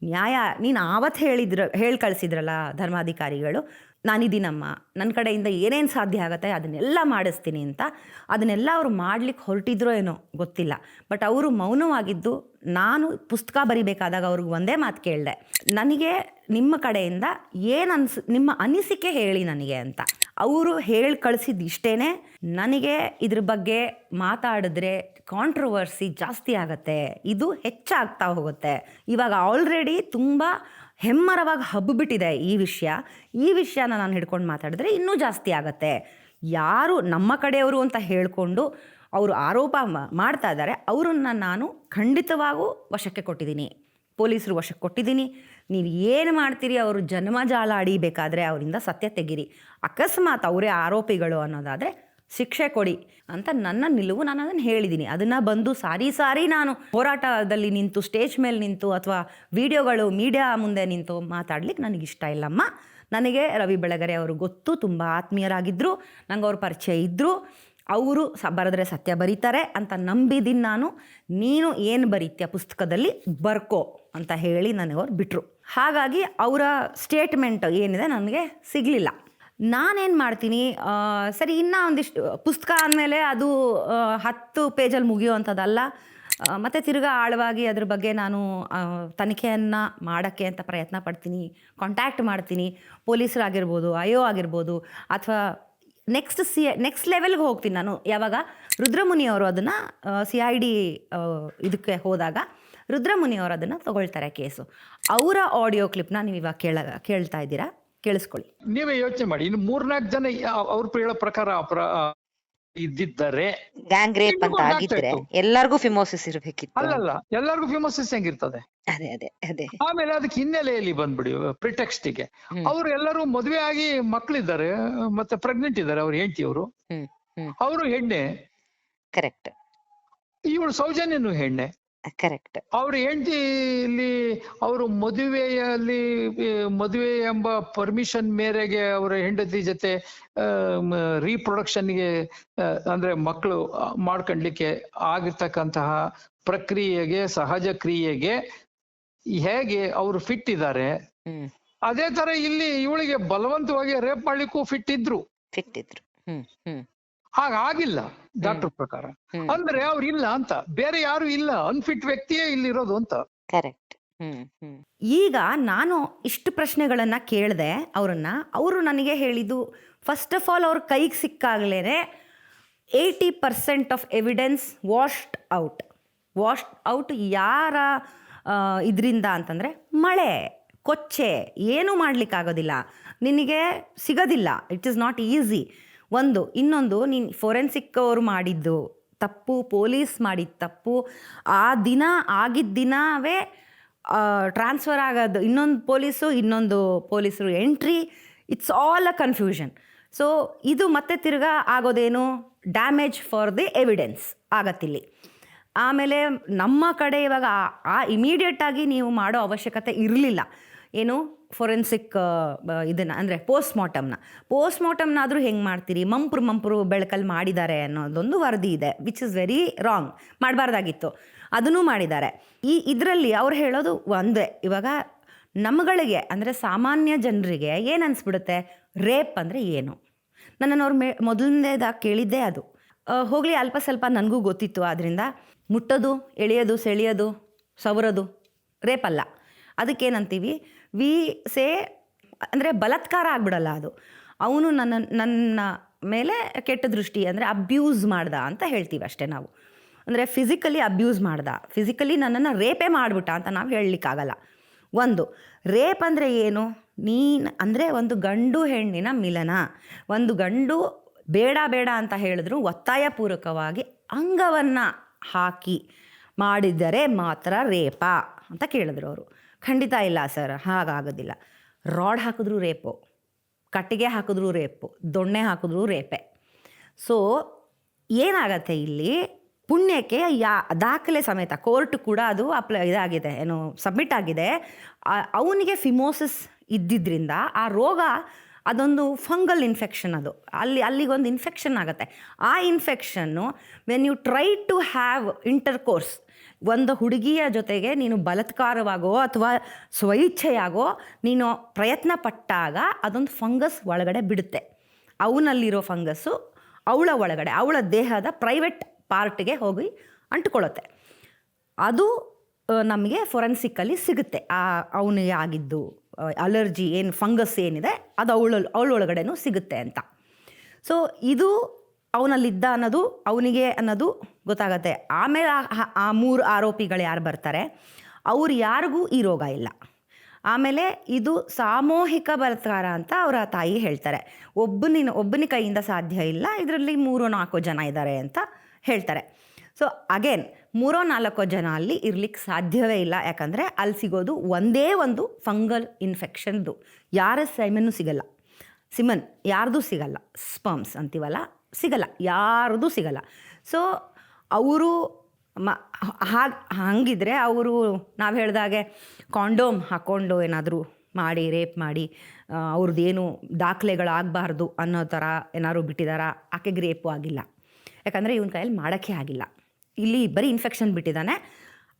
ನ್ಯಾಯ ನೀನು ಆವತ್ತು ಹೇಳಿ ಕಳಿಸಿದ್ರಲ್ಲ ಧರ್ಮಾಧಿಕಾರಿಗಳು, ನಾನಿದ್ದೀನಮ್ಮ, ನನ್ನ ಕಡೆಯಿಂದ ಏನೇನು ಸಾಧ್ಯ ಆಗುತ್ತೆ ಅದನ್ನೆಲ್ಲ ಮಾಡಿಸ್ತೀನಿ ಅಂತ. ಅದನ್ನೆಲ್ಲ ಅವರು ಮಾಡ್ಲಿಕ್ಕೆ ಹೊರಟಿದ್ರೋ ಏನೋ ಗೊತ್ತಿಲ್ಲ, ಬಟ್ ಅವರು ಮೌನವಾಗಿದ್ದು. ನಾನು ಪುಸ್ತಕ ಬರಿಬೇಕಾದಾಗ ಅವ್ರಿಗೆ ಒಂದೇ ಮಾತು ಕೇಳಿದೆ, ನನಗೆ ನಿಮ್ಮ ಕಡೆಯಿಂದ ನಿಮ್ಮ ಅನಿಸಿಕೆ ಹೇಳಿ ನನಗೆ ಅಂತ. ಅವರು ಹೇಳಿ ಕಳಿಸಿದ್ದು ಇಷ್ಟೇ, ನನಗೆ ಇದ್ರ ಬಗ್ಗೆ ಮಾತಾಡಿದ್ರೆ ಕಾಂಟ್ರವರ್ಸಿ ಜಾಸ್ತಿ ಆಗತ್ತೆ, ಇದು ಹೆಚ್ಚಾಗ್ತಾ ಹೋಗುತ್ತೆ. ಇವಾಗ ಆಲ್ರೆಡಿ ತುಂಬ ಹೆಮ್ಮರವಾಗಿ ಹಬ್ಬಿಬಿಟ್ಟಿದೆ ಈ ವಿಷಯನ ನಾನು ಹಿಡ್ಕೊಂಡು ಮಾತಾಡಿದ್ರೆ ಇನ್ನೂ ಜಾಸ್ತಿ ಆಗತ್ತೆ. ಯಾರು ನಮ್ಮ ಕಡೆಯವರು ಅಂತ ಹೇಳಿಕೊಂಡು ಅವರು ಆರೋಪ ಮಾಡ್ತಾ ಇದ್ದಾರೆ, ಅವರನ್ನು ನಾನು ಖಂಡಿತವಾಗೂ ವಶಕ್ಕೆ ಕೊಟ್ಟಿದ್ದೀನಿ, ಪೊಲೀಸರು ವಶಕ್ಕೆ ಕೊಟ್ಟಿದ್ದೀನಿ. ನೀವು ಏನು ಮಾಡ್ತೀರಿ, ಅವರು ಜನ್ಮಜಾಲ ಅಡಿಬೇಕಾದ್ರೆ ಅವರಿಂದ ಸತ್ಯ ತೆಗೀರಿ. ಅಕಸ್ಮಾತ್ ಅವರೇ ಆರೋಪಿಗಳು ಅನ್ನೋದಾದರೆ ಶಿಕ್ಷೆ ಕೊಡಿ ಅಂತ ನನ್ನ ನಿಲುವು. ನಾನು ಅದನ್ನು ಹೇಳಿದ್ದೀನಿ. ಅದನ್ನು ಬಂದು ಸಾರಿ ನಾನು ಹೋರಾಟದಲ್ಲಿ ನಿಂತು, ಸ್ಟೇಜ್ ಮೇಲೆ ನಿಂತು ಅಥವಾ ವಿಡಿಯೋಗಳು ಮೀಡಿಯಾ ಮುಂದೆ ನಿಂತು ಮಾತಾಡ್ಲಿಕ್ಕೆ ನನಗಿಷ್ಟ ಇಲ್ಲಮ್ಮ. ನನಗೆ ರವಿ ಬೆಳಗೆರೆ ಅವರು ಗೊತ್ತು, ತುಂಬ ಆತ್ಮೀಯರಾಗಿದ್ದರು, ನಂಗೆ ಅವ್ರ ಪರಿಚಯ ಇದ್ದರು, ಅವರು ಬರೆದ್ರೆ ಸತ್ಯ ಬರೀತಾರೆ ಅಂತ ನಂಬಿದ್ದೀನಿ ನಾನು. ನೀನು ಏನು ಬರೀತ್ಯ ಪುಸ್ತಕದಲ್ಲಿ ಬರ್ಕೋ ಅಂತ ಹೇಳಿ ನನಗವ್ರು ಬಿಟ್ಟರು. ಹಾಗಾಗಿ ಅವರ ಸ್ಟೇಟ್ಮೆಂಟ್ ಏನಿದೆ ನನಗೆ ಸಿಗಲಿಲ್ಲ. ನಾನೇನು ಮಾಡ್ತೀನಿ, ಸರಿ ಇನ್ನೂ ಒಂದಿಷ್ಟು ಪುಸ್ತಕ ಅಂದಮೇಲೆ ಅದು 10 ಪೇಜಲ್ಲಿ ಮುಗಿಯುವಂಥದ್ದಲ್ಲ. ಮತ್ತು ತಿರ್ಗಾ ಆಳವಾಗಿ ಅದ್ರ ಬಗ್ಗೆ ನಾನು ತನಿಖೆಯನ್ನು ಮಾಡೋಕ್ಕೆ ಅಂತ ಪ್ರಯತ್ನ ಪಡ್ತೀನಿ, ಕಾಂಟ್ಯಾಕ್ಟ್ ಮಾಡ್ತೀನಿ. ಪೊಲೀಸರಾಗಿರ್ಬೋದು, IO ಆಗಿರ್ಬೋದು, ಅಥವಾ ನೆಕ್ಸ್ಟ್ ಲೆವೆಲ್ಗೆ ಹೋಗ್ತೀನಿ ನಾನು. ಯಾವಾಗ ರುದ್ರಮುನಿಯವರು ಅದನ್ನು CID ಇದಕ್ಕೆ ಹೋದಾಗ ರುದ್ರಮುನಿಯವರು ಅದನ್ನು ತಗೊಳ್ತಾರೆ ಕೇಸು. ಅವರ ಆಡಿಯೋ ಕ್ಲಿಪ್ನ ನೀವು ಇವಾಗ ಕೇಳ್ತಾ ಇದ್ದೀರಾ, ಕೇಳಿಸ್ಕೊಳ್ಳಿ. ನೀವೇ ಯೋಚನೆ ಮಾಡಿ, ಇನ್ನು 3-4 ಜನ ಅವ್ರ ಹೇಳೋ ಪ್ರಕಾರ ಇದ್ದಿದ್ದಾರೆ, ಗ್ಯಾಂಗ್ ರೇಪ್ ಅಂತ ಆಗಿದ್ರೆ ಎಲ್ಲರಿಗೂ ಫಿಮೋಸಿಸ್ ಇರಬೇಕಿತ್ತು. ಅಲ್ಲಲ್ಲ, ಎಲ್ಲರಿಗೂ ಫಿಮೋಸಿಸ್ ಹೆಂಗಿರ್ತದೆ? ಅದೇ ಆಮೇಲೆ ಅದಕ್ಕೆ ಹಿನ್ನೆಲೆಯಲ್ಲಿ ಬಂದ್ಬಿಡಿ ಪ್ರಿಟೆಕ್ಸ್ಟಿಗೆ. ಅವ್ರು ಎಲ್ಲರೂ ಮದುವೆ ಆಗಿ ಮಕ್ಳಿದ್ದಾರೆ, ಮತ್ತೆ ಪ್ರೆಗ್ನೆಂಟ್ ಇದ್ದಾರೆ. ಅವ್ರ ಹೆಂಡತಿಯವರು, ಅವರು ಹೆಣ್ಣೆ. ಕರೆಕ್ಟ್. ಇವಳು ಸೌಜನ್ಯನು ಹೆಣ್ಣೆ. ಕರೆಕ್ಟ್. ಅವ್ರ ಹೆಂಡತಿಯಲ್ಲಿ ಅವರು ಮದುವೆ ಎಂಬ ಪರ್ಮಿಷನ್ ಮೇರೆಗೆ ಅವರ ಹೆಂಡತಿ ಜೊತೆ ರೀಪ್ರೊಡಕ್ಷನ್ಗೆ ಅಂದ್ರೆ ಮಕ್ಕಳು ಮಾಡ್ಕೊಂಡ್ಲಿಕ್ಕೆ ಆಗಿರ್ತಕ್ಕಂತಹ ಪ್ರಕ್ರಿಯೆಗೆ, ಸಹಜ ಕ್ರಿಯೆಗೆ ಹೇಗೆ ಅವರು ಫಿಟ್ ಇದ್ದಾರೆ, ಅದೇ ತರ ಇಲ್ಲಿ ಇವಳಿಗೆ ಬಲವಂತವಾಗಿ ರೇಪ್ ಮಾಡ್ಲಿಕ್ಕೂ ಫಿಟ್ ಇದ್ರು. ಹಾಗಾಗಿಲ್ಲ ಡಾಕ್ಟರ್ ಪ್ರಕಾರ. ಅಂದ್ರೆ ಅವ್ರು ಇಲ್ಲ ಅಂತ, ಬೇರೆ ಯಾರು ಇಲ್ಲ, ಅನ್ಫಿಟ್ ವ್ಯಕ್ತಿಯೇ ಇಲ್ಲಿರೋದು ಅಂತ. ಕರೆಕ್ಟ್. ಈಗ ನಾನು ಇಷ್ಟು ಪ್ರಶ್ನೆಗಳನ್ನ ಕೇಳಿದೆ ಅವರನ್ನ. ಅವರು ನನಗೆ ಹೇಳಿದ್ದು, ಫಸ್ಟ್ ಆಫ್ ಆಲ್ ಅವ್ರ ಕೈಗೆ ಸಿಕ್ಕಾಗಲೇ 80% ಆಫ್ ಎವಿಡೆನ್ಸ್ ವಾಶ್ಡ್ ಔಟ್. ಯಾರ ಇದರಿಂದ ಅಂತಂದರೆ ಮಳೆ, ಕೊಚ್ಚೆ, ಏನೂ ಮಾಡಲಿಕ್ಕಾಗೋದಿಲ್ಲ, ನಿನಗೆ ಸಿಗೋದಿಲ್ಲ. It is not easy. ಇನ್ನೊಂದು ನೀನು ಫೋರೆನ್ಸಿಕ್ ಅವರು ಮಾಡಿದ್ದು ತಪ್ಪು, ಪೊಲೀಸ್ ಮಾಡಿದ ತಪ್ಪು, ಆ ದಿನ ಆಗಿದ್ದ ದಿನವೇ ಟ್ರಾನ್ಸ್ಫರ್ ಆಗೋದು ಇನ್ನೊಂದು ಪೊಲೀಸರು entry, it's all a confusion. So ಇದು ಮತ್ತೆ ತಿರ್ಗಾ ಆಗೋದೇನು, ಡ್ಯಾಮೇಜ್ ಫಾರ್ ದಿ ಎವಿಡೆನ್ಸ್ ಆಗತ್ತಿಲ್ಲಿ. ಆಮೇಲೆ ನಮ್ಮ ಕಡೆ ಇವಾಗ ಇಮಿಡಿಯೇಟ್ ಆಗಿ ನೀವು ಮಾಡೋ ಅವಶ್ಯಕತೆ ಇರಲಿಲ್ಲ. ಏನು ಫೊರೆನ್ಸಿಕ್ ಇದನ್ನು ಅಂದರೆ ಪೋಸ್ಟ್ಮಾರ್ಟಮ್ನಾದರೂ ಹೆಂಗೆ ಮಾಡ್ತೀರಿ, ಮಂಪ್ರು ಬೆಳಕಲ್ಲಿ ಮಾಡಿದ್ದಾರೆ ಅನ್ನೋದೊಂದು ವರದಿ ಇದೆ, ವಿಚ್ ಇಸ್ ವೆರಿ ರಾಂಗ್. ಮಾಡಬಾರ್ದಾಗಿತ್ತು, ಅದನ್ನೂ ಮಾಡಿದ್ದಾರೆ. ಇದರಲ್ಲಿ ಅವ್ರು ಹೇಳೋದು ಒಂದೇ, ಇವಾಗ ನಮ್ಮಗಳಿಗೆ ಅಂದರೆ ಸಾಮಾನ್ಯ ಜನರಿಗೆ ಏನು ಅನಿಸ್ಬಿಡುತ್ತೆ, ರೇಪ್ ಅಂದರೆ ಏನು. ನನ್ನನ್ನು ಅವ್ರು ಮೊದಲನೇದಾಗಿ ಕೇಳಿದ್ದೇ ಅದು. ಹೋಗಲಿ, ಅಲ್ಪ ಸ್ವಲ್ಪ ನನಗೂ ಗೊತ್ತಿತ್ತು. ಆದ್ದರಿಂದ ಮುಟ್ಟೋದು, ಎಳೆಯೋದು, ಸೆಳೆಯೋದು, ಸವರೋದು ರೇಪ್ ಅಲ್ಲ. ಅದಕ್ಕೇನಂತೀವಿ, ವಿ ಸೇ ಅಂದರೆ ಬಲಾತ್ಕಾರ ಆಗ್ಬಿಡಲ್ಲ ಅದು. ಅವನು ನನ್ನ ಮೇಲೆ ಕೆಟ್ಟ ದೃಷ್ಟಿ ಅಂದರೆ ಅಬ್ಯೂಸ್ ಮಾಡ್ದ ಅಂತ ಹೇಳ್ತೀವಿ ಅಷ್ಟೇ ನಾವು. ಅಂದರೆ ಫಿಸಿಕಲಿ ಅಬ್ಯೂಸ್ ಮಾಡ್ದ, ಫಿಸಿಕಲಿ ನನ್ನನ್ನು ರೇಪೇ ಮಾಡಿಬಿಟ್ಟ ಅಂತ ನಾವು ಹೇಳಲಿಕ್ಕಾಗಲ್ಲ. ಒಂದು ರೇಪ್ ಅಂದರೆ ಏನು, ಅಂದರೆ ಒಂದು ಗಂಡು ಹೆಣ್ಣಿನ ಮಿಲನ. ಒಂದು ಗಂಡು ಬೇಡ ಅಂತ ಹೇಳಿದ್ರು ಒತ್ತಾಯಪೂರ್ವಕವಾಗಿ ಅಂಗವನ್ನು ಹಾಕಿ ಮಾಡಿದರೆ ಮಾತ್ರ ರೇಪಾ ಅಂತ ಕೇಳಿದ್ರು ಅವರು. ಖಂಡಿತ ಇಲ್ಲ ಸರ್, ಹಾಗಾಗೋದಿಲ್ಲ. ರಾಡ್ ಹಾಕಿದ್ರೂ ರೇಪು, ಕಟ್ಟಿಗೆ ಹಾಕಿದ್ರೂ ರೇಪು, ದೊಣ್ಣೆ ಹಾಕಿದ್ರೂ ರೇಪೆ. ಸೊ ಏನಾಗತ್ತೆ ಇಲ್ಲಿ, ಪುಣ್ಯಕ್ಕೆ ದಾಖಲೆ ಸಮೇತ ಕೋರ್ಟ್ ಕೂಡ ಅದು ಇದಾಗಿದೆ, ಏನು ಸಬ್ಮಿಟ್ ಆಗಿದೆ. ಅವನಿಗೆ ಫಿಮೋಸಿಸ್ ಇದ್ದಿದ್ದರಿಂದ ಆ ರೋಗ ಅದೊಂದು ಫಂಗಲ್ ಇನ್ಫೆಕ್ಷನ್, ಅದು ಅಲ್ಲಿಗೊಂದು ಇನ್ಫೆಕ್ಷನ್ ಆಗುತ್ತೆ. ಆ infection when you try to have intercourse, ಒಂದು ಹುಡುಗಿಯ ಜೊತೆಗೆ ನೀನು ಬಲಾತ್ಕಾರವಾಗೋ ಅಥವಾ ಸ್ವಇಚ್ಛೆಯಾಗೋ ನೀನು ಪ್ರಯತ್ನ ಪಟ್ಟಾಗ ಅದೊಂದು ಫಂಗಸ್ ಒಳಗಡೆ ಬಿಡುತ್ತೆ. ಅವನಲ್ಲಿರೋ ಫಂಗಸ್ಸು ಅವಳ ಒಳಗಡೆ, ಅವಳ ದೇಹದ ಪ್ರೈವೇಟ್ ಪಾರ್ಟ್ಗೆ ಹೋಗಿ ಅಂಟ್ಕೊಳ್ಳುತ್ತೆ. ಅದು ನಮಗೆ ಫೊರೆನ್ಸಿಕ್ಕಲ್ಲಿ ಸಿಗುತ್ತೆ. ಅವನಿಗೆ ಆಗಿದ್ದು ಅಲರ್ಜಿ ಏನು ಫಂಗಸ್ ಏನಿದೆ ಅದು ಅವಳೊಳಗಡೆನೂ ಸಿಗುತ್ತೆ ಅಂತ. ಸೊ ಇದು ಅವನಲ್ಲಿದ್ದ ಅನ್ನೋದು, ಅವನಿಗೆ ಅನ್ನೋದು ಗೊತ್ತಾಗತ್ತೆ. ಆಮೇಲೆ ಆ 3 ಆರೋಪಿಗಳು ಯಾರು ಬರ್ತಾರೆ, ಅವ್ರು ಯಾರಿಗೂ ಈ ರೋಗ ಇಲ್ಲ. ಆಮೇಲೆ ಇದು ಸಾಮೂಹಿಕ ಬಲಾತ್ಕಾರ ಅಂತ ಅವರ ತಾಯಿ ಹೇಳ್ತಾರೆ. ಒಬ್ಬನ ಕೈಯಿಂದ ಸಾಧ್ಯ ಇಲ್ಲ, ಇದರಲ್ಲಿ 3-4 ಜನ ಇದ್ದಾರೆ ಅಂತ ಹೇಳ್ತಾರೆ. ಸೊ ಅಗೇನ್ 3-4 ಜನ ಅಲ್ಲಿ ಇರ್ಲಿಕ್ಕೆ ಸಾಧ್ಯವೇ ಇಲ್ಲ. ಯಾಕಂದರೆ ಅಲ್ಲಿ ಸಿಗೋದು ಒಂದೇ ಒಂದು ಫಂಗಲ್ ಇನ್ಫೆಕ್ಷನ್ದು. ಯಾರ ಸೈಮನ್ನು ಸಿಗಲ್ಲ, ಸಿಮನ್ ಯಾರ್ದು ಸಿಗಲ್ಲ, ಸ್ಪರ್ಮ್ಸ್ ಅಂತೀವಲ್ಲ ಸಿಗಲ್ಲ, ಯಾರ್ದು ಸಿಗಲ್ಲ. ಸೊ ಅವರು ಹಾಗಿದ್ರೆ ಅವರು ನಾವು ಹೇಳ್ದಾಗೆ ಕಾಂಡೋಮ್ ಹಾಕ್ಕೊಂಡು ಏನಾದರೂ ಮಾಡಿ ರೇಪ್ ಮಾಡಿ ಅವ್ರದ್ದೇನು ದಾಖಲೆಗಳಾಗಬಾರ್ದು ಅನ್ನೋ ಥರ ಏನಾದ್ರು ಬಿಟ್ಟಿದಾರ, ಆಕೆಗೆ ರೇಪು ಆಗಿಲ್ಲ. ಯಾಕಂದರೆ ಇವನ ಕೈಯಲ್ಲಿ ಮಾಡೋಕ್ಕೆ ಆಗಿಲ್ಲ. ಇಲ್ಲಿ ಬರೀ ಇನ್ಫೆಕ್ಷನ್ ಬಿಟ್ಟಿದ್ದಾನೆ.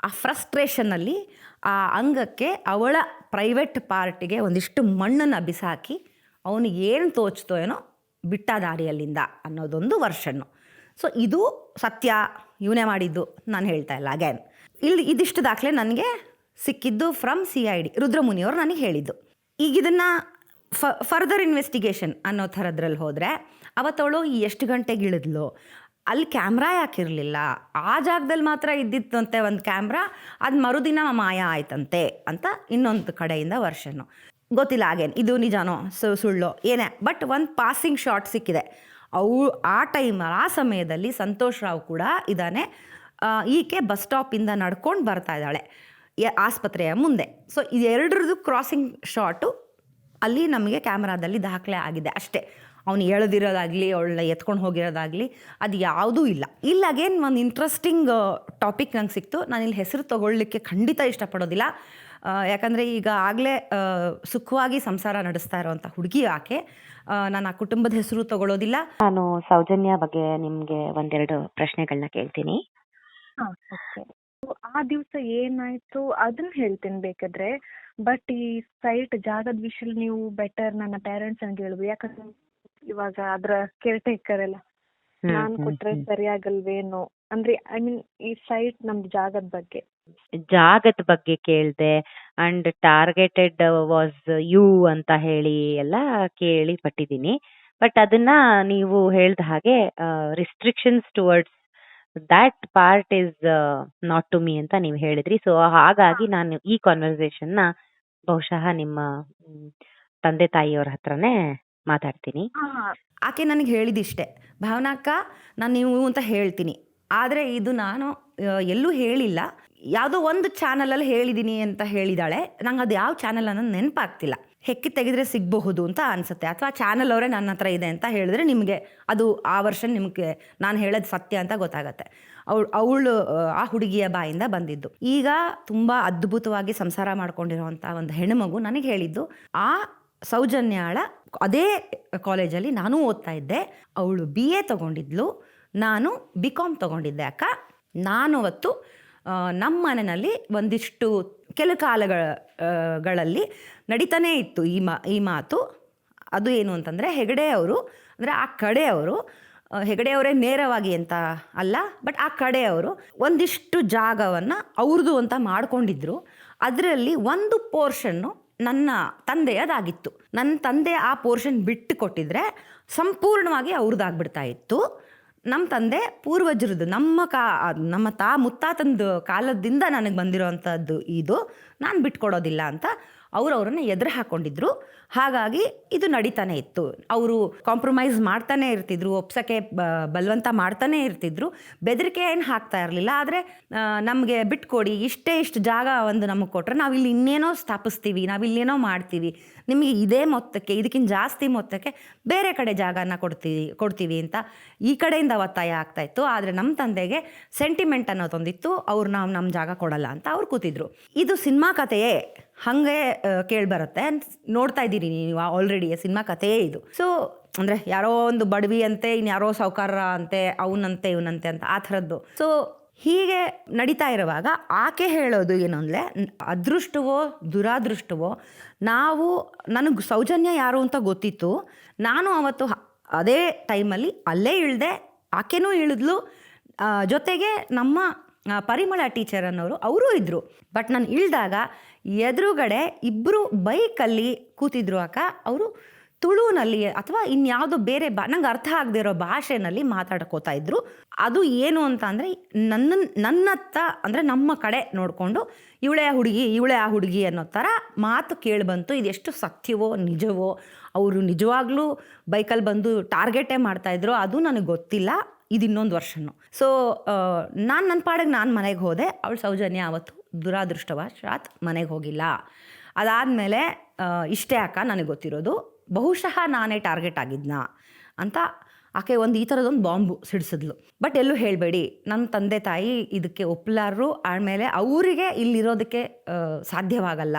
ಆ ಫ್ರಸ್ಟ್ರೇಷನ್ನಲ್ಲಿ ಆ ಅಂಗಕ್ಕೆ ಅವಳ ಪ್ರೈವೇಟ್ ಪಾರ್ಟಿಗೆ ಒಂದಿಷ್ಟು ಮಣ್ಣನ್ನು ಬಿಸಾಕಿ ಅವನಿಗೆ ಏನು ತೋಚ್ತೋ ಏನೋ ಬಿಟ್ಟ ದಾರಿಯಲ್ಲಿಂದ ಅನ್ನೋದೊಂದು ವರ್ಷನ್ನು. ಸೊ ಇದು ಸತ್ಯ, ಇವನೇ ಮಾಡಿದ್ದು ನಾನು ಹೇಳ್ತಾ ಇಲ್ಲ. ಅಗೇನ್ ಇದಿಷ್ಟು ದಾಖಲೆ ನನಗೆ ಸಿಕ್ಕಿದ್ದು ಫ್ರಮ್ CID, ರುದ್ರಮುನಿಯವರು ನನಗೆ ಹೇಳಿದ್ದು. ಈಗ ಇದನ್ನು ಫರ್ದರ್ ಇನ್ವೆಸ್ಟಿಗೇಷನ್ ಅನ್ನೋ ಥರದ್ರಲ್ಲಿ ಹೋದರೆ, ಅವತ್ತವಳು ಎಷ್ಟು ಗಂಟೆಗೆ ಇಳಿದ್ಲು, ಅಲ್ಲಿ ಕ್ಯಾಮ್ರಾ ಯಾಕಿರಲಿಲ್ಲ, ಆ ಜಾಗದಲ್ಲಿ ಮಾತ್ರ ಇದ್ದಿತ್ತಂತೆ ಒಂದು ಕ್ಯಾಮ್ರಾ, ಅದು ಮರುದಿನ ಮಾಯ ಆಯ್ತಂತೆ ಅಂತ ಇನ್ನೊಂದು ಕಡೆಯಿಂದ ವರ್ಷನ್ನು ಗೊತ್ತಿಲ್ಲ. ಆಗೇನು ಇದು ನಿಜಾನೋ ಸುಳ್ಳೋ ಏನೇ, ಬಟ್ ಒಂದು ಪಾಸಿಂಗ್ ಶಾಟ್ ಸಿಕ್ಕಿದೆ. ಆ ಸಮಯದಲ್ಲಿ ಸಂತೋಷ್ ರಾವ್ ಕೂಡ ಇದ್ದಾನೆ. ಈಕೆ ಬಸ್ ಸ್ಟಾಪಿಂದ ನಡ್ಕೊಂಡು ಬರ್ತಾ ಇದ್ದಾಳೆ ಆಸ್ಪತ್ರೆಯ ಮುಂದೆ. ಸೊ ಇದೆರಡರದ್ದು ಕ್ರಾಸಿಂಗ್ ಶಾಟು ಅಲ್ಲಿ ನಮಗೆ ಕ್ಯಾಮ್ರಾದಲ್ಲಿ ದಾಖಲೆ ಆಗಿದೆ ಅಷ್ಟೇ. ಅವನು ಎಳೆದಿರೋದಾಗಲಿ ಅವಳನ್ನ ಎತ್ಕೊಂಡು ಹೋಗಿರೋದಾಗಲಿ ಅದು ಯಾವುದೂ ಇಲ್ಲ. ಇಲ್ಲಾಗೇನು ಒಂದು ಇಂಟ್ರೆಸ್ಟಿಂಗ್ ಟಾಪಿಕ್ ನಂಗೆ ಸಿಕ್ತು. ನಾನು ಇಲ್ಲಿ ಹೆಸರು ತೊಗೊಳ್ಲಿಕ್ಕೆ ಖಂಡಿತ ಇಷ್ಟಪಡೋದಿಲ್ಲ. ಯಾಕಂದರೆ ಈಗ ಆಗಲೇ ಸುಖವಾಗಿ ಸಂಸಾರ ನಡೆಸ್ತಾ ಇರೋವಂಥ ಹುಡುಗಿ ಆಕೆ. ನಾನು ಆ ಕುಟುಂಬದ ಹೆಸರು ತೊಗೊಳ್ಳೋದಿಲ್ಲ. ನಾನು ಸೌಜನ್ಯ ಬಗ್ಗೆ ನಿಮ್ಗೆ 1-2 ಪ್ರಶ್ನೆಗಳನ್ನ ಕೇಳ್ತೀನಿ. ಓಕೆ. ಆ ದಿವಸ ಏನಾಯ್ತು ಅದನ್ನ ಹೇಳ್ತೀನಿ ಬೇಕಾದ್ರೆ. ಬಟ್ ಈ ಸೈಟ್ ಜಾಗದ ವಿಷಯ ನೀವು ಬೆಟರ್ ನನ್ನ ಪೇರೆಂಟ್ಸ್ ಅಂತ ಹೇಳ್ಬೋದು. ಯಾಕಂದ್ರೆ ಇವಾಗ ಅದ್ರ ಕೇರ್ ಟೇಕರ್ ಎಲ್ಲ ನಾನ್ ಕೊಟ್ರೆ ಸರಿಯಾಗಲ್ವೇನೋ ಅಂದ್ರೆ ಐ ಮೀನ್ ಈ ಸೈಟ್ ನಮ್ದು ಜಾಗದ ಬಗ್ಗೆ ಕೇಳ್ದೆ. ಅಂಡ್ ಟಾರ್ಗೆಟೆಡ್ ವಾಸ್ ಯು ಅಂತ ಹೇಳಿ ಎಲ್ಲ ಕೇಳಿ ಪಟ್ಟಿದ್ದೀನಿ. ಬಟ್ ಅದನ್ನ ನೀವು ಹೇಳ್ದ ಹಾಗೆ restrictions towards that part is not to me ಅಂತ ನೀವು ಹೇಳಿದ್ರಿ. ಸೊ ಹಾಗಾಗಿ ನಾನು ಈ ಕಾನ್ವರ್ಸೇಷನ್ ನ ಬಹುಶಃ ನಿಮ್ಮ ತಂದೆ ತಾಯಿಯವ್ರ ಹತ್ರನೇ ಮಾತಾಡ್ತೀನಿ. ಆಕೆ ನನಗೆ ಹೇಳಿದಿಷ್ಟೇ, ಭಾವನಾಕ್ಕ ನಾನು ನೀವು ಅಂತ ಹೇಳ್ತೀನಿ, ಆದರೆ ಇದು ನಾನು ಎಲ್ಲೂ ಹೇಳಿಲ್ಲ, ಯಾವುದೋ ಒಂದು ಚಾನಲಲ್ಲಿ ಹೇಳಿದ್ದೀನಿ ಅಂತ ಹೇಳಿದಾಳೆ. ನಂಗೆ ಅದು ಯಾವ ಚಾನಲ್ ಅನ್ನೋದು ನೆನಪಾಗ್ತಿಲ್ಲ. ಹೆಕ್ಕಿ ತೆಗೆದ್ರೆ ಸಿಗಬಹುದು ಅಂತ ಅನಿಸುತ್ತೆ, ಅಥವಾ ಚಾನಲ್ ಅವರೇ ನನ್ನ ಹತ್ರ ಇದೆ ಅಂತ ಹೇಳಿದ್ರೆ ನಿಮಗೆ ಅದು ಆ ವರ್ಷನ್ ನಿಮಗೆ ನಾನು ಹೇಳೋದು ಸತ್ಯ ಅಂತ ಗೊತ್ತಾಗತ್ತೆ. ಅವಳು ಆ ಹುಡುಗಿಯ ಬಾಯಿಂದ ಬಂದಿದ್ದು. ಈಗ ತುಂಬ ಅದ್ಭುತವಾಗಿ ಸಂಸಾರ ಮಾಡ್ಕೊಂಡಿರೋವಂಥ ಒಂದು ಹೆಣ್ಣುಮಗು ನನಗೆ ಹೇಳಿದ್ದು, ಆ ಸೌಜನ್ಯಾಳ ಅದೇ ಕಾಲೇಜಲ್ಲಿ ನಾನೂ ಓದ್ತಾ ಇದ್ದೆ, ಅವಳು BA ತೊಗೊಂಡಿದ್ಲು, ನಾನು BCom ತೊಗೊಂಡಿದ್ದೆ ಅಕ್ಕ. ನಾನು ಅವತ್ತು ನಮ್ಮ ಮನೆಯಲ್ಲಿ ಒಂದಿಷ್ಟು ಕೆಲ ಕಾಲಗಳಲ್ಲಿ ನಡೀತಾನೇ ಇತ್ತು ಈ ಮಾತು. ಅದು ಏನು ಅಂತಂದರೆ, ಹೆಗಡೆ ಅವರು ಅಂದರೆ ಆ ಕಡೆಯವರು, ಹೆಗಡೆಯವರೇ ನೇರವಾಗಿ ಅಂತ ಅಲ್ಲ, ಬಟ್ ಆ ಕಡೆಯವರು ಒಂದಿಷ್ಟು ಜಾಗವನ್ನು ಅವ್ರದ್ದು ಅಂತ ಮಾಡ್ಕೊಂಡಿದ್ರು. ಅದರಲ್ಲಿ ಒಂದು ಪೋರ್ಷನ್ನು ನನ್ನ ತಂದೆಯದಾಗಿತ್ತು. ನನ್ನ ತಂದೆ ಆ ಪೋರ್ಷನ್ ಬಿಟ್ಟು ಕೊಟ್ಟಿದ್ರೆ ಸಂಪೂರ್ಣವಾಗಿ ಅವ್ರದ್ದಾಗ್ಬಿಡ್ತಾ ಇತ್ತು. ನಮ್ಮ ತಂದೆ ಪೂರ್ವಜರದ್ದು, ನಮ್ಮ ಮುತ್ತಾತಂದು ಕಾಲದಿಂದ ನನಗೆ ಬಂದಿರೋವಂಥದ್ದು ಇದು, ನಾನು ಬಿಟ್ಕೊಡೋದಿಲ್ಲ ಅಂತ ಅವ್ರನ್ನ ಎದುರು ಹಾಕ್ಕೊಂಡಿದ್ರು. ಹಾಗಾಗಿ ಇದು ನಡೀತಾನೆ ಇತ್ತು. ಅವರು ಕಾಂಪ್ರಮೈಸ್ ಮಾಡ್ತಾನೆ ಇರ್ತಿದ್ರು, ಒಪ್ಸೋಕ್ಕೆ ಬಲವಂತ ಮಾಡ್ತಾನೆ ಇರ್ತಿದ್ರು, ಬೆದರಿಕೆ ಏನು ಹಾಕ್ತಾ ಇರಲಿಲ್ಲ. ಆದರೆ ನಮಗೆ ಬಿಟ್ಕೊಡಿ, ಇಷ್ಟು ಜಾಗ ಒಂದು ನಮಗೆ ಕೊಟ್ಟರೆ ನಾವಿಲ್ಲಿ ಇನ್ನೇನೋ ಸ್ಥಾಪಿಸ್ತೀವಿ, ನಾವಿಲ್ಲೇನೋ ಮಾಡ್ತೀವಿ, ನಿಮಗೆ ಇದೇ ಮೊತ್ತಕ್ಕೆ ಇದಕ್ಕಿಂತ ಜಾಸ್ತಿ ಮೊತ್ತಕ್ಕೆ ಬೇರೆ ಕಡೆ ಜಾಗನ ಕೊಡ್ತೀವಿ ಅಂತ ಈ ಕಡೆಯಿಂದ ಒತ್ತಾಯ ಆಗ್ತಾಯಿತ್ತು. ಆದರೆ ನಮ್ಮ ತಂದೆಗೆ ಸೆಂಟಿಮೆಂಟ್ ಅನ್ನೋದೊಂದಿತ್ತು, ಅವ್ರು ನಮ್ಮ ಜಾಗ ಕೊಡಲ್ಲ ಅಂತ ಅವ್ರು ಕೂತಿದ್ರು. ಇದು ಸಿನಿಮಾ ಕಥೆಯೇ ಹಾಗೆ ಕೇಳಿಬರುತ್ತೆ, ನೋಡ್ತಾ ಇದ್ದೀರಿ ನೀವು ಆಲ್ರೆಡಿ ಸಿನಿಮಾ ಕಥೆಯೇ ಇದು. ಸೊ ಅಂದರೆ ಯಾರೋ ಒಂದು ಬಡವಿ ಅಂತೆ, ಇನ್ಯಾರೋ ಸಾಹುಕಾರ ಅಂತೆ, ಅವನಂತೆ ಇವನಂತೆ ಅಂತ ಆ ಥರದ್ದು. ಸೊ ಹೀಗೆ ನಡೀತಾ ಇರುವಾಗ ಆಕೆ ಹೇಳೋದು ಏನು ಅಂದರೆ, ಅದೃಷ್ಟವೋ ದುರಾದೃಷ್ಟವೋ, ನನಗೆ ಸೌಜನ್ಯ ಯಾರು ಅಂತ ಗೊತ್ತಿತ್ತು. ನಾನು ಅವತ್ತು ಅದೇ ಟೈಮಲ್ಲಿ ಅಲ್ಲೇ ಇಳಿದೆ, ಆಕೆನೂ ಇಳಿದ್ಲು, ಜೊತೆಗೆ ನಮ್ಮ ಪರಿಮಳ ಟೀಚರ್ ಅನ್ನೋರು ಅವರೂ ಇದ್ದರು. ಬಟ್ ನಾನು ಇಳಿದಾಗ ಎದುರುಗಡೆ ಇಬ್ಬರು ಬೈಕಲ್ಲಿ ಕೂತಿದ್ರು ಅಕ್ಕ. ಅವರು ತುಳುನಲ್ಲಿ ಅಥವಾ ಇನ್ಯಾವುದೋ ಬೇರೆ ನಂಗೆ ಅರ್ಥ ಆಗದೆ ಇರೋ ಭಾಷೆನಲ್ಲಿ ಮಾತಾಡ್ಕೋತಾ ಇದ್ರು. ಅದು ಏನು ಅಂತ ಅಂದರೆ, ನನ್ನತ್ತ ಅಂದರೆ ನಮ್ಮ ಕಡೆ ನೋಡಿಕೊಂಡು ಇವಳೇ ಆ ಹುಡುಗಿ ಅನ್ನೋ ಥರ ಮಾತು ಕೇಳಿಬಂತು. ಇದೆಷ್ಟು ಸತ್ಯವೋ ನಿಜವೋ, ಅವರು ನಿಜವಾಗ್ಲೂ ಬೈಕಲ್ಲಿ ಬಂದು ಟಾರ್ಗೆಟೇ ಮಾಡ್ತಾಯಿದ್ರು, ಅದು ನನಗೆ ಗೊತ್ತಿಲ್ಲ. ಇದು ಇನ್ನೊಂದು ವರ್ಷನು. ಸೊ ನನ್ನ ಪಾಡಿಗೆ ನಾನು ಮನೆಗೆ ಹೋದೆ. ಅವಳು ಸೌಜನ್ಯ ಅವತ್ತು ದುರಾದೃಷ್ಟವಶಾತ್ ಮನೆಗೆ ಹೋಗಿಲ್ಲ. ಅದಾದಮೇಲೆ ಇಷ್ಟೇ ಅಕ್ಕ ನನಗೆ ಗೊತ್ತಿರೋದು, ಬಹುಶಃ ನಾನೇ ಟಾರ್ಗೆಟ್ ಆಗಿದ್ನಾ ಅಂತ ಆಕೆ ಈ ಥರದೊಂದು ಬಾಂಬು ಸಿಡಿಸಿದ್ಲು. ಬಟ್ ಎಲ್ಲೂ ಹೇಳಬೇಡಿ, ನನ್ನ ತಂದೆ ತಾಯಿ ಇದಕ್ಕೆ ಒಪ್ಪಲಾರರು, ಆಮೇಲೆ ಅವರಿಗೆ ಇಲ್ಲಿರೋದಕ್ಕೆ ಸಾಧ್ಯವಾಗಲ್ಲ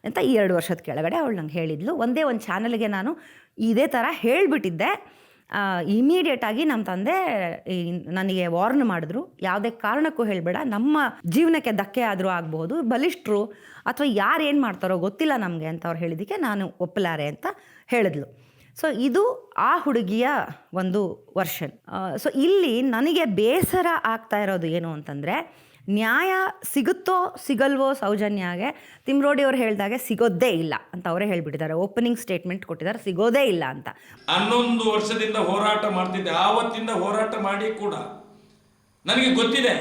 ಅಂತ 2 ವರ್ಷದ ಕೆಳಗಡೆ ಅವಳು ನಂಗೆ ಹೇಳಿದ್ಲು. ಒಂದೇ ಒಂದು ಚಾನಲ್ಗೆ ನಾನು ಇದೇ ಥರ ಹೇಳಿಬಿಟ್ಟಿದ್ದೆ. ಇಮಿಡಿಯೇಟಾಗಿ ನಮ್ಮ ತಂದೆ ನನಗೆ ವಾರ್ನ್ ಮಾಡಿದ್ರು, ಯಾವುದೇ ಕಾರಣಕ್ಕೂ ಹೇಳಬೇಡ, ನಮ್ಮ ಜೀವನಕ್ಕೆ ಧಕ್ಕೆ ಆದರೂ ಆಗ್ಬೋದು, ಬಲಿಷ್ಠರು ಅಥವಾ ಯಾರು ಏನು ಮಾಡ್ತಾರೋ ಗೊತ್ತಿಲ್ಲ ನಮಗೆ ಅಂತ ಅವ್ರು ಹೇಳಿದ್ದಕ್ಕೆ ನಾನು ಒಪ್ಪಲಾರೆ ಅಂತ ಹೇಳಿದ್ಲು. ಸೊ ಇದು ಆ ಹುಡುಗಿಯ ಒಂದು ವರ್ಷನ್. ಸೊ ಇಲ್ಲಿ ನನಗೆ ಬೇಸರ ಆಗ್ತಾ ಇರೋದು ಏನು ಅಂತಂದರೆ, ನ್ಯಾಯ ಸಿಗುತ್ತೋ ಸಿಗಲ್ವೋ ಸೌಜನ್ಯಾಗೆ, ತಿಮ್ರೋಡಿ ಅವ್ರು ಹೇಳಿದಾಗೆ ಸಿಗೋದೇ ಇಲ್ಲ ಅಂತ ಅವರೇ ಹೇಳಿಬಿಟ್ಟಿದ್ದಾರೆ. ಓಪನಿಂಗ್ ಸ್ಟೇಟ್ಮೆಂಟ್ ಕೊಟ್ಟಿದ್ದಾರೆ, ಸಿಗೋದೇ ಇಲ್ಲ ಅಂತ. 11 ವರ್ಷದಿಂದ ಹೋರಾಟ ಮಾಡ್ತಿದ್ದೆ. ಆವತ್ತಿಂದ ಹೋರಾಟ ಮಾಡಿ ಕೂಡ ನನಗೆ ಗೊತ್ತಿದೆ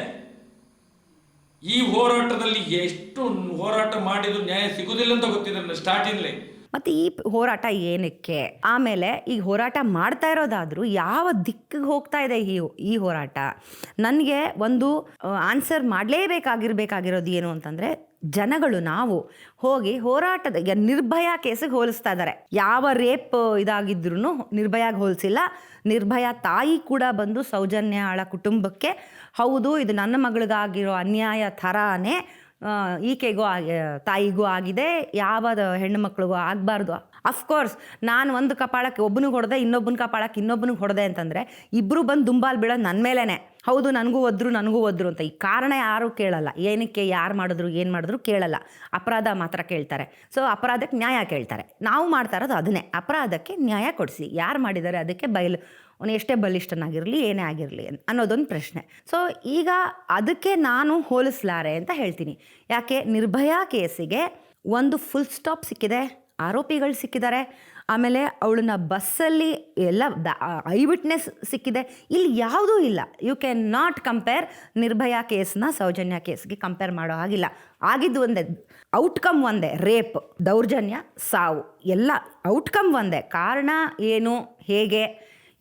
ಈ ಹೋರಾಟದಲ್ಲಿ ಎಷ್ಟು ಹೋರಾಟ ಮಾಡಿದ್ರು ನ್ಯಾಯ ಸಿಗುದಿಲ್ಲ ಅಂತ ಗೊತ್ತಿದೆ ನನಗೆ ಸ್ಟಾರ್ಟಿಂಗ್ಲೇ. ಮತ್ತು ಈ ಹೋರಾಟ ಏನಕ್ಕೆ, ಆಮೇಲೆ ಈ ಹೋರಾಟ ಮಾಡ್ತಾ ಇರೋದಾದರೂ ಯಾವ ದಿಕ್ಕಿಗೆ ಹೋಗ್ತಾ ಇದೆ ಈ ಹೋರಾಟ, ನನಗೆ ಒಂದು ಆನ್ಸರ್ ಮಾಡಲೇಬೇಕಾಗಿರೋದು ಏನು ಅಂತಂದರೆ, ಜನಗಳು ನಾವು ಹೋಗಿ ಹೋರಾಟದ ನಿರ್ಭಯ ಕೇಸಿಗೆ ಹೋಲಿಸ್ತಾ ಇದ್ದಾರೆ. ಯಾವ ರೇಪ್ ಇದಾಗಿದ್ರೂ ನಿರ್ಭಯಾಗೆ ಹೋಲಿಸಿಲ್ಲ. ನಿರ್ಭಯ ತಾಯಿ ಕೂಡ ಬಂದು ಸೌಜನ್ಯಾಳ ಕುಟುಂಬಕ್ಕೆ, ಹೌದು ಇದು ನನ್ನ ಮಗಳಿಗಾಗಿರೋ ಅನ್ಯಾಯ ಥರಾನೇ ಈಕೆಗೂ ತಾಯಿಗೂ ಆಗಿದೆ, ಯಾವ ಹೆಣ್ಣು ಮಕ್ಳಿಗೂ ಆಗಬಾರ್ದು. ಅಫ್ಕೋರ್ಸ್ ನಾನು ಒಂದು ಕಪಾಳಕ್ಕೆ ಒಬ್ಬನಿಗೆ ಹೊಡೆದೆ, ಇನ್ನೊಬ್ಬನ ಕಪಾಳಕ್ಕೆ ಇನ್ನೊಬ್ಬನಿಗೆ ಹೊಡೆದೆ ಅಂತಂದರೆ ಇಬ್ಬರು ಬಂದು ದುಂಬಾಲು ಬೀಳೋದು ನನ್ನ ಮೇಲೇ. ಹೌದು ನನಗೂ ಒದ್ರು ಅಂತ ಈ ಕಾರಣ ಯಾರೂ ಕೇಳಲ್ಲ. ಏನಕ್ಕೆ ಯಾರು ಮಾಡಿದ್ರು ಏನು ಮಾಡಿದ್ರು ಕೇಳಲ್ಲ, ಅಪರಾಧ ಮಾತ್ರ ಕೇಳ್ತಾರೆ. ಸೊ ಅಪರಾಧಕ್ಕೆ ನ್ಯಾಯ ಕೇಳ್ತಾರೆ. ನಾವು ಮಾಡ್ತಾ ಇರೋದು ಅದನ್ನೇ, ಅಪರಾಧಕ್ಕೆ ನ್ಯಾಯ ಕೊಡಿಸಿ, ಯಾರು ಮಾಡಿದ್ದಾರೆ ಅದಕ್ಕೆ ಅವನು ಎಷ್ಟೇ ಬಲಿಷ್ಠನಾಗಿರಲಿ ಏನೇ ಆಗಿರಲಿ ಅನ್ನೋದೊಂದು ಪ್ರಶ್ನೆ. ಸೊ ಈಗ ಅದಕ್ಕೆ ನಾನು ಹೋಲಿಸಲಾರೆ ಅಂತ ಹೇಳ್ತೀನಿ. ಯಾಕೆ, ನಿರ್ಭಯ ಕೇಸಿಗೆ ಒಂದು ಫುಲ್ ಸ್ಟಾಪ್ ಸಿಕ್ಕಿದೆ, ಆರೋಪಿಗಳು ಸಿಕ್ಕಿದ್ದಾರೆ, ಆಮೇಲೆ ಅವಳನ್ನ ಬಸ್ಸಲ್ಲಿ ಎಲ್ಲ ಐ ವಿಟ್ನೆಸ್ ಸಿಕ್ಕಿದೆ. ಇಲ್ಲಿ ಯಾವುದೂ ಇಲ್ಲ. You can not compare Nirbhaya ಕೇಸ್ನ ಸೌಜನ್ಯ ಕೇಸ್ಗೆ ಕಂಪೇರ್ ಮಾಡೋ ಹಾಗಿಲ್ಲ. ಆಗಿದ್ದು ಒಂದೇ, ಔಟ್ಕಮ್ ಒಂದೇ, ರೇಪ್, ದೌರ್ಜನ್ಯ, ಸಾವು, ಎಲ್ಲ ಔಟ್ಕಮ್ ಒಂದೇ. ಕಾರಣ ಏನು, ಹೇಗೆ,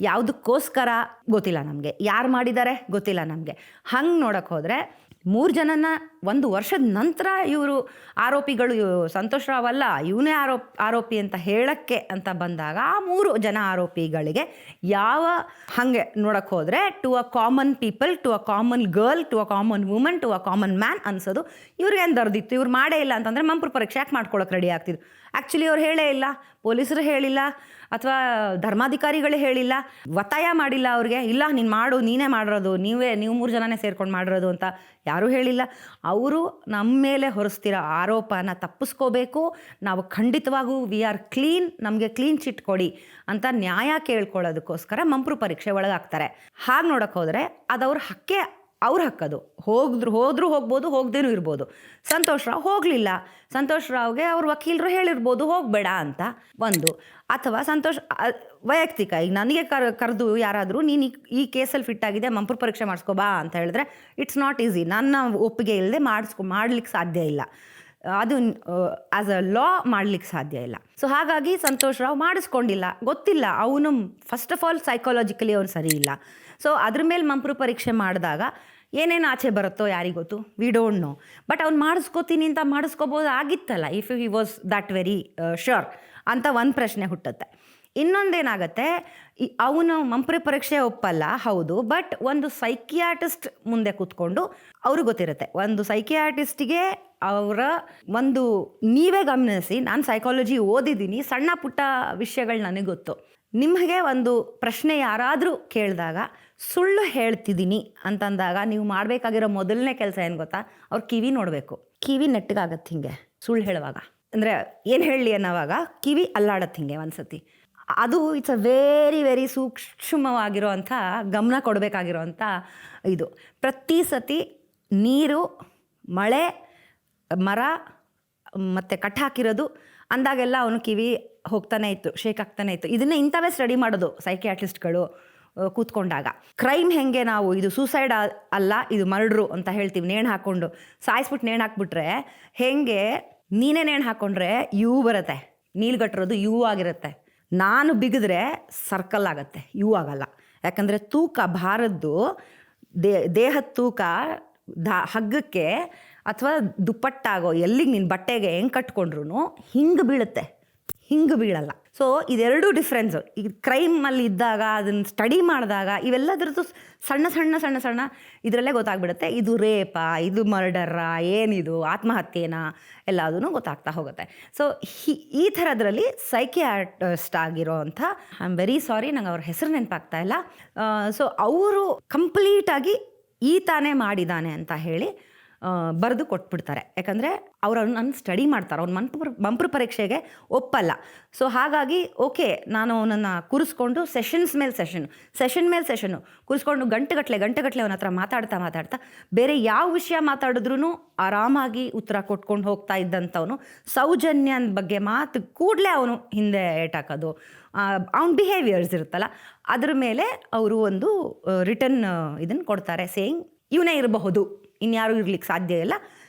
ಯಾವುದಕ್ಕೋಸ್ಕರ ಗೊತ್ತಿಲ್ಲ ನಮಗೆ, ಯಾರು ಮಾಡಿದ್ದಾರೆ ಗೊತ್ತಿಲ್ಲ ನಮಗೆ. ಹಂಗೆ ನೋಡೋಕೆ ಹೋದರೆ 3 ಜನನ 1 ವರ್ಷದ ನಂತರ ಇವರು ಆರೋಪಿಗಳು, ಸಂತೋಷ್ ರಾವ್ ಅಲ್ಲ ಇವನೇ ಆರೋಪಿ ಅಂತ ಹೇಳಕ್ಕೆ ಅಂತ ಬಂದಾಗ ಆ 3 ಜನ ಆರೋಪಿಗಳಿಗೆ ಯಾವ ಹಾಗೆ ನೋಡಕ್ಕೆ ಹೋದರೆ to a common people, to a common girl, to a common woman, to a common man ಅನ್ಸೋದು ಇವ್ರಿಗೇನು ದರ್ದಿತ್ತು, ಇವ್ರು ಮಾಡೇ ಇಲ್ಲ ಅಂತಂದರೆ ಮಂಪ್ರ ಪರೀಕ್ಷೆ ಯಾಕೆ ಮಾಡ್ಕೊಳಕ್ಕೆ ರೆಡಿ ಆಗ್ತಿದ್ರು. ಆ್ಯಕ್ಚುಲಿ ಅವ್ರು ಹೇಳೇ ಇಲ್ಲ, ಪೊಲೀಸರು ಹೇಳಿಲ್ಲ ಅಥವಾ ಧರ್ಮಾಧಿಕಾರಿಗಳೇ ಹೇಳಿಲ್ಲ, ಒತ್ತಾಯ ಮಾಡಿಲ್ಲ ಅವ್ರಿಗೆ, ಇಲ್ಲ ನೀನು ಮಾಡು, ನೀನೇ ಮಾಡಿರೋದು, ನೀವು 3 ಜನನೇ ಸೇರ್ಕೊಂಡು ಮಾಡಿರೋದು ಅಂತ ಯಾರೂ ಹೇಳಿಲ್ಲ. ಅವರು ನಮ್ಮ ಮೇಲೆ ಹೊರಿಸ್ತಿರೋ ಆರೋಪನ ತಪ್ಪಿಸ್ಕೋಬೇಕು, ನಾವು ಖಂಡಿತವಾಗೂ ವಿ ಆರ್ ಕ್ಲೀನ್, ನಮಗೆ ಕ್ಲೀನ್ ಚಿಟ್ ಕೊಡಿ ಅಂತ ನ್ಯಾಯ ಕೇಳ್ಕೊಳ್ಳೋದಕ್ಕೋಸ್ಕರ ಮಂಪ್ರು ಪರೀಕ್ಷೆ ಒಳಗಾಗ್ತಾರೆ. ಹಾಗೆ ನೋಡೋಕೆ ಹೋದರೆ ಅದು ಅವ್ರ ಹಕ್ಕದು. ಹೋದರೂ ಹೋಗ್ಬೋದು, ಹೋಗದೇನೂ ಇರ್ಬೋದು. ಸಂತೋಷ್ ರಾವ್ ಹೋಗಲಿಲ್ಲ, ಸಂತೋಷ್ ರಾವ್ಗೆ ಅವ್ರ ವಕೀಲರು ಹೇಳಿರ್ಬೋದು ಹೋಗಬೇಡ ಅಂತ ಒಂದು. ಅಥವಾ ಸಂತೋಷ್ ವೈಯಕ್ತಿಕ, ಈಗ ನನಗೆ ಕರೆದು ಯಾರಾದರೂ ನೀನು ಈ ಕೇಸಲ್ಲಿ ಫಿಟ್ ಆಗಿದೆ ಮಂಪ್ರ ಪರೀಕ್ಷೆ ಮಾಡಿಸ್ಕೋಬಾ ಅಂತ ಹೇಳಿದ್ರೆ ಇಟ್ಸ್ ನಾಟ್ ಈಸಿ. ನನ್ನ ಒಪ್ಪಿಗೆ ಇಲ್ಲದೆ ಮಾಡ್ಲಿಕ್ಕೆ ಸಾಧ್ಯ ಇಲ್ಲ, ಅದು ಆ್ಯಸ್ ಅ ಲಾ ಮಾಡ್ಲಿಕ್ಕೆ ಸಾಧ್ಯ ಇಲ್ಲ. ಸೊ ಹಾಗಾಗಿ ಸಂತೋಷ್ ರಾವ್ ಮಾಡಿಸ್ಕೊಂಡಿಲ್ಲ, ಗೊತ್ತಿಲ್ಲ ಅವನು ಫಸ್ಟ್ ಆಫ್ ಆಲ್ ಸೈಕಾಲಜಿಕಲಿ ಅವನು ಸರಿ ಇಲ್ಲ. ಸೊ ಅದ್ರ ಮೇಲೆ ಮಂಪ್ರು ಪರೀಕ್ಷೆ ಮಾಡಿದಾಗ ಏನೇನು ಆಚೆ ಬರುತ್ತೋ ಯಾರಿಗೊತ್ತು, ವಿ ಡೋಂಟ್ ನೋ. ಬಟ್ ಅವ್ನು ಮಾಡಿಸ್ಕೋತೀನಿ ಅಂತ ಮಾಡಿಸ್ಕೋಬೋದು ಆಗಿತ್ತಲ್ಲ, if he was that very sure ಅಂತ ಒಂದು ಪ್ರಶ್ನೆ ಹುಟ್ಟುತ್ತೆ. ಇನ್ನೊಂದೇನಾಗತ್ತೆ, ಅವನು ಮಂಪ್ರಿ ಪರೀಕ್ಷೆ ಒಪ್ಪಲ್ಲ ಹೌದು, ಬಟ್ ಒಂದು ಸೈಕಿಯಾಟಿಸ್ಟ್ ಮುಂದೆ ಕೂತ್ಕೊಂಡು ಅವ್ರಿಗೆ ಗೊತ್ತಿರುತ್ತೆ. ಒಂದು ಸೈಕಿಯಾಟಿಸ್ಟಿಗೆ ಅವರ ಒಂದು, ನೀವೇ ಗಮನಿಸಿ, ನಾನು ಸೈಕಾಲಜಿ ಓದಿದ್ದೀನಿ, ಸಣ್ಣ ಪುಟ್ಟ ವಿಷಯಗಳು ನನಗೆ ಗೊತ್ತು. ನಿಮಗೆ ಒಂದು ಪ್ರಶ್ನೆ ಯಾರಾದರೂ ಕೇಳಿದಾಗ ಸುಳ್ಳು ಹೇಳ್ತಿದ್ದೀನಿ ಅಂತಂದಾಗ ನೀವು ಮಾಡಬೇಕಾಗಿರೋ ಮೊದಲನೇ ಕೆಲಸ ಏನು ಗೊತ್ತಾ, ಅವ್ರ ಕಿವಿ ನೋಡಬೇಕು. ಕಿವಿ ನೆಟ್ಟಗಾಗತ್ತೆ ಹಿಂಗೆ ಸುಳ್ಳು ಹೇಳುವಾಗ, ಅಂದರೆ ಏನು ಹೇಳಲಿ ಅನ್ನೋವಾಗ ಕಿವಿ ಅಲ್ಲಾಡತ್ತೆ ಹಿಂಗೆ ಒಂದ್ಸತಿ. ಅದು ಇಟ್ಸ್ ಅ ವೆರಿ ವೆರಿ ಸೂಕ್ಷ್ಮವಾಗಿರೋ ಅಂಥ ಗಮನ ಕೊಡಬೇಕಾಗಿರೋ ಅಂಥ ಇದು. ಪ್ರತಿ ಸತಿ ನೀರು, ಮಳೆ, ಮರ ಮತ್ತು ಕಟ್ ಹಾಕಿರೋದು ಅಂದಾಗೆಲ್ಲ ಅವನು ಕಿವಿ ಹೋಗ್ತಾನೆ ಇತ್ತು, ಶೇಕ್ ಆಗ್ತಾನೆ ಇತ್ತು. ಇದನ್ನೇ ಇಂಥವೇ ಸ್ಟಡಿ ಮಾಡೋದು ಸೈಕಿಯಾಟ್ರಿಸ್ಟ್ಗಳು ಕೂತ್ಕೊಂಡಾಗ. ಕ್ರೈಮ್ ಹೆಂಗೆ ನಾವು ಇದು ಸೂಸೈಡ್ ಅಲ್ಲ ಇದು ಮರ್ಡ್ರು ಅಂತ ಹೇಳ್ತೀವಿ, ನೇಣು ಹಾಕ್ಕೊಂಡು ಸಾಯಿಸ್ಬಿಟ್ಟು ನೇಣು ಹಾಕ್ಬಿಟ್ರೆ ಹೆಂಗೆ, ನೀನೇ ನೇಣು ಹಾಕ್ಕೊಂಡ್ರೆ ಯು ಬರುತ್ತೆ, ನೀಲ್ಗಟ್ಟಿರೋದು ಯು ಆಗಿರುತ್ತೆ. ನಾನು ಬಿಗಿದ್ರೆ ಸರ್ಕಲ್ ಆಗುತ್ತೆ, ಯು ಆಗಲ್ಲ. ಯಾಕಂದರೆ ತೂಕ ಭಾರದ್ದು ದೇಹದ ತೂಕ ಹಗ್ಗಕ್ಕೆ ಅಥವಾ ದುಪ್ಪಟ್ಟಾಗೋ ಎಲ್ಲಿಗೆ ನಿನ್ನ ಬಟ್ಟೆಗೆ ಹೆಂಗೆ ಕಟ್ಕೊಂಡ್ರು ಹಿಂಗೆ ಬೀಳುತ್ತೆ, ಹಿಂಗೆ ಬೀಳಲ್ಲ. So ಇದೆರಡೂ difference. ಈಗ ಕ್ರೈಮಲ್ಲಿ ಇದ್ದಾಗ ಅದನ್ನು ಸ್ಟಡಿ ಮಾಡಿದಾಗ ಇವೆಲ್ಲದ್ರದ್ದು ಸಣ್ಣ ಸಣ್ಣ ಸಣ್ಣ ಸಣ್ಣ ಇದರಲ್ಲೇ ಗೊತ್ತಾಗ್ಬಿಡುತ್ತೆ, ಇದು ರೇಪಾ, ಇದು ಮರ್ಡರಾ, ಏನಿದು ಆತ್ಮಹತ್ಯೆನಾ, ಎಲ್ಲದೂ ಗೊತ್ತಾಗ್ತಾ ಹೋಗುತ್ತೆ. ಸೊ ಈ ಥರದ್ರಲ್ಲಿ ಸೈಕಿಯಾಟ್ರಿಸ್ಟ್ ಆಗಿರೋ ಅಂಥ, ಐ ಆಮ್ ವೆರಿ ಸಾರಿ ನಂಗೆ ಅವ್ರ ಹೆಸರು ನೆನಪಾಗ್ತಾ ಇಲ್ಲ. ಸೊ ಅವರು ಕಂಪ್ಲೀಟಾಗಿ ಈತಾನೇ ಮಾಡಿದ್ದಾನೆ ಅಂತ ಹೇಳಿ ಬರೆದು ಕೊಟ್ಬಿಡ್ತಾರೆ. ಯಾಕಂದರೆ ಅವ್ರನ್ನ ಸ್ಟಡಿ ಮಾಡ್ತಾರೆ, ಅವ್ನ ಮಂಪ್ರ ಪರೀಕ್ಷೆಗೆ ಒಪ್ಪಲ್ಲ. ಸೊ ಹಾಗಾಗಿ ಓಕೆ, ನಾನು ಅವನನ್ನು ಕೂರಿಸ್ಕೊಂಡು ಸೆಷನ್ ಮೇಲೆ ಸೆಷನ್ನು ಕೂರಿಸ್ಕೊಂಡು ಗಂಟೆಗಟ್ಟಲೆ ಅವನ ಹತ್ರ ಮಾತಾಡ್ತಾ ಬೇರೆ ಯಾವ ವಿಷಯ ಮಾತಾಡಿದ್ರೂ ಆರಾಮಾಗಿ ಉತ್ತರ ಕೊಟ್ಕೊಂಡು ಹೋಗ್ತಾ ಇದ್ದಂಥವನು. ಸೌಜನ್ಯ ಬಗ್ಗೆ ಮಾತು ಕೂಡಲೇ ಅವನು ಹಿಂದೆ ಏಟಾಕೋದು, ಅವನ ಬಿಹೇವಿಯರ್ಸ್ ಇರುತ್ತಲ್ಲ ಅದ್ರ ಮೇಲೆ ಅವರು ಒಂದು ರಿಟರ್ನ್ ಇದನ್ನು ಕೊಡ್ತಾರೆ, ಸೇಯಿಂಗ್ ಇವನೇ ಇರಬಹುದು, ಇನ್ಯಾರೂ ಇರ್ಲಿಕ್ಕೆ ಸಾಧ್ಯ ಇಲ್ಲ.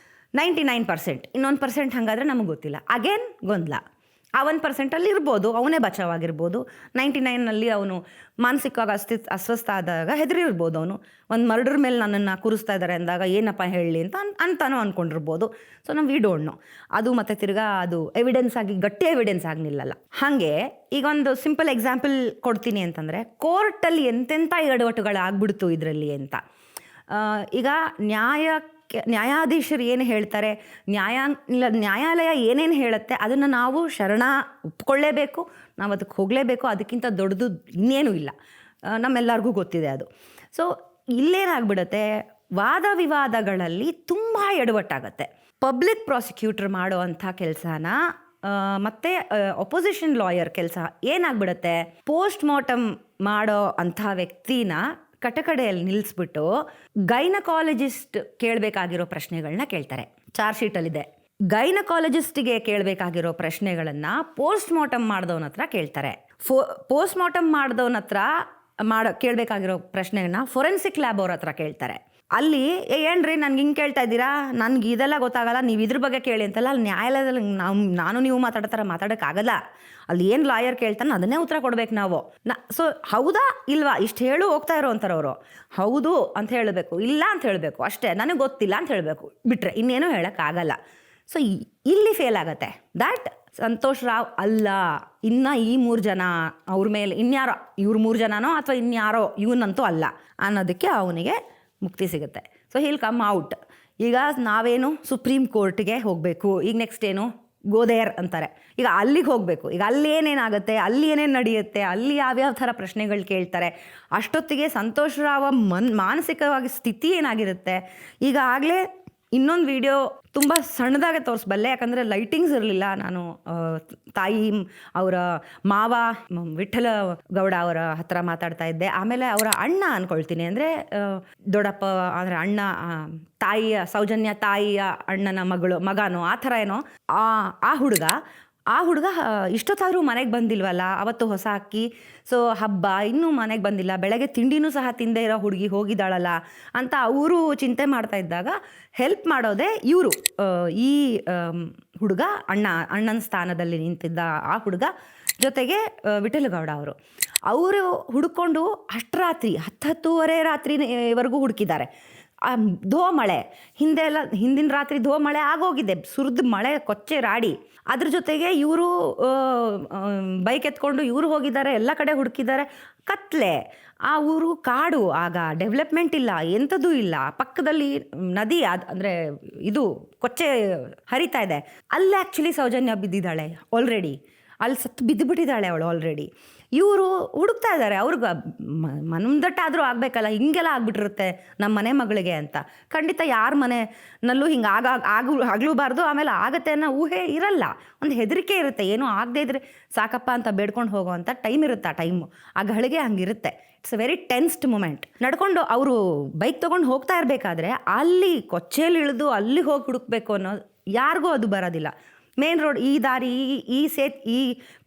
99%, ಇನ್ನೊಂದು ಪರ್ಸೆಂಟ್ ಹಾಗಾದರೆ ನಮಗೆ ಗೊತ್ತಿಲ್ಲ. ಅಗೇನ್ ಗೊಂದಲ. ಆ 1% ಇರ್ಬೋದು, ಅವನೇ ಬಚಾವಾಗಿರ್ಬೋದು. 99ನಲ್ಲಿ ಅವನು ಮಾನಸಿಕವಾಗಿ ಅಸ್ವಸ್ಥ ಆದಾಗ ಹೆದರಿರ್ಬೋದು. ಅವನು ಒಂದು ಮರ್ಡರ್ ಮೇಲೆ ನನ್ನನ್ನು ಕೂರಿಸ್ತಾ ಇದ್ದಾರೆ ಅಂದಾಗ ಏನಪ್ಪ ಹೇಳಲಿ ಅಂತಾನೋ ಅಂದ್ಕೊಂಡಿರ್ಬೋದು. ಸೊ ನಾವು ವಿ ಡೋಂಟ್ ನೋ. ಅದು ಮತ್ತು ತಿರ್ಗಾ ಅದು ಎವಿಡೆನ್ಸ್ ಆಗಿ, ಗಟ್ಟಿ ಎವಿಡೆನ್ಸ್ ಆಗಿ ನಿಲ್ಲಲ್ಲ. ಹಾಗೆ ಈಗ ಒಂದು ಸಿಂಪಲ್ ಎಕ್ಸಾಂಪಲ್ ಕೊಡ್ತೀನಿ ಅಂತಂದರೆ, ಕೋರ್ಟಲ್ಲಿ ಎಂತೆಂಥ ಎಡವಟ್ಟುಗಳಾಗ್ಬಿಡ್ತು ಇದರಲ್ಲಿ ಅಂತ. ಈಗ ನ್ಯಾಯಾಧೀಶರು ಏನು ಹೇಳ್ತಾರೆ, ನ್ಯಾಯಾಲಯ ಏನೇನು ಹೇಳುತ್ತೆ ಅದನ್ನು ನಾವು ಒಪ್ಕೊಳ್ಳೇಬೇಕು, ನಾವು ಅದಕ್ಕೆ ಹೋಗಲೇಬೇಕು. ಅದಕ್ಕಿಂತ ದೊಡ್ಡದು ಇನ್ನೇನೂ ಇಲ್ಲ, ನಮ್ಮೆಲ್ಲರಿಗೂ ಗೊತ್ತಿದೆ ಅದು. ಸೊ ಇಲ್ಲೇನಾಗ್ಬಿಡುತ್ತೆ, ವಾದ ವಿವಾದಗಳಲ್ಲಿ ತುಂಬ ಎಡವಟ್ಟಾಗತ್ತೆ. ಪಬ್ಲಿಕ್ ಪ್ರಾಸಿಕ್ಯೂಟರ್ ಮಾಡೋ ಅಂಥ ಕೆಲಸನ ಮತ್ತು ಅಪೋಸಿಷನ್ ಲಾಯರ್ ಕೆಲಸ ಏನಾಗ್ಬಿಡುತ್ತೆ, ಪೋಸ್ಟ್ ಮಾರ್ಟಮ್ ಮಾಡೋ ಅಂಥ ವ್ಯಕ್ತಿನ ಕಟಕಡೆಯಲ್ಲಿ ನಿಲ್ಲಿಸ್ಬಿಟ್ಟು ಗೈನಕಾಲಜಿಸ್ಟ್ ಕೇಳಬೇಕಾಗಿರೋ ಪ್ರಶ್ನೆಗಳನ್ನ ಕೇಳ್ತಾರೆ. ಚಾರ್ಜ್ ಶೀಟಲ್ಲಿದೆ, ಗೈನಕಾಲಜಿಸ್ಟಿಗೆ ಕೇಳಬೇಕಾಗಿರೋ ಪ್ರಶ್ನೆಗಳನ್ನು ಪೋಸ್ಟ್ ಮಾರ್ಟಮ್ ಮಾಡಿದವನ ಹತ್ರ ಕೇಳ್ತಾರೆ. ಪೋಸ್ಟ್ ಮಾರ್ಟಮ್ ಮಾಡಿದವನ ಹತ್ರ ಕೇಳಬೇಕಾಗಿರೋ ಪ್ರಶ್ನೆಗಳನ್ನ ಫೊರೆನ್ಸಿಕ್ ಲ್ಯಾಬ್ ಅವ್ರ ಹತ್ರ ಕೇಳ್ತಾರೆ. ಅಲ್ಲಿ ಏನ್ರಿ ನನ್ಗೆ ಹಿಂಗೆ ಕೇಳ್ತಾ ಇದ್ದೀರಾ, ನನ್ಗೆ ಇದೆಲ್ಲ ಗೊತ್ತಾಗಲ್ಲ, ನೀವು ಇದ್ರ ಬಗ್ಗೆ ಕೇಳಿ ಅಂತೆಲ್ಲ ಅಲ್ಲಿ ನ್ಯಾಯಾಲಯದಲ್ಲಿ ನಾನು ನೀವು ಮಾತಾಡೋಕ್ಕಾಗಲ್ಲ. ಅಲ್ಲಿ ಏನು ಲಾಯರ್ ಕೇಳ್ತಾನೆ ಅದನ್ನೇ ಉತ್ತರ ಕೊಡ್ಬೇಕು ನಾವು. ಸೊ ಹೌದಾ ಇಲ್ವಾ ಇಷ್ಟು ಹೇಳು ಹೋಗ್ತಾ ಇರೋ ಅಂತಾರವರು. ಹೌದು ಅಂತ ಹೇಳಬೇಕು, ಇಲ್ಲ ಅಂತ ಹೇಳಬೇಕು ಅಷ್ಟೇ, ನನಗೆ ಗೊತ್ತಿಲ್ಲ ಅಂತ ಹೇಳಬೇಕು, ಬಿಟ್ಟರೆ ಇನ್ನೇನು ಹೇಳೋಕ್ಕಾಗಲ್ಲ. ಸೊ ಇಲ್ಲಿ ಫೇಲ್ ಆಗುತ್ತೆ. ದ್ಯಾಟ್ ಸಂತೋಷ್ ರಾವ್ ಅಲ್ಲ, ಇನ್ನು ಈ 3 ಜನ ಅವ್ರ ಮೇಲೆ ಇನ್ಯಾರೋ, ಇವ್ರು 3 ಜನನೋ ಅಥವಾ ಇನ್ಯಾರೋ ಇವನಂತೂ ಅಲ್ಲ ಅನ್ನೋದಕ್ಕೆ ಅವನಿಗೆ ಮುಕ್ತಿ ಸಿಗುತ್ತೆ. So heal come out. ಈಗ ನಾವೇನು ಸುಪ್ರೀಂ ಕೋರ್ಟ್ಗೆ ಹೋಗಬೇಕು, ಈಗ ನೆಕ್ಸ್ಟ್ ಏನು ಗೋದೇರ್ ಅಂತಾರೆ, ಈಗ ಅಲ್ಲಿಗೆ ಹೋಗಬೇಕು. ಈಗ ಅಲ್ಲಿ ಏನೇನಾಗುತ್ತೆ, ಅಲ್ಲಿ ಏನೇನು ನಡೆಯುತ್ತೆ, ಅಲ್ಲಿ ಯಾವ್ಯಾವ ಥರ ಪ್ರಶ್ನೆಗಳು ಕೇಳ್ತಾರೆ, ಅಷ್ಟೊತ್ತಿಗೆ ಸಂತೋಷ್ ರಾವ್ ಮಾನಸಿಕವಾಗಿ ಸ್ಥಿತಿ ಏನಾಗಿರುತ್ತೆ. ಈಗ ಆಗಲೇ ಇನ್ನೊಂದು ವಿಡಿಯೋ ತುಂಬ ಸಣ್ಣದಾಗೆ ತೋರಿಸ್ಬಲ್ಲೆ, ಯಾಕಂದರೆ ಲೈಟಿಂಗ್ಸ್ ಇರಲಿಲ್ಲ. ನಾನು ತಾಯಿ ಅವರ ಮಾವ ವಿಠ್ಠಲ ಗೌಡ ಅವರ ಹತ್ರ ಮಾತಾಡ್ತಾ ಇದ್ದೆ. ಆಮೇಲೆ ಅವರ ಅಣ್ಣ ಅಂದ್ಕೊಳ್ತೀನಿ, ಅಂದರೆ ದೊಡ್ಡಪ್ಪ ಅಂದರೆ ಅಣ್ಣ, ತಾಯಿಯ ಸೌಜನ್ಯ ತಾಯಿಯ ಅಣ್ಣನ ಮಗನೋ ಆ ಥರ ಏನೋ ಆ ಹುಡುಗ ಇಷ್ಟೊತ್ತಾದರೂ ಮನೆಗೆ ಬಂದಿಲ್ವಲ್ಲ, ಅವತ್ತು ಹೊಸ ಅಕ್ಕಿ, ಸೊ ಹಬ್ಬ ಇನ್ನೂ ಮನೆಗೆ ಬಂದಿಲ್ಲ, ಬೆಳಗ್ಗೆ ತಿಂಡಿನೂ ಸಹ ತಿಂದೇ ಇರೋ ಹುಡುಗಿ ಹೋಗಿದ್ದಾಳಲ್ಲ ಅಂತ ಅವರು ಚಿಂತೆ ಮಾಡ್ತಾ ಇದ್ದಾಗ ಹೆಲ್ಪ್ ಮಾಡೋದೇ ಇವರು. ಈ ಹುಡುಗ ಅಣ್ಣನ ಸ್ಥಾನದಲ್ಲಿ ನಿಂತಿದ್ದ ಆ ಹುಡುಗ ಜೊತೆಗೆ ವಿಠಲಗೌಡ ಅವರು ಹುಡುಕೊಂಡು ಅಷ್ಟು ರಾತ್ರಿ 10-10:30 ರಾತ್ರಿವರೆಗೂ ಹುಡುಕಿದ್ದಾರೆ. ಮಳೆ ಹಿಂದಿನ ರಾತ್ರಿ ಮಳೆ ಆಗೋಗಿದೆ, ಸುರಿದು ಮಳೆ ಕೊಚ್ಚೆ ರಾಡಿ. ಅದ್ರ ಜೊತೆಗೆ ಇವರು ಬೈಕ್ ಎತ್ಕೊಂಡು ಇವರು ಹೋಗಿದ್ದಾರೆ, ಎಲ್ಲ ಕಡೆ ಹುಡುಕಿದ್ದಾರೆ. ಕತ್ಲೆ, ಆ ಊರು ಕಾಡು, ಆಗ ಡೆವಲಪ್ಮೆಂಟ್ ಇಲ್ಲ, ಎಂಥದೂ ಇಲ್ಲ. ಪಕ್ಕದಲ್ಲಿ ನದಿ, ಅಂದರೆ ಇದು ಕೊಚ್ಚೆ ಹರಿತಾ ಇದೆ. ಅಲ್ಲಿ ಆ್ಯಕ್ಚುಲಿ ಸೌಜನ್ಯ ಬಿದ್ದಿದ್ದಾಳೆ ಆಲ್ರೆಡಿ, ಅಲ್ಲಿ ಬಿದ್ದುಬಿಟ್ಟಿದ್ದಾಳೆ ಅವಳು ಆಲ್ರೆಡಿ. ಇವರು ಹುಡುಕ್ತಾ ಇದ್ದಾರೆ, ಅವ್ರಿಗೆ ಮನದಟ್ಟಾದರೂ ಆಗಬೇಕಲ್ಲ, ಹಿಂಗೆಲ್ಲ ಆಗ್ಬಿಟ್ಟಿರುತ್ತೆ ನಮ್ಮ ಮನೆ ಮಗಳಿಗೆ ಅಂತ. ಖಂಡಿತ ಯಾರ ಮನೆಯಲ್ಲೂ ಹಿಂಗೆ ಆಗಲೂಬಾರ್ದು, ಆಮೇಲೆ ಆಗತ್ತೆ ಅನ್ನೋ ಊಹೆ ಇರಲ್ಲ, ಒಂದು ಹೆದರಿಕೆ ಇರುತ್ತೆ. ಏನೂ ಆಗದೇ ಇದ್ರೆ ಸಾಕಪ್ಪ ಅಂತ ಬೇಡ್ಕೊಂಡು ಹೋಗೋವಂಥ ಟೈಮ್ ಇರುತ್ತೆ. ಆ ಟೈಮು ಆ ಗಳಿಗೆ ಹಂಗಿರುತ್ತೆ. It's a very tensed moment. ನಡ್ಕೊಂಡು ಅವರು ಬೈಕ್ ತೊಗೊಂಡು ಹೋಗ್ತಾ ಇರಬೇಕಾದ್ರೆ ಅಲ್ಲಿ ಕೊಚ್ಚೆಯಲ್ಲಿ ಇಳಿದು ಅಲ್ಲಿ ಹೋಗಿ ಹುಡುಕ್ಬೇಕು ಅನ್ನೋ ಯಾರಿಗೂ ಅದು ಬರೋದಿಲ್ಲ. ಮೇನ್ ರೋಡ್, ಈ ದಾರಿ, ಈ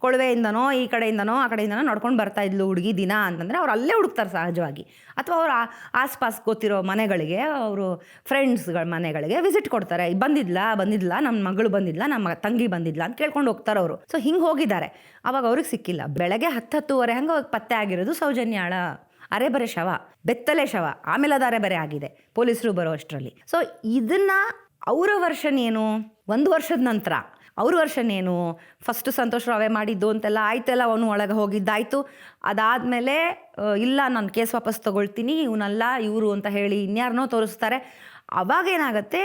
ಕೊಳವೆಯಿಂದನೋ ಈ ಕಡೆಯಿಂದನೋ ಆ ಕಡೆಯಿಂದನೋ ನಡ್ಕೊಂಡು ಬರ್ತಾ ಇದ್ಲು ಹುಡುಗಿ ದಿನ ಅಂತಂದರೆ ಅವ್ರು ಅಲ್ಲೇ ಹುಡುಕ್ತಾರೆ ಸಹಜವಾಗಿ. ಅಥವಾ ಅವ್ರು ಆಸ್ಪಾಸ್ ಗೊತ್ತಿರೋ ಮನೆಗಳಿಗೆ, ಅವರು ಫ್ರೆಂಡ್ಸ್ಗಳ ಮನೆಗಳಿಗೆ ವಿಸಿಟ್ ಕೊಡ್ತಾರೆ. ಬಂದಿದ್ಲ ನಮ್ಮ ಮಗಳು ಬಂದಿದ್ಲ, ನಮ್ಮ ತಂಗಿ ಬಂದಿದ್ಲ ಅಂತ ಕೇಳ್ಕೊಂಡು ಹೋಗ್ತಾರೆ ಅವರು. ಸೊ ಹಿಂಗೆ ಹೋಗಿದ್ದಾರೆ. ಅವಾಗ ಅವ್ರಿಗೆ ಸಿಕ್ಕಿಲ್ಲ. ಬೆಳಗ್ಗೆ 10-10:30 ಹಂಗೆ ಅವಾಗ ಪತ್ತೆ ಆಗಿರೋದು ಸೌಜನ್ಯಾಳ ಅರೆಬರೆ ಶವ, ಬೆತ್ತಲೆ ಶವ. ಆಮೇಲೆ ಅದು ಅರೆಬರೆ ಆಗಿದೆ ಪೊಲೀಸರು ಬರೋ ಅಷ್ಟರಲ್ಲಿ. ಸೊ ಇದನ್ನು ಅವರ ವರ್ಷನ್ ಏನು, 1 ವರ್ಷದ ನಂತರ ಅವ್ರ ವರ್ಷನ್ ಏನು, ಫಸ್ಟು ಸಂತೋಷ್ ರಾವೇ ಮಾಡಿದ್ದು ಅಂತೆಲ್ಲ ಆಯ್ತೆಲ್ಲ, ಅವನು ಒಳಗೆ ಹೋಗಿದ್ದಾಯಿತು. ಅದಾದಮೇಲೆ ಇಲ್ಲ ನಾನು ಕೇಸ್ ವಾಪಸ್ ತೊಗೊಳ್ತೀನಿ, ಇವನಲ್ಲ ಇವರು ಅಂತ ಹೇಳಿ ಇನ್ಯಾರನ್ನೋ ತೋರಿಸ್ತಾರೆ. ಅವಾಗೇನಾಗುತ್ತೆ,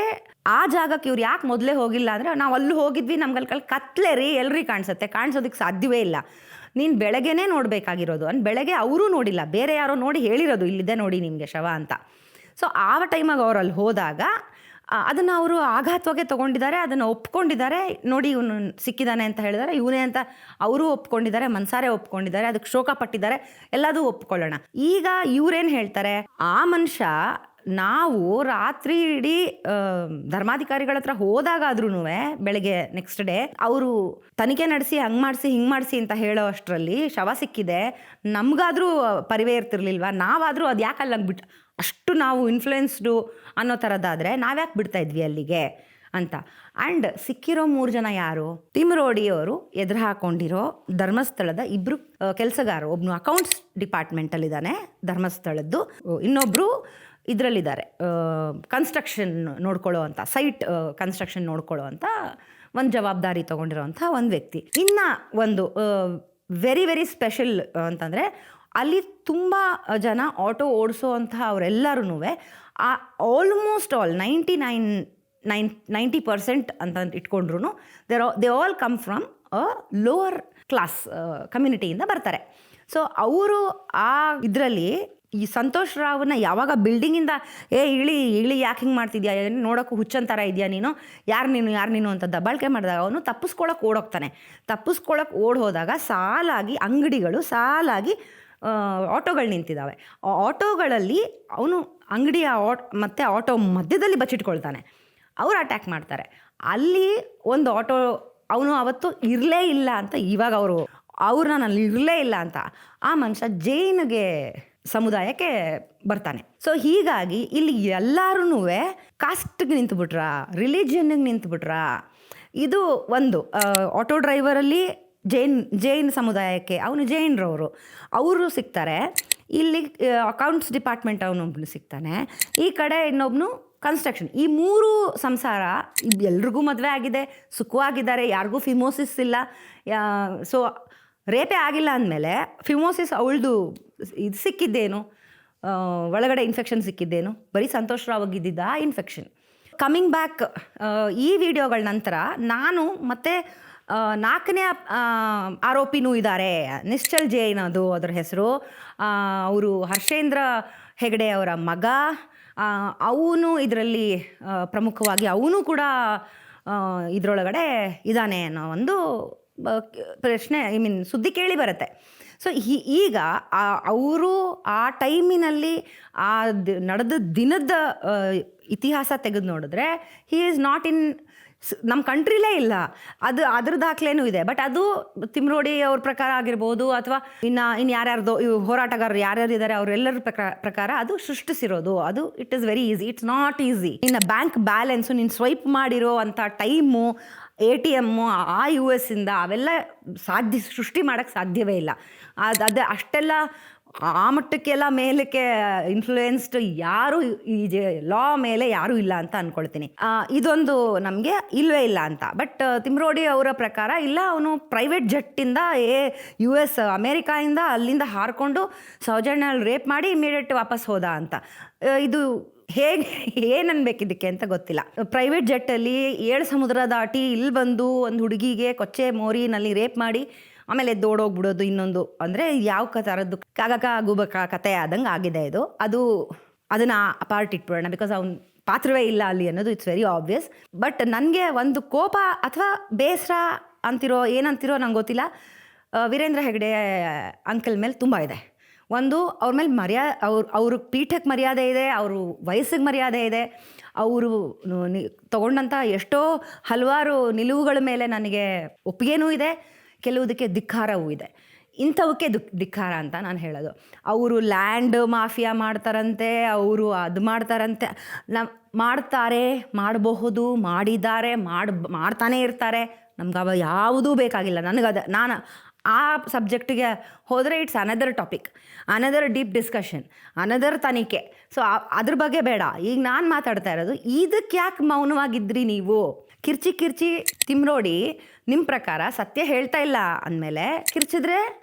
ಆ ಜಾಗಕ್ಕೆ ಇವ್ರು ಯಾಕೆ ಮೊದಲೇ ಹೋಗಿಲ್ಲ ಅಂದರೆ, ನಾವು ಅಲ್ಲಿ ಹೋಗಿದ್ವಿ, ನಮ್ಗಲ್ಲಿ ಕತ್ಲೆ ರೀ, ಎಲ್ರಿಗೆ ಕಾಣಿಸೋದಕ್ಕೆ ಸಾಧ್ಯವೇ ಇಲ್ಲ, ನೀನು ಬೆಳಗ್ಗೆನೇ ನೋಡಬೇಕಾಗಿರೋದು. ಬೆಳಗ್ಗೆ ಅವರೂ ನೋಡಿಲ್ಲ, ಬೇರೆ ಯಾರೋ ನೋಡಿ ಹೇಳಿರೋದು, ಇಲ್ಲಿದೆ ನೋಡಿ ನಿಮಗೆ ಶವ ಅಂತ. ಸೊ ಆ ಟೈಮಾಗ ಅವ್ರು ಅಲ್ಲಿ ಹೋದಾಗ ಅದನ್ನು ಅವರು ಆಘಾತವಾಗಿ ತೊಗೊಂಡಿದ್ದಾರೆ, ಅದನ್ನು ಒಪ್ಕೊಂಡಿದ್ದಾರೆ. ನೋಡಿ ಇವನು ಸಿಕ್ಕಿದ್ದಾನೆ ಅಂತ ಹೇಳಿದ್ದಾರೆ, ಇವನೇ ಅಂತ ಅವರು ಒಪ್ಕೊಂಡಿದ್ದಾರೆ, ಮನ್ಸಾರೆ ಒಪ್ಕೊಂಡಿದ್ದಾರೆ, ಅದಕ್ಕೆ ಶೋಕ ಪಟ್ಟಿದ್ದಾರೆ, ಎಲ್ಲದೂ ಒಪ್ಕೊಳ್ಳೋಣ. ಈಗ ಇವ್ರೇನು ಹೇಳ್ತಾರೆ, ಆ ಮನುಷ್ಯ ನಾವು ರಾತ್ರಿ ಇಡೀ ಧರ್ಮಾಧಿಕಾರಿಗಳ ಹತ್ರ ಹೋದಾಗಾದ್ರೂ ಬೆಳಗ್ಗೆ ನೆಕ್ಸ್ಟ್ ಡೇ ಅವರು ತನಿಖೆ ನಡೆಸಿ ಹಂಗೆ ಮಾಡಿಸಿ ಹಿಂಗೆ ಮಾಡಿಸಿ ಅಂತ ಹೇಳೋ ಅಷ್ಟರಲ್ಲಿ ಶವ ಸಿಕ್ಕಿದೆ, ನಮಗಾದರೂ ಪರಿವೇ ಇರ್ತಿರ್ಲಿಲ್ವಾ, ನಾವಾದರೂ ಅದು ಯಾಕೆ ಅಲ್ಲಿ ಬಿಟ್ಟು ಅಷ್ಟು ನಾವು ಇನ್ಫ್ಲುಯೆನ್ಸ್ಡು ಅನ್ನೋ ಥರದ್ದಾದರೆ ನಾವ್ಯಾಕೆ ಬಿಡ್ತಾ ಇದ್ವಿ ಅಲ್ಲಿಗೆ ಅಂತ. ಆ್ಯಂಡ್ ಸಿಕ್ಕಿರೋ 3 ಜನ ಯಾರು, ತಿಮ್ರೋಡಿಯವರು ಎದುರು ಹಾಕೊಂಡಿರೋ ಧರ್ಮಸ್ಥಳದ 2 ಕೆಲಸಗಾರರು. ಒಬ್ಬನು ಅಕೌಂಟ್ಸ್ ಡಿಪಾರ್ಟ್ಮೆಂಟಲ್ಲಿದ್ದಾನೆ ಧರ್ಮಸ್ಥಳದ್ದು, ಇನ್ನೊಬ್ಬರು ಇದರಲ್ಲಿದ್ದಾರೆ ಕನ್ಸ್ಟ್ರಕ್ಷನ್ ನೋಡ್ಕೊಳ್ಳೋ ಅಂಥ, ಸೈಟ್ ಕನ್ಸ್ಟ್ರಕ್ಷನ್ ನೋಡ್ಕೊಳ್ಳೋ ಅಂಥ ಒಂದು ಜವಾಬ್ದಾರಿ ತೊಗೊಂಡಿರೋವಂಥ ಒಂದು ವ್ಯಕ್ತಿ. ಇನ್ನು ಒಂದು ವೆರಿ ವೆರಿ ಸ್ಪೆಷಲ್ ಅಂತಂದರೆ, ಅಲ್ಲಿ ತುಂಬ ಜನ ಆಟೋ ಓಡಿಸೋ ಅಂತಹ ಅವರೆಲ್ಲರೂ ಆಲ್ಮೋಸ್ಟ್ ಆಲ್ 90% ಅಂತ ಇಟ್ಕೊಂಡ್ರು they all come from a lower class ಕಮ್ಯುನಿಟಿಯಿಂದ ಬರ್ತಾರೆ. ಸೊ ಅವರು ಆ ಇದರಲ್ಲಿ ಈ ಸಂತೋಷ್ ರಾವ್ನ ಯಾವಾಗ ಬಿಲ್ಡಿಂಗಿಂದ ಇಳಿ ಯಾಕೆ ಹಿಂಗೆ ಮಾಡ್ತಿದ್ಯಾ, ನೋಡೋಕ್ಕೂ ಹುಚ್ಚಂತರ ಇದೆಯಾ ನೀನು, ಯಾರು ನೀನು ಅಂತ ದಬ್ಬಾಳಿಕೆ ಮಾಡಿದಾಗ ಅವನು ತಪ್ಪಿಸ್ಕೊಳಕ್ಕೆ ಓಡ್ ಹೋದಾಗ ಸಾಲಾಗಿ ಅಂಗಡಿಗಳು, ಸಾಲಾಗಿ ಆಟೋಗಳು ನಿಂತಿದ್ದಾವೆ. ಆಟೋಗಳಲ್ಲಿ ಅವನು ಅಂಗಡಿಯ ಮತ್ತು ಆಟೋ ಮಧ್ಯದಲ್ಲಿ ಬಚ್ಚಿಟ್ಕೊಳ್ತಾನೆ. ಅವರು ಅಟ್ಯಾಕ್ ಮಾಡ್ತಾರೆ. ಅಲ್ಲಿ ಒಂದು ಆಟೋ ಅವನು ಅವತ್ತು ಇರಲೇ ಇಲ್ಲ ಅಂತ, ಇವಾಗ ಅವ್ರನ್ನ ನಾನು ಇರಲೇ ಇಲ್ಲ ಅಂತ ಆ ಮನುಷ್ಯ ಜೈನ್ಗೆ ಸಮುದಾಯಕ್ಕೆ ಬರ್ತಾನೆ. ಸೊ ಹೀಗಾಗಿ ಇಲ್ಲಿ ಎಲ್ಲರೂ ಕಾಸ್ಟ್ಗೆ ನಿಂತುಬಿಟ್ರಾ, ರಿಲಿಜಿಯನ್ಗೆ ನಿಂತುಬಿಟ್ರಾ. ಇದು ಒಂದು ಆಟೋ ಡ್ರೈವರಲ್ಲಿ ಜೈನ್ ಸಮುದಾಯಕ್ಕೆ ಅವನು ಜೈನರವರು, ಅವರು ಸಿಗ್ತಾರೆ. ಇಲ್ಲಿ ಅಕೌಂಟ್ಸ್ ಡಿಪಾರ್ಟ್ಮೆಂಟ್ ಅವನೊಬ್ಬನು ಸಿಗ್ತಾನೆ, ಈ ಕಡೆ ಇನ್ನೊಬ್ಬನು ಕನ್ಸ್ಟ್ರಕ್ಷನ್. ಈ 3 ಸಂಸಾರ ಎಲ್ರಿಗೂ ಮದುವೆ ಆಗಿದೆ, ಸುಖವಾಗಿದ್ದಾರೆ, ಯಾರಿಗೂ ಫಿಮೋಸಿಸ್ ಇಲ್ಲ. ಸೊ ರೇಪೇ ಆಗಿಲ್ಲ ಅಂದಮೇಲೆ ಫಿಮೋಸಿಸ್ ಅವಳದು ಇದು ಸಿಕ್ಕಿದ್ದೇನು, ಒಳಗಡೆ ಇನ್ಫೆಕ್ಷನ್ ಸಿಕ್ಕಿದ್ದೇನು, ಬರೀ ಸಂತೋಷ್ ರಾವಾಗಿದ್ದಿದ್ದ ಆ ಇನ್ಫೆಕ್ಷನ್. ಕಮಿಂಗ್ ಬ್ಯಾಕ್, ಈ ವಿಡಿಯೋಗಳ ನಂತರ ನಾನು ಮತ್ತೆ 4ನೇ ಆರೋಪಿನೂ ಇದ್ದಾರೆ, ನಿಶ್ಚಲ್ ಜೈನ್ ಅದು ಅದರ ಹೆಸರು. ಅವರು ಹರ್ಷೇಂದ್ರ ಹೆಗಡೆ ಅವರ ಮಗ. ಅವನು ಇದರಲ್ಲಿ ಪ್ರಮುಖವಾಗಿ ಅವನು ಕೂಡ ಇದರೊಳಗಡೆ ಇದ್ದಾನೆ ಅನ್ನೋ ಒಂದು ಪ್ರಶ್ನೆ, ಸುದ್ದಿ ಕೇಳಿ ಬರುತ್ತೆ. ಸೊ ಈಗ ಅವರು ಆ ಟೈಮಿನಲ್ಲಿ ನಡೆದ ದಿನದ ಇತಿಹಾಸ ತೆಗೆದು ನೋಡಿದ್ರೆ ಹಿ ಈಸ್ ನಾಟ್ ಇನ್ ನಮ್ಮ ಕಂಟ್ರಿಲೇ ಇಲ್ಲ. ಅದ್ರ ದಾಖಲೆನೂ ಇದೆ. ಬಟ್ ಅದು ತಿಮ್ರೋಡಿ ಅವ್ರ ಪ್ರಕಾರ ಆಗಿರ್ಬೋದು, ಅಥವಾ ಇನ್ನು ಯಾರ್ಯಾರ್ದು ಹೋರಾಟಗಾರರು ಯಾರ್ಯಾರಿದ್ದಾರೆ ಅವರೆಲ್ಲರ ಪ್ರಕಾರ ಅದು ಸೃಷ್ಟಿಸಿರೋದು. ಅದು it is very easy, it's not easy. ನಿನ್ನ ಬ್ಯಾಂಕ್ ಬ್ಯಾಲೆನ್ಸು ನೀನು ಸ್ವೈಪ್ ಮಾಡಿರೋ ಅಂಥ ಟೈಮು, ATM ಆ US ಇಂದ ಅವೆಲ್ಲ ಸೃಷ್ಟಿ ಮಾಡೋಕ್ಕೆ ಸಾಧ್ಯವೇ ಇಲ್ಲ. ಅದು ಅಷ್ಟೆಲ್ಲ ಆ ಮಟ್ಟಕ್ಕೆಲ್ಲ ಮೇಲಕ್ಕೆ ಇನ್ಫ್ಲೂಯೆನ್ಸ್ಡ್ ಯಾರು ಈ ಲಾ ಮೇಲೆ ಯಾರೂ ಇಲ್ಲ ಅಂತ ಅಂದ್ಕೊಳ್ತೀನಿ. ಇದೊಂದು ನಮಗೆ ಇಲ್ಲವೇ ಇಲ್ಲ ಅಂತ. ಬಟ್ ತಿಮ್ರೋಡಿ ಅವರ ಪ್ರಕಾರ ಇಲ್ಲ, ಅವನು ಪ್ರೈವೇಟ್ ಜೆಟ್ಟಿಂದ US ಅಮೇರಿಕಾಯಿಂದ ಅಲ್ಲಿಂದ ಹಾರಿಕೊಂಡು ಸೌಜನ್ಯಲ್ಲಿ ರೇಪ್ ಮಾಡಿ ಇಮಿಡಿಯೇಟ್ ವಾಪಸ್ ಹೋದ ಅಂತ. ಇದು ಹೇಗೆ ಏನನ್ಬೇಕು ಇದಕ್ಕೆ ಅಂತ ಗೊತ್ತಿಲ್ಲ. ಪ್ರೈವೇಟ್ ಜೆಟ್ಟಲ್ಲಿ 7 ಸಮುದ್ರ ದಾಟಿ ಇಲ್ಲಿ ಬಂದು ಒಂದು ಹುಡುಗಿಗೆ ಕೊಚ್ಚೆ ಮೋರಿನಲ್ಲಿ ರೇಪ್ ಮಾಡಿ ಆಮೇಲೆ ಎದ್ದೋಡೋಗ್ಬಿಡೋದು ಇನ್ನೊಂದು, ಅಂದರೆ ಯಾವ ಥರದ್ದು ಕಾಗಕ ಗುಬಕ ಕತೆ ಆದಂಗೆ ಆಗಿದೆ ಇದು. ಅದನ್ನು ಅಪಾರ್ಟ್ ಇಟ್ಬಿಡೋಣ, ಬಿಕಾಸ್ ಅವ್ನ ಪಾತ್ರವೇ ಇಲ್ಲ ಅಲ್ಲಿ ಅನ್ನೋದು ಇಟ್ಸ್ ವೆರಿ ಆಬ್ವಿಯಸ್. ಬಟ್ ನನಗೆ ಒಂದು ಕೋಪ ಅಥವಾ ಬೇಸರ ಅಂತಿರೋ ಏನಂತಿರೋ ನಂಗೆ ಗೊತ್ತಿಲ್ಲ, ವೀರೇಂದ್ರ ಹೆಗಡೆ ಅಂಕಲ್ ಮೇಲೆ ತುಂಬ ಇದೆ. ಒಂದು ಅವ್ರ ಮೇಲೆ ಅವ್ರ ಪೀಠಕ್ಕೆ ಮರ್ಯಾದೆ ಇದೆ, ಅವ್ರ ವಯಸ್ಸಿಗೆ ಮರ್ಯಾದೆ ಇದೆ, ಅವರು ತಗೊಂಡಂಥ ಎಷ್ಟೋ ಹಲವಾರು ನಿಲುವುಗಳ ಮೇಲೆ ನನಗೆ ಒಪ್ಪಿಗೆನೂ ಇದೆ, ಕೆಲವುದಕ್ಕೆ ಧಿಕ್ಕಾರವೂ ಇದೆ. ಇಂಥವಕ್ಕೆ ಧಿಕ್ಕಾರ ಅಂತ ನಾನು ಹೇಳೋದು. ಅವರು ಲ್ಯಾಂಡ್ ಮಾಫಿಯಾ ಮಾಡ್ತಾರಂತೆ, ಅವರು ಅದು ಮಾಡ್ತಾರಂತೆ, ಮಾಡ್ತಾರೆ, ಮಾಡಬಹುದು, ಮಾಡಿದ್ದಾರೆ, ಮಾಡ್ತಾನೇ ಇರ್ತಾರೆ. ನಮ್ಗೆ ಅವ ಯಾವುದೂ ಬೇಕಾಗಿಲ್ಲ. ನಾನು ಆ ಸಬ್ಜೆಕ್ಟಿಗೆ ಹೋದರೆ it's another topic, another deep discussion, another ತನಿಖೆ. ಸೊ ಅದ್ರ ಬಗ್ಗೆ ಬೇಡ. ಈಗ ನಾನು ಮಾತಾಡ್ತಾ ಇರೋದು, ಇದಕ್ಕೆ ಯಾಕೆ ಮೌನವಾಗಿದ್ರಿ ನೀವು? ಕಿರ್ಚಿ ತಿಮ್ರೋಡಿ ನಿಮ್ಮ ಪ್ರಕಾರ ಸತ್ಯ ಹೇಳ್ತಾ ಇಲ್ಲ ಅಂದಮೇಲೆ ಕಿರ್ಚಿದ್ರೆ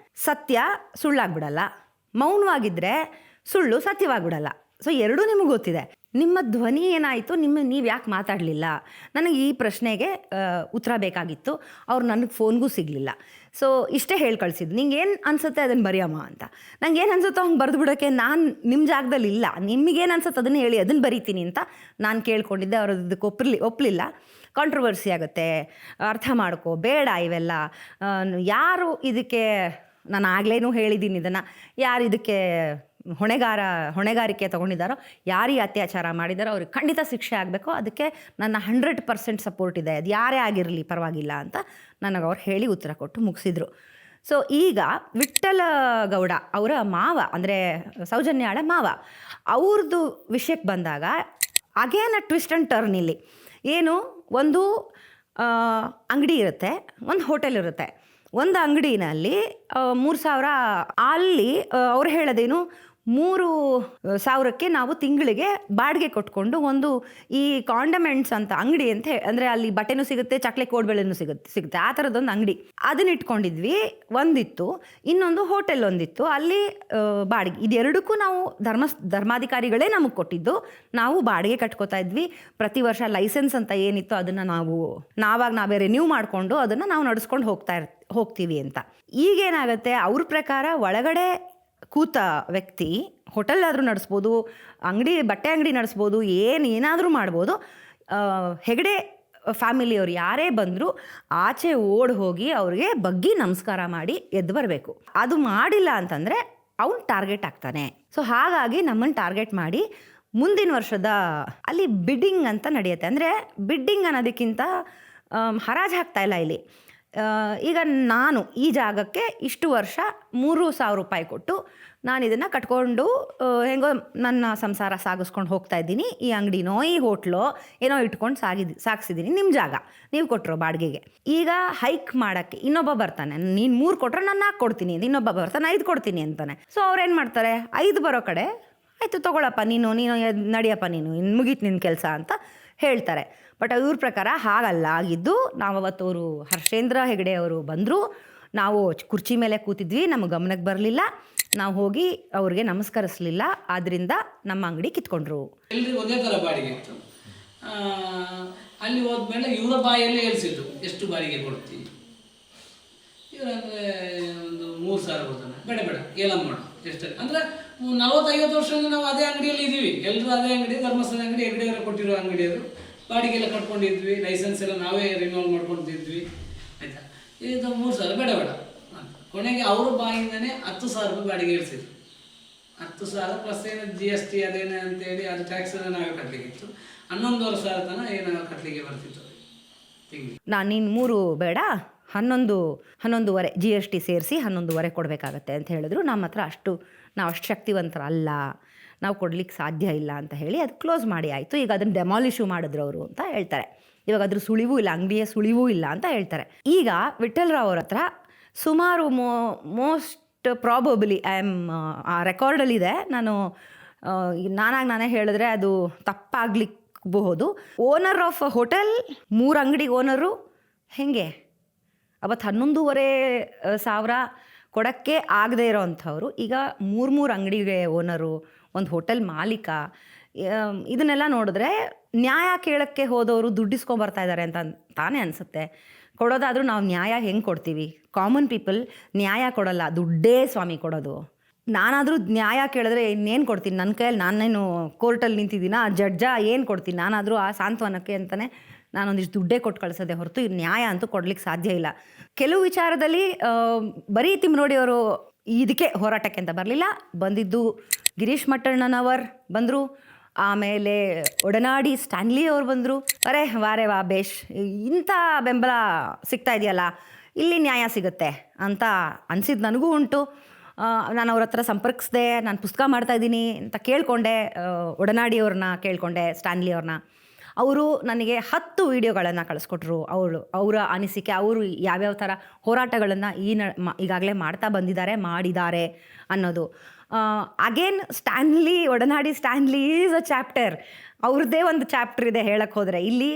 ಸತ್ಯ ಸುಳ್ಳಾಗ್ಬಿಡಲ್ಲ, ಮೌನವಾಗಿದ್ದರೆ ಸುಳ್ಳು ಸತ್ಯವಾಗ್ಬಿಡಲ್ಲ. ಸೊ ಎರಡೂ ನಿಮಗೆ ಗೊತ್ತಿದೆ. ನಿಮ್ಮ ಧ್ವನಿ ಏನಾಯಿತು, ನೀವು ಯಾಕೆ ಮಾತಾಡಲಿಲ್ಲ? ನನಗೆ ಈ ಪ್ರಶ್ನೆಗೆ ಉತ್ತರ ಬೇಕಾಗಿತ್ತು. ಅವ್ರು ನನಗೆ ಫೋನ್ಗೂ ಸಿಗಲಿಲ್ಲ. ಸೊ ಇಷ್ಟೇ ಹೇಳಿ ಕಳಿಸಿದ್ದು, ನಿಂಗೆ ಏನು ಅನಿಸುತ್ತೆ ಅದನ್ನು ಬರೆಯಮ್ಮ ಅಂತ. ನಂಗೆ ಏನು ಅನಿಸುತ್ತೋ ಹಂಗೆ ಬರೆದು ಬಿಡೋಕ್ಕೆ ನಾನು ನಿಮ್ಮ ಜಾಗದಲ್ಲಿ ಇಲ್ಲ. ನಿಮಗೇನು ಅನ್ಸುತ್ತೆ ಅದನ್ನು ಹೇಳಿ, ಅದನ್ನು ಬರೀತೀನಿ ಅಂತ ನಾನು ಕೇಳ್ಕೊಂಡಿದ್ದೆ. ಅವರು ಇದಕ್ಕೆ ಒಪ್ಪಲಿಲ್ಲ. ಕಾಂಟ್ರವರ್ಸಿ ಆಗುತ್ತೆ, ಅರ್ಥ ಮಾಡ್ಕೋ, ಬೇಡ ಇವೆಲ್ಲ. ಯಾರು ಇದಕ್ಕೆ, ನಾನು ಆಗಲೇನೂ ಹೇಳಿದ್ದೀನಿ ಇದನ್ನು, ಯಾರು ಇದಕ್ಕೆ ಹೊಣೆಗಾರಿಕೆ ತೊಗೊಂಡಿದ್ದಾರೋ, ಯಾರಿಗೆ ಅತ್ಯಾಚಾರ ಮಾಡಿದಾರೋ ಅವ್ರಿಗೆ ಖಂಡಿತ ಶಿಕ್ಷೆ ಆಗಬೇಕು. ಅದಕ್ಕೆ ನನ್ನ 100% ಸಪೋರ್ಟ್ ಇದೆ. ಅದು ಯಾರೇ ಆಗಿರಲಿ ಪರವಾಗಿಲ್ಲ ಅಂತ ನನಗೆ ಅವ್ರು ಹೇಳಿ ಉತ್ತರ ಕೊಟ್ಟು ಮುಗಿಸಿದ್ರು. ಸೊ ಈಗ ವಿಠ್ಠಲ ಗೌಡ ಅವರ ಮಾವ, ಅಂದರೆ ಸೌಜನ್ಯಾಳ ಮಾವ, ಅವ್ರದ್ದು ವಿಷಯಕ್ಕೆ ಬಂದಾಗ ಅಗೇನ್ ಟ್ವಿಸ್ಟ್ ಆ್ಯಂಡ್ ಟರ್ನ್. ಇಲ್ಲಿ ಏನು, ಒಂದು ಅಂಗಡಿ ಇರುತ್ತೆ, ಒಂದು ಹೋಟೆಲ್ ಇರುತ್ತೆ. ಒಂದು ಅಂಗಡಿನಲ್ಲಿ 3,000, ಅಲ್ಲಿ ಅವ್ರು ಹೇಳೋದೇನು, 3,000ಕ್ಕೆ ನಾವು ತಿಂಗಳಿಗೆ ಬಾಡಿಗೆ ಕೊಟ್ಕೊಂಡು ಒಂದು ಈ ಕಾಂಡಮೆಂಟ್ಸ್ ಅಂತ ಅಂಗಡಿ ಅಂತ ಅಂದರೆ ಅಲ್ಲಿ ಬಟ್ಟೆನೂ ಸಿಗುತ್ತೆ, ಚಕ್ಲೆ ಕೋಡ್ಬಳೆನೂ ಸಿಗುತ್ತೆ ಆ ಥರದ್ದೊಂದು ಅಂಗಡಿ, ಅದನ್ನ ಇಟ್ಕೊಂಡಿದ್ವಿ. ಒಂದಿತ್ತು, ಇನ್ನೊಂದು ಹೋಟೆಲ್ ಒಂದಿತ್ತು. ಅಲ್ಲಿ ಬಾಡಿಗೆ, ಇದೆರಡಕ್ಕೂ ನಾವು ಧರ್ಮಾಧಿಕಾರಿಗಳೇ ನಮಗೆ ಕೊಟ್ಟಿದ್ದು. ನಾವು ಬಾಡಿಗೆ ಕಟ್ಕೋತಾ ಇದ್ವಿ. ಪ್ರತಿ ವರ್ಷ ಲೈಸೆನ್ಸ್ ಅಂತ ಏನಿತ್ತು ಅದನ್ನು ನಾವೇ ರಿನ್ಯೂ ಮಾಡಿಕೊಂಡು ಅದನ್ನು ನಾವು ನಡೆಸ್ಕೊಂಡು ಹೋಗ್ತೀವಿ ಅಂತ. ಈಗೇನಾಗುತ್ತೆ, ಅವ್ರ ಪ್ರಕಾರ ಒಳಗಡೆ ಕೂತ ವ್ಯಕ್ತಿ ಹೋಟೆಲ್ ಆದರೂ ನಡೆಸ್ಬೋದು, ಬಟ್ಟೆ ಅಂಗಡಿ ನಡೆಸ್ಬೋದು, ಏನಾದರೂ ಮಾಡ್ಬೋದು. ಹೆಗಡೆ ಫ್ಯಾಮಿಲಿಯವ್ರು ಯಾರೇ ಬಂದರೂ ಆಚೆ ಓಡಿ ಹೋಗಿ ಅವ್ರಿಗೆ ಬಗ್ಗಿ ನಮಸ್ಕಾರ ಮಾಡಿ ಎದ್ದು ಬರಬೇಕು. ಅದು ಮಾಡಿಲ್ಲ ಅಂತಂದರೆ ಅವ್ನು ಟಾರ್ಗೆಟ್ ಆಗ್ತಾನೆ. ಸೊ ಹಾಗಾಗಿ ನಮ್ಮನ್ನು ಟಾರ್ಗೆಟ್ ಮಾಡಿ ಮುಂದಿನ ವರ್ಷದ ಅಲ್ಲಿ ಬಿಡ್ಡಿಂಗ್ ಅಂತ ನಡೆಯುತ್ತೆ. ಅಂದರೆ ಬಿಡ್ಡಿಂಗ್ ಅನ್ನೋದಕ್ಕಿಂತ ಹರಾಜು ಹಾಕ್ತಾಯಿಲ್ಲ ಇಲ್ಲಿ. ಈಗ ನಾನು ಈ ಜಾಗಕ್ಕೆ ಇಷ್ಟು ವರ್ಷ 3,000 ರೂಪಾಯಿ ಕೊಟ್ಟು ನಾನು ಇದನ್ನು ಕಟ್ಕೊಂಡು ಹೆಂಗೋ ನನ್ನ ಸಂಸಾರ ಸಾಗಿಸ್ಕೊಂಡು ಹೋಗ್ತಾ ಇದ್ದೀನಿ. ಈ ಅಂಗಡಿನೋ ಈ ಹೋಟ್ಲೋ ಏನೋ ಇಟ್ಕೊಂಡು ಸಾಗಿಸಿದ್ದೀನಿ, ನಿಮ್ಮ ಜಾಗ ನೀವು ಕೊಟ್ಟರು ಬಾಡಿಗೆಗೆ. ಈಗ ಹೈಕ್ ಮಾಡೋಕ್ಕೆ ಇನ್ನೊಬ್ಬ ಬರ್ತಾನೆ, ನೀನು 3 ಕೊಟ್ಟರೆ ನಾನು 4 ಕೊಡ್ತೀನಿ, ಇನ್ನೊಬ್ಬ ಬರ್ತಾನೆ 5 ಕೊಡ್ತೀನಿ ಅಂತಾನೆ. ಸೊ ಅವ್ರೇನು ಮಾಡ್ತಾರೆ, 5 ಬರೋ ಕಡೆ ಆಯಿತು ತಗೊಳಪ್ಪ ನೀನು ನಡಿಯಪ್ಪ ನೀನು ಇನ್ನು ಮುಗೀತು ನಿನ್ನ ಕೆಲಸ ಅಂತ ಹೇಳ್ತಾರೆ. ಬಟ್ ಇವ್ರ ಪ್ರಕಾರ ಹಾಗಲ್ಲ ಆಗಿದ್ದು. ನಾವು ಅವತ್ತವರು ಹರ್ಷೇಂದ್ರ ಹೆಗಡೆ ಅವರು ಬಂದರು, ನಾವು ಕುರ್ಚಿ ಮೇಲೆ ಕೂತಿದ್ವಿ, ನಮಗೆ ಗಮನಕ್ಕೆ ಬರಲಿಲ್ಲ, ನಾವು ಹೋಗಿ ಅವ್ರಿಗೆ ನಮಸ್ಕರಿಸಲಿಲ್ಲ, ಆದ್ದರಿಂದ ನಮ್ಮ ಅಂಗಡಿ ಕಿತ್ಕೊಂಡ್ರು. ಎಲ್ರಿಗೂ ಒಂದೇ ಥರ ಬಾಡಿಗೆ ಇತ್ತು. ಅಲ್ಲಿ ಹೋದ್ಮೇಲೆ ಇವರ ಬಾಯಲ್ಲಿ ಹೇಳ್ಸಿದ್ರು, ಎಷ್ಟು ಬಾಡಿಗೆ ಕೊಡ್ತೀವಿ? ಇವರಂದರೆ ಒಂದು 3,000 ಕೊಡ್ತಾನೆ. ಬೇಡ ಏಲಂ ಮಾಡು ಎಷ್ಟು ಅಂದರೆ 40-50 ವರ್ಷದಿಂದ ನಾವು ಅದೇ ಅಂಗಡಿಯಲ್ಲಿ ಇದ್ದೀವಿ, ಎಲ್ಲರೂ ಅದೇ ಅಂಗಡಿ, ಧರ್ಮಸ್ಥಳ ಅಂಗಡಿ, ಹೆಗಡೆಯವರ ಕೊಟ್ಟಿರೋ ಅಂಗಡಿಯವರು. ಬಾಡಿಗೆಲ್ಲ ಕಟ್ಕೊಂಡಿದ್ವಿ, ಲೈಸೆನ್ಸ್ ಎಲ್ಲ ನಾವೇ ರಿನ್ಯೂವಲ್ ಮಾಡ್ಕೊತಿದ್ವಿ, ಆಯಿತಾ. ಇದು 3,000 ಬೇಡ ಅಂತ ಕೊನೆಗೆ ಅವ್ರ ಬಾಯಿಂದನೇ 10,000 ರೂಪಾಯಿ ಬಾಡಿಗೆ ಇಳಿಸಿದ್ರು. 10,000 ಪ್ಲಸ್ ಏನು GST ಅದೇನೇ ಅಂತೇಳಿ ಅದು ಟ್ಯಾಕ್ಸನ್ನು ನಾವೇ ಕಟ್ಟಲಿಕ್ಕಿತ್ತು. 11,500 ತನಕ ಏನೋ ಕಟ್ಟಲಿಕ್ಕೆ ಬರ್ತಿತ್ತು ತಿಂಗಳು. ನಾನು ನೀನು 3 ಬೇಡ 11.5 GST ಸೇರಿಸಿ 11.5 ಕೊಡಬೇಕಾಗತ್ತೆ ಅಂತ ಹೇಳಿದ್ರು. ನಮ್ಮ ಹತ್ರ ನಾವು ಅಷ್ಟು ಶಕ್ತಿವಂತರಲ್ಲ, ನಾವು ಕೊಡ್ಲಿಕ್ಕೆ ಸಾಧ್ಯ ಇಲ್ಲ ಅಂತ ಹೇಳಿ ಅದು ಕ್ಲೋಸ್ ಮಾಡಿ ಆಯಿತು. ಈಗ ಅದನ್ನು ಡೆಮಾಲಿಶು ಮಾಡಿದ್ರು ಅವರು ಅಂತ ಹೇಳ್ತಾರೆ. ಇವಾಗ ಅದ್ರ ಸುಳಿವೂ ಇಲ್ಲ, ಅಂಗಡಿಯ ಸುಳಿವೂ ಇಲ್ಲ ಅಂತ ಹೇಳ್ತಾರೆ. ಈಗ ವಿಠ್ಠಲರಾವ್ ಅವ್ರ ಹತ್ರ ಸುಮಾರು ಮೋಸ್ಟ್ ಪ್ರಾಬಬಲಿ ಆ ರೆಕಾರ್ಡಲ್ಲಿದೆ, ನಾನೇ ಹೇಳಿದ್ರೆ ಅದು ತಪ್ಪಾಗ್ಲಿಕ್ಕಬಹುದು. ಓನರ್ ಆಫ್ ಹೋಟೆಲ್ 3 ಅಂಗಡಿ ಓನರು ಹೆಂಗೆ ಅವತ್ತು 11,500 ಕೊಡೋಕ್ಕೆ ಆಗದೆ ಇರೋ ಅಂಥವ್ರು ಈಗ 3 ಅಂಗಡಿಗೆ ಓನರು, ಒಂದು ಹೋಟೆಲ್ ಮಾಲೀಕ. ಇದನ್ನೆಲ್ಲ ನೋಡಿದ್ರೆ ನ್ಯಾಯ ಕೇಳೋಕ್ಕೆ ಹೋದವರು ದುಡ್ಡಿಸ್ಕೊಂಬರ್ತಾ ಇದ್ದಾರೆ ಅಂತ ತಾನೇ ಅನಿಸುತ್ತೆ. ಕೊಡೋದಾದರೂ ನಾವು ನ್ಯಾಯ ಹೆಂಗೆ ಕೊಡ್ತೀವಿ? ಕಾಮನ್ ಪೀಪಲ್ ನ್ಯಾಯ ಕೊಡೋಲ್ಲ, ದುಡ್ಡೇ ಸ್ವಾಮಿ ಕೊಡೋದು. ನಾನಾದರೂ ನ್ಯಾಯ ಕೇಳಿದ್ರೆ ಇನ್ನೇನು ಕೊಡ್ತೀನಿ? ನನ್ನ ಕೈಯಲ್ಲಿ ನಾನೇನು ಕೋರ್ಟಲ್ಲಿ ನಿಂತಿದ್ದೀನ, ಜಡ್ಜ ಏನು ಕೊಡ್ತೀನಿ? ನಾನಾದರೂ ಆ ಸಾಂತ್ವನಕ್ಕೆ ಅಂತಲೇ ನಾನೊಂದಿಷ್ಟು ದುಡ್ಡೇ ಕೊಟ್ಟು ಕಳಿಸೋದೆ ಹೊರತು ಈ ನ್ಯಾಯ ಅಂತೂ ಕೊಡ್ಲಿಕ್ಕೆ ಸಾಧ್ಯ ಇಲ್ಲ. ಕೆಲವು ವಿಚಾರದಲ್ಲಿ ಬರೀ ತಿಮ್ಮರೋಡಿಯವರು ಇದಕ್ಕೆ ಹೋರಾಟಕ್ಕೆ ಅಂತ ಬರಲಿಲ್ಲ, ಬಂದಿದ್ದು ಗಿರೀಶ್ ಮಟ್ಟಣ್ಣನವರ್ ಬಂದರು, ಆಮೇಲೆ ಒಡನಾಡಿ ಸ್ಟ್ಯಾನ್ಲಿ ಅವ್ರು ಬಂದರು. ವಾರೆ ವಾ ಬೇಷ್, ಇಂಥ ಬೆಂಬಲ ಸಿಗ್ತಾ ಇದೆಯಲ್ಲ, ಇಲ್ಲಿ ನ್ಯಾಯ ಸಿಗುತ್ತೆ ಅಂತ ಅನಿಸಿದ್ದು ನನಗೂ ಉಂಟು. ನಾನು ಅವ್ರ ಹತ್ರ ಸಂಪರ್ಕಿಸಿದೆ, ನಾನು ಪುಸ್ತಕ ಮಾಡ್ತಾಯಿದ್ದೀನಿ ಅಂತ ಕೇಳಿಕೊಂಡೆ, ಒಡನಾಡಿಯವ್ರನ್ನ ಕೇಳಿಕೊಂಡೆ, ಸ್ಟ್ಯಾನ್ಲಿ ಅವ್ರನ್ನ. ಅವರು ನನಗೆ 10 ವೀಡಿಯೋಗಳನ್ನು ಕಳಿಸ್ಕೊಟ್ರು. ಅವರ ಅನಿಸಿಕೆ, ಅವರು ಯಾವ್ಯಾವ ಥರ ಹೋರಾಟಗಳನ್ನು ಈಗಾಗಲೇ ಮಾಡಿದ್ದಾರೆ ಅನ್ನೋದು. ಅಗೇನ್ ಒಡನಾಡಿ ಸ್ಟ್ಯಾನ್ಲಿ ಈಸ್ ಅ ಚಾಪ್ಟರ್, ಅವ್ರದ್ದೇ ಒಂದು ಚಾಪ್ಟರ್ ಇದೆ ಹೇಳಕ್ಕೆ ಹೋದರೆ. ಇಲ್ಲಿ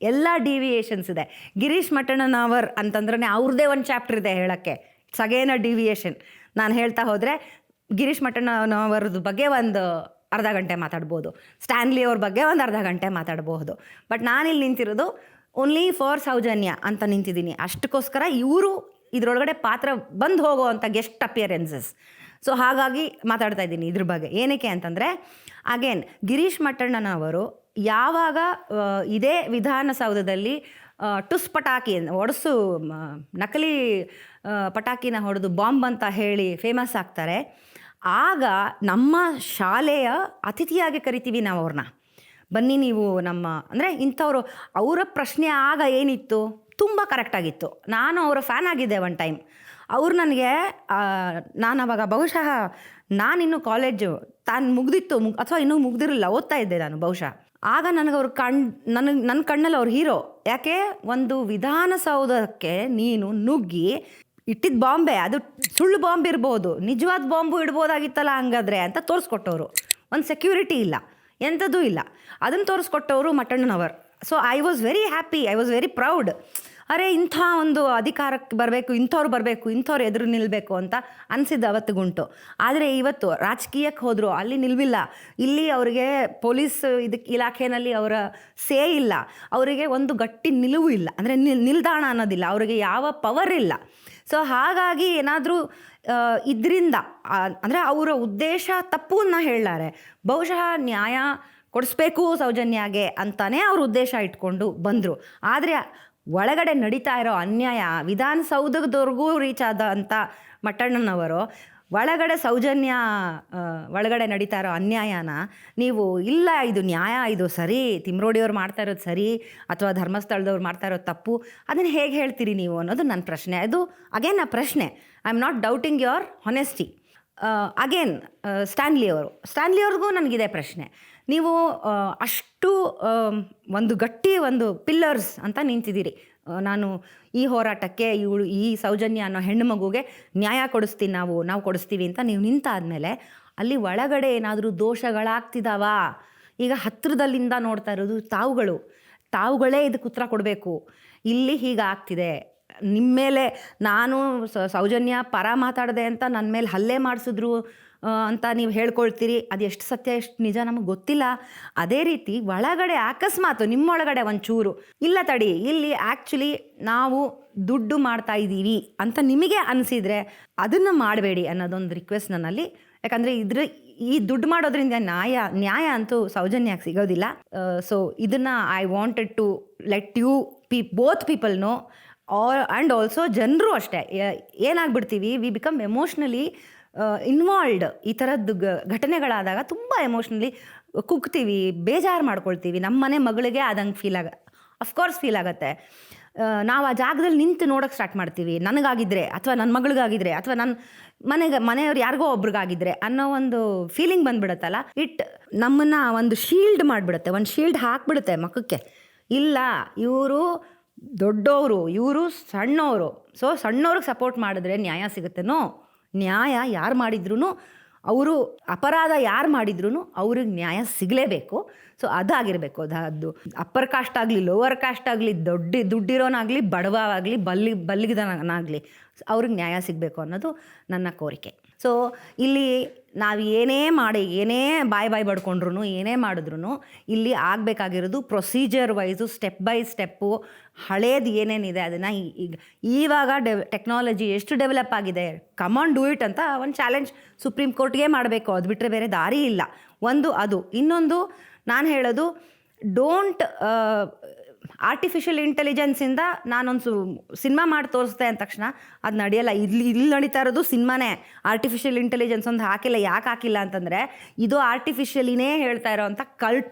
ಎಲ್ಲ ಡಿವಿಯೇಷನ್ಸ್ ಇದೆ. ಗಿರೀಶ್ ಮಟ್ಟಣ್ಣನವರ್ ಅಂತಂದ್ರೆ ಅವ್ರದ್ದೇ ಒಂದು ಚಾಪ್ಟರ್ ಇದೆ ಹೇಳೋಕ್ಕೆ. It's again a deviation. ನಾನು ಹೇಳ್ತಾ ಹೋದರೆ ಗಿರೀಶ್ ಮಟ್ಟಣ್ಣನವರದ್ದು ಬಗ್ಗೆ ಒಂದು ಅರ್ಧ ಗಂಟೆ ಮಾತಾಡ್ಬೋದು, ಸ್ಟ್ಯಾನ್ಲಿ ಅವ್ರ ಬಗ್ಗೆ ಒಂದು ಅರ್ಧ ಗಂಟೆ ಮಾತಾಡ್ಬೋದು. ಬಟ್ ನಾನಿಲ್ಲಿ ನಿಂತಿರೋದು ಓನ್ಲಿ ಫಾರ್ ಸೌಜನ್ಯ ಅಂತ ನಿಂತಿದ್ದೀನಿ. ಅಷ್ಟಕ್ಕೋಸ್ಕರ ಇವರು ಇದರೊಳಗಡೆ ಪಾತ್ರ ಬಂದು ಹೋಗೋ ಅಂಥ ಗೆಸ್ಟ್ ಅಪಿಯರೆನ್ಸಸ್. ಸೊ ಹಾಗಾಗಿ ಮಾತಾಡ್ತಾ ಇದ್ದೀನಿ ಇದ್ರ ಬಗ್ಗೆ. ಏನಕ್ಕೆ ಅಂತಂದರೆ ಅಗೇನ್ ಗಿರೀಶ್ ಮಟ್ಟಣ್ಣನವರು ಯಾವಾಗ ಇದೇ ವಿಧಾನಸೌಧದಲ್ಲಿ ಟುಸ್ ಪಟಾಕಿ ನಕಲಿ ಪಟಾಕಿನ ಹೊಡೆದು ಬಾಂಬ್ ಅಂತ ಹೇಳಿ ಫೇಮಸ್ ಆಗ್ತಾರೆ, ಆಗ ನಮ್ಮ ಶಾಲೆಯ ಅತಿಥಿಯಾಗಿ ಕರಿತೀವಿ ನಾವು ಅವ್ರನ್ನ. ಬನ್ನಿ ನೀವು ಅಂದರೆ ಇಂಥವ್ರು. ಅವರ ಪ್ರಶ್ನೆ ಆಗ ಏನಿತ್ತು, ತುಂಬ ಕರೆಕ್ಟಾಗಿತ್ತು. ನಾನು ಅವರ ಫ್ಯಾನ್ ಆಗಿದ್ದೆ ಒಂದು ಟೈಮ್. ಅವ್ರು ನನಗೆ ನಾನು ಅವಾಗ ಬಹುಶಃ ನಾನಿನ್ನೂ ಕಾಲೇಜು ಮುಗ್ದಿತ್ತು ಅಥವಾ ಇನ್ನೂ ಮುಗ್ದಿರಲಿಲ್ಲ, ಓದ್ತಾ ಇದ್ದೆ ನಾನು ಬಹುಶಃ. ಆಗ ನನಗೆ ಅವ್ರ ನನ್ನ ಕಣ್ಣಲ್ಲಿ ಅವ್ರ ಹೀರೋ. ಯಾಕೆ? ಒಂದು ವಿಧಾನಸೌಧಕ್ಕೆ ನೀನು ನುಗ್ಗಿ ಇಟ್ಟಿದ್ದ ಬಾಂಬೆ ಅದು ಸುಳ್ಳು ಬಾಂಬ್ ಇರ್ಬೋದು, ನಿಜವಾದ ಬಾಂಬು ಇಡ್ಬೋದಾಗಿತ್ತಲ್ಲ ಹಂಗಾದ್ರೆ ಅಂತ ತೋರಿಸ್ಕೊಟ್ಟವರು. ಒಂದು ಸೆಕ್ಯೂರಿಟಿ ಇಲ್ಲ, ಎಂಥದ್ದೂ ಇಲ್ಲ, ಅದನ್ನು ತೋರಿಸ್ಕೊಟ್ಟವರು Mattannanavar. So I was very happy, I was very proud. ಇಂಥ ಒಂದು ಅಧಿಕಾರಕ್ಕೆ ಬರಬೇಕು, ಇಂಥವ್ರು ಎದುರು ನಿಲ್ಲಬೇಕು ಅಂತ ಅನಿಸಿದ್ದು ಅವತ್ತಿಗುಂಟು. ಆದರೆ ಇವತ್ತು ರಾಜಕೀಯಕ್ಕೆ ಹೋದರು, ಅಲ್ಲಿ ನಿಲ್ವಿಲ್ಲ. ಇಲ್ಲಿ ಅವರಿಗೆ ಪೊಲೀಸ್ ಇಲಾಖೆಯಲ್ಲಿ ಅವರ ಸೇ ಇಲ್ಲ, ಅವರಿಗೆ ಒಂದು ಗಟ್ಟಿ ನಿಲುವು ಇಲ್ಲ, ಅಂದರೆ ನಿಲ್ದಾಣ ಅನ್ನೋದಿಲ್ಲ, ಅವರಿಗೆ ಯಾವ ಪವರ್ ಇಲ್ಲ. ಸೊ ಹಾಗಾಗಿ ಏನಾದರೂ ಇದರಿಂದ ಅಂದರೆ ಅವರ ಉದ್ದೇಶ ತಪ್ಪು ಅಂತ ಹೇಳಾರೆ. ಬಹುಶಃ ನ್ಯಾಯ ಕೊಡಿಸ್ಬೇಕು ಸೌಜನ್ಯಾಗೆ ಅಂತಾನೆ ಅವ್ರ ಉದ್ದೇಶ ಇಟ್ಕೊಂಡು ಬಂದರು. ಆದರೆ ಒಳಗಡೆ ನಡೀತಾ ಇರೋ ಅನ್ಯಾಯ ವಿಧಾನಸೌಧದವರೆಗೂ ರೀಚ್ ಆದ ಅಂತ ಮಟ್ಟಣ್ಣನವರು ಒಳಗಡೆ ಸೌಜನ್ಯ ಒಳಗಡೆ ನಡೀತಾ ಇರೋ ಅನ್ಯಾಯನ ನೀವು ಇಲ್ಲ ಇದು ನ್ಯಾಯ, ಇದು ಸರಿ, ತಿಮ್ಮರೋಡಿಯವ್ರು ಮಾಡ್ತಾ ಇರೋದು ಸರಿ ಅಥವಾ ಧರ್ಮಸ್ಥಳದವ್ರು ಮಾಡ್ತಾ ಇರೋದು ತಪ್ಪು, ಅದನ್ನು ಹೇಗೆ ಹೇಳ್ತೀರಿ ನೀವು ಅನ್ನೋದು ನನ್ನ ಪ್ರಶ್ನೆ. ಅದು ಅಗೇನ್ ಆ ಪ್ರಶ್ನೆ. I am not doubting your honesty. Again Stanley ಅವ್ರಿಗೂ ನನಗಿದೆ ಪ್ರಶ್ನೆ. ನೀವು ಅಷ್ಟು ಒಂದು ಗಟ್ಟಿ ಒಂದು ಪಿಲ್ಲರ್ಸ್ ಅಂತ ನಿಂತಿದ್ದೀರಿ. ನಾನು ಈ ಹೋರಾಟಕ್ಕೆ ಈ ಸೌಜನ್ಯ ಅನ್ನೋ ಹೆಣ್ಣು ಮಗುಗೆ ನ್ಯಾಯ ಕೊಡಿಸ್ತೀನಿ, ನಾವು ಕೊಡಿಸ್ತೀವಿ ಅಂತ ನೀವು ನಿಂತಾದ್ಮೇಲೆ ಅಲ್ಲಿ ಒಳಗಡೆ ಏನಾದರೂ ದೋಷಗಳಾಗ್ತಿದ್ದಾವಾ? ಈಗ ಹತ್ತಿರದಲ್ಲಿಂದ ನೋಡ್ತಾ ಇರೋದು ತಾವುಗಳೇ ಇದಕ್ಕೆ ಉತ್ತರ ಕೊಡಬೇಕು. ಇಲ್ಲಿ ಹೀಗಾಗ್ತಿದೆ, ನಿಮ್ಮ ಮೇಲೆ ನಾನು ಸೌಜನ್ಯ ಪರ ಮಾತಾಡಿದೆ ಅಂತ ನನ್ನ ಮೇಲೆ ಹಲ್ಲೆ ಮಾಡಿಸಿದ್ರು ಅಂತ ನೀವು ಹೇಳ್ಕೊಳ್ತೀರಿ. ಅದು ಎಷ್ಟು ಸತ್ಯ ಎಷ್ಟು ನಿಜ ನಮಗೆ ಗೊತ್ತಿಲ್ಲ. ಅದೇ ರೀತಿ ಒಳಗಡೆ ಅಕಸ್ಮಾತ್ ನಿಮ್ಮೊಳಗಡೆ ಒಂಚೂರು ಇಲ್ಲ ತಡಿ, ಇಲ್ಲಿ ಆ್ಯಕ್ಚುಲಿ ನಾವು ದುಡ್ಡು ಮಾಡ್ತಾ ಇದ್ದೀವಿ ಅಂತ ನಿಮಗೆ ಅನಿಸಿದರೆ ಅದನ್ನು ಮಾಡಬೇಡಿ ಅನ್ನೋದೊಂದು ರಿಕ್ವೆಸ್ಟ್ ನನ್ನಲ್ಲಿ. ಯಾಕಂದರೆ ಈ ದುಡ್ಡು ಮಾಡೋದ್ರಿಂದ ನ್ಯಾಯ ಅಂತೂ ಸೌಜನ್ಯಕ್ಕೆ ಸಿಗೋದಿಲ್ಲ. ಸೊ ಇದನ್ನು I wanted to let you both people know. And also ಜನರು ಅಷ್ಟೇ ಏನಾಗ್ಬಿಡ್ತೀವಿ, ವಿ ಬಿಕಮ್ ಎಮೋಷ್ನಲಿ ಇನ್ವಾಲ್ವ್ಡ್. ಈ ಥರದ್ದು ಘಟನೆಗಳಾದಾಗ ತುಂಬ ಎಮೋಷ್ನಲಿ ಕುಗ್ತೀವಿ, ಬೇಜಾರು ಮಾಡ್ಕೊಳ್ತೀವಿ. ನಮ್ಮ ಮನೆ ಮಗಳಿಗೆ ಆದಂಗೆ ಅಫ್ಕೋರ್ಸ್ ಫೀಲ್ ಆಗುತ್ತೆ. ನಾವು ಆ ಜಾಗದಲ್ಲಿ ನಿಂತು ನೋಡೋಕ್ಕೆ ಸ್ಟಾರ್ಟ್ ಮಾಡ್ತೀವಿ. ನನಗಾಗಿದ್ದರೆ ಅಥವಾ ನನ್ನ ಮಗಳಿಗಾಗಿದ್ದರೆ ಅಥವಾ ನನ್ನ ಮನೆಯವ್ರು ಯಾರಿಗೋ ಒಬ್ರಿಗಾಗಿದ್ದರೆ ಅನ್ನೋ ಒಂದು ಫೀಲಿಂಗ್ ಬಂದುಬಿಡುತ್ತಲ್ಲ. ನಮ್ಮನ್ನು ಒಂದು ಶೀಲ್ಡ್ ಮಾಡಿಬಿಡುತ್ತೆ, ಒಂದು ಶೀಲ್ಡ್ ಹಾಕ್ಬಿಡುತ್ತೆ ಮುಖಕ್ಕೆ. ಇಲ್ಲ, ಇವರು ದೊಡ್ಡವರು, ಇವರು ಸಣ್ಣವರು. ಸೊ ಸಣ್ಣವ್ರಿಗೆ ಸಪೋರ್ಟ್ ಮಾಡಿದ್ರೆ ನ್ಯಾಯ ಸಿಗುತ್ತೇನೋ? ನ್ಯಾಯ ಯಾರು ಮಾಡಿದ್ರು, ಅವರು ಅಪರಾಧ ಯಾರು ಮಾಡಿದ್ರು ಅವ್ರಿಗೆ ನ್ಯಾಯ ಸಿಗಲೇಬೇಕು. ಸೊ ಅದಾಗಿರಬೇಕು. ಅದು ಅಪ್ಪರ್ ಕಾಸ್ಟ್ ಆಗಲಿ ಲೋವರ್ ಕಾಸ್ಟ್ ಆಗಲಿ ದುಡ್ಡಿರೋನಾಗಲಿ ಬಡವಾಗಲಿ ಬಲ್ಲಿಗದನಾಗಲಿ ಅವ್ರಿಗೆ ನ್ಯಾಯ ಸಿಗಬೇಕು ಅನ್ನೋದು ನನ್ನ ಕೋರಿಕೆ. ಸೊ ಇಲ್ಲಿ ನಾವು ಏನೇ ಬಾಯ್ ಬಡ್ಕೊಂಡ್ರು ಏನೇ ಮಾಡಿದ್ರು ಇಲ್ಲಿ ಆಗಬೇಕಾಗಿರೋದು procedure wise step by step. ಹಳೇದು ಏನೇನಿದೆ ಅದನ್ನು ಇವಾಗ ಟೆಕ್ನಾಲಜಿ ಎಷ್ಟು ಡೆವಲಪ್ ಆಗಿದೆ, ಕಮಾನ್ ಡೂ ಇಟ್ ಅಂತ ಒಂದು ಚಾಲೆಂಜ್ ಸುಪ್ರೀಂ ಕೋರ್ಟ್ಗೆ ಮಾಡಬೇಕು. ಅದು ಬಿಟ್ಟರೆ ಬೇರೆ ದಾರಿ ಇಲ್ಲ. ಅದು ಇನ್ನೊಂದು ನಾನು ಹೇಳೋದು, ಡೋಂಟ್ ಆರ್ಟಿಫಿಷಿಯಲ್ ಇಂಟೆಲಿಜೆನ್ಸಿಂದ ನಾನೊಂದು ಸಿನಿಮಾ ಮಾಡಿ ತೋರಿಸ್ದೆ ಅಂದ ತಕ್ಷಣ ಅದು ನಡೆಯಲ್ಲ. ಇಲ್ಲಿ ನಡೀತಾ ಇರೋದು ಸಿನಿಮಾನೇ. ಆರ್ಟಿಫಿಷಿಯಲ್ ಇಂಟೆಲಿಜೆನ್ಸ್ ಒಂದು ಹಾಕಿಲ್ಲ. ಯಾಕೆ ಹಾಕಿಲ್ಲ ಅಂತಂದರೆ ಇದು ಆರ್ಟಿಫಿಷಿಯಲಿನೇ ಹೇಳ್ತಾ ಇರೋವಂಥ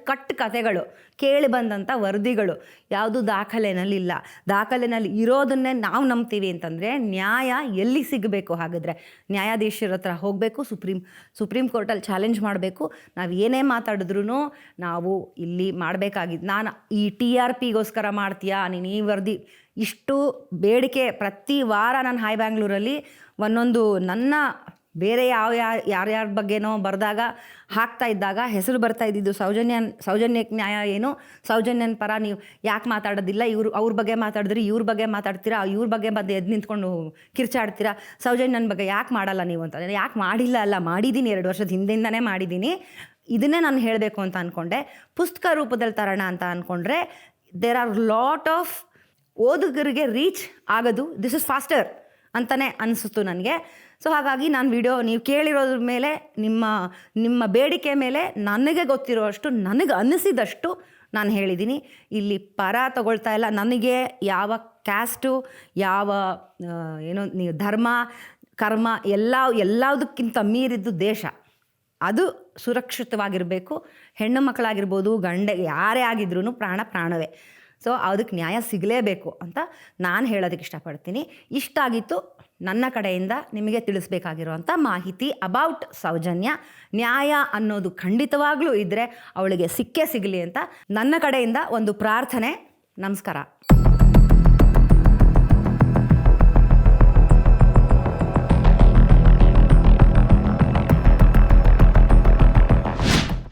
ಕಟ್ ಕಥೆಗಳು, ಕೇಳಿ ಬಂದಂಥ ವರದಿಗಳು, ಯಾವುದು ದಾಖಲೆನಲ್ಲಿಲ್ಲ. ದಾಖಲೆನಲ್ಲಿ ಇರೋದನ್ನೇ ನಾವು ನಂಬ್ತೀವಿ ಅಂತಂದರೆ ನ್ಯಾಯ ಎಲ್ಲಿ ಸಿಗಬೇಕು? ಹಾಗಿದ್ರೆ ನ್ಯಾಯಾಧೀಶರ ಹತ್ರ ಹೋಗಬೇಕು, ಸುಪ್ರೀಂ ಕೋರ್ಟಲ್ಲಿ ಚಾಲೆಂಜ್ ಮಾಡಬೇಕು. ನಾವು ಏನೇ ಮಾತಾಡಿದ್ರೂ ನಾವು ಇಲ್ಲಿ ಮಾಡಬೇಕಾಗಿದ್ದು, ನಾನು ಈ TRPಗೋಸ್ಕರ ಮಾಡ್ತೀಯಾ ನೀನು ಈ ವರದಿ, ಇಷ್ಟು ಬೇಡಿಕೆ ಪ್ರತಿ ವಾರ ನಾನು ಹಾಯ್ ಬ್ಯಾಂಗ್ಳೂರಲ್ಲಿ ಒಂದೊಂದು ನನ್ನ ಬೇರೆ ಯಾರ್ಯಾರ ಬಗ್ಗೆನೋ ಬರೆದಾಗ ಹಾಕ್ತಾ ಇದ್ದಾಗ ಹೆಸರು ಬರ್ತಾ ಇದ್ದಿದ್ದು ಸೌಜನ್ಯಕ್ಕೆ ನ್ಯಾಯ ಏನು, ಸೌಜನ್ಯನ ಪರ ನೀವು ಯಾಕೆ ಮಾತಾಡೋದಿಲ್ಲ, ಅವ್ರ ಬಗ್ಗೆ ಮಾತಾಡಿದ್ರಿ ಇವ್ರ ಬಗ್ಗೆ ಮಾತಾಡ್ತೀರಾ, ಇವ್ರ ಬಗ್ಗೆ ಬಂದು ಎದ್ದು ನಿಂತ್ಕೊಂಡು ಕಿರ್ಚಾಡ್ತೀರಾ, ಸೌಜನ್ಯನ ಬಗ್ಗೆ ಯಾಕೆ ಮಾಡಲ್ಲ ನೀವು ಅಂತ. ಯಾಕೆ ಮಾಡಿಲ್ಲ ಅಲ್ಲ, ಮಾಡಿದ್ದೀನಿ, 2 ವರ್ಷದ ಹಿಂದಿಂದನೇ ಮಾಡಿದ್ದೀನಿ. ಇದನ್ನೇ ನಾನು ಹೇಳಬೇಕು ಅಂತ ಅಂದ್ಕೊಂಡೆ. ಪುಸ್ತಕ ರೂಪದಲ್ಲಿ ತರೋಣ ಅಂತ ಅಂದ್ಕೊಂಡ್ರೆ ದೇರ್ ಆರ್ ಲಾಟ್ ಆಫ್ ಓದುಗರಿಗೆ ರೀಚ್ ಆಗೋದು ದಿಸ್ ಇಸ್ ಫಾಸ್ಟರ್ ಅಂತಲೇ ಅನಿಸ್ತು ನನಗೆ. ಸೊ ಹಾಗಾಗಿ ನಾನು ವಿಡಿಯೋ ನೀವು ಕೇಳಿರೋದ್ರ ಮೇಲೆ ನಿಮ್ಮ ಬೇಡಿಕೆ ಮೇಲೆ ನನಗೆ ಗೊತ್ತಿರೋಷ್ಟು, ನನಗೆ ಅನ್ನಿಸಿದಷ್ಟು ನಾನು ಹೇಳಿದ್ದೀನಿ. ಇಲ್ಲಿ ಪರ ತಗೊಳ್ತಾ ಇಲ್ಲ. ನನಗೆ ಯಾವ ಕ್ಯಾಸ್ಟು, ಯಾವ ನೀವು ಧರ್ಮ ಕರ್ಮ ಎಲ್ಲದಕ್ಕಿಂತ ಮೀರಿದ್ದು ದೇಶ, ಅದು ಸುರಕ್ಷಿತವಾಗಿರಬೇಕು. ಹೆಣ್ಣು ಮಕ್ಕಳಾಗಿರ್ಬೋದು, ಯಾರೇ ಆಗಿದ್ರೂ ಪ್ರಾಣವೇ. ಸೊ ಅದಕ್ಕೆ ನ್ಯಾಯ ಸಿಗಲೇಬೇಕು ಅಂತ ನಾನು ಹೇಳೋದಕ್ಕೆ ಇಷ್ಟಪಡ್ತೀನಿ. ಇಷ್ಟಾಗಿತ್ತು ನನ್ನ ಕಡೆಯಿಂದ ನಿಮಗೆ ತಿಳಿಸ್ಬೇಕಾಗಿರುವಂಥ ಮಾಹಿತಿ ಅಬೌಟ್ ಸೌಜನ್ಯ. ನ್ಯಾಯ ಅನ್ನೋದು ಖಂಡಿತವಾಗ್ಲೂ ಇದ್ದರೆ ಅವಳಿಗೆ ಸಿಕ್ಕೇ ಸಿಗಲಿ ಅಂತ ನನ್ನ ಕಡೆಯಿಂದ ಒಂದು ಪ್ರಾರ್ಥನೆ. ನಮಸ್ಕಾರ.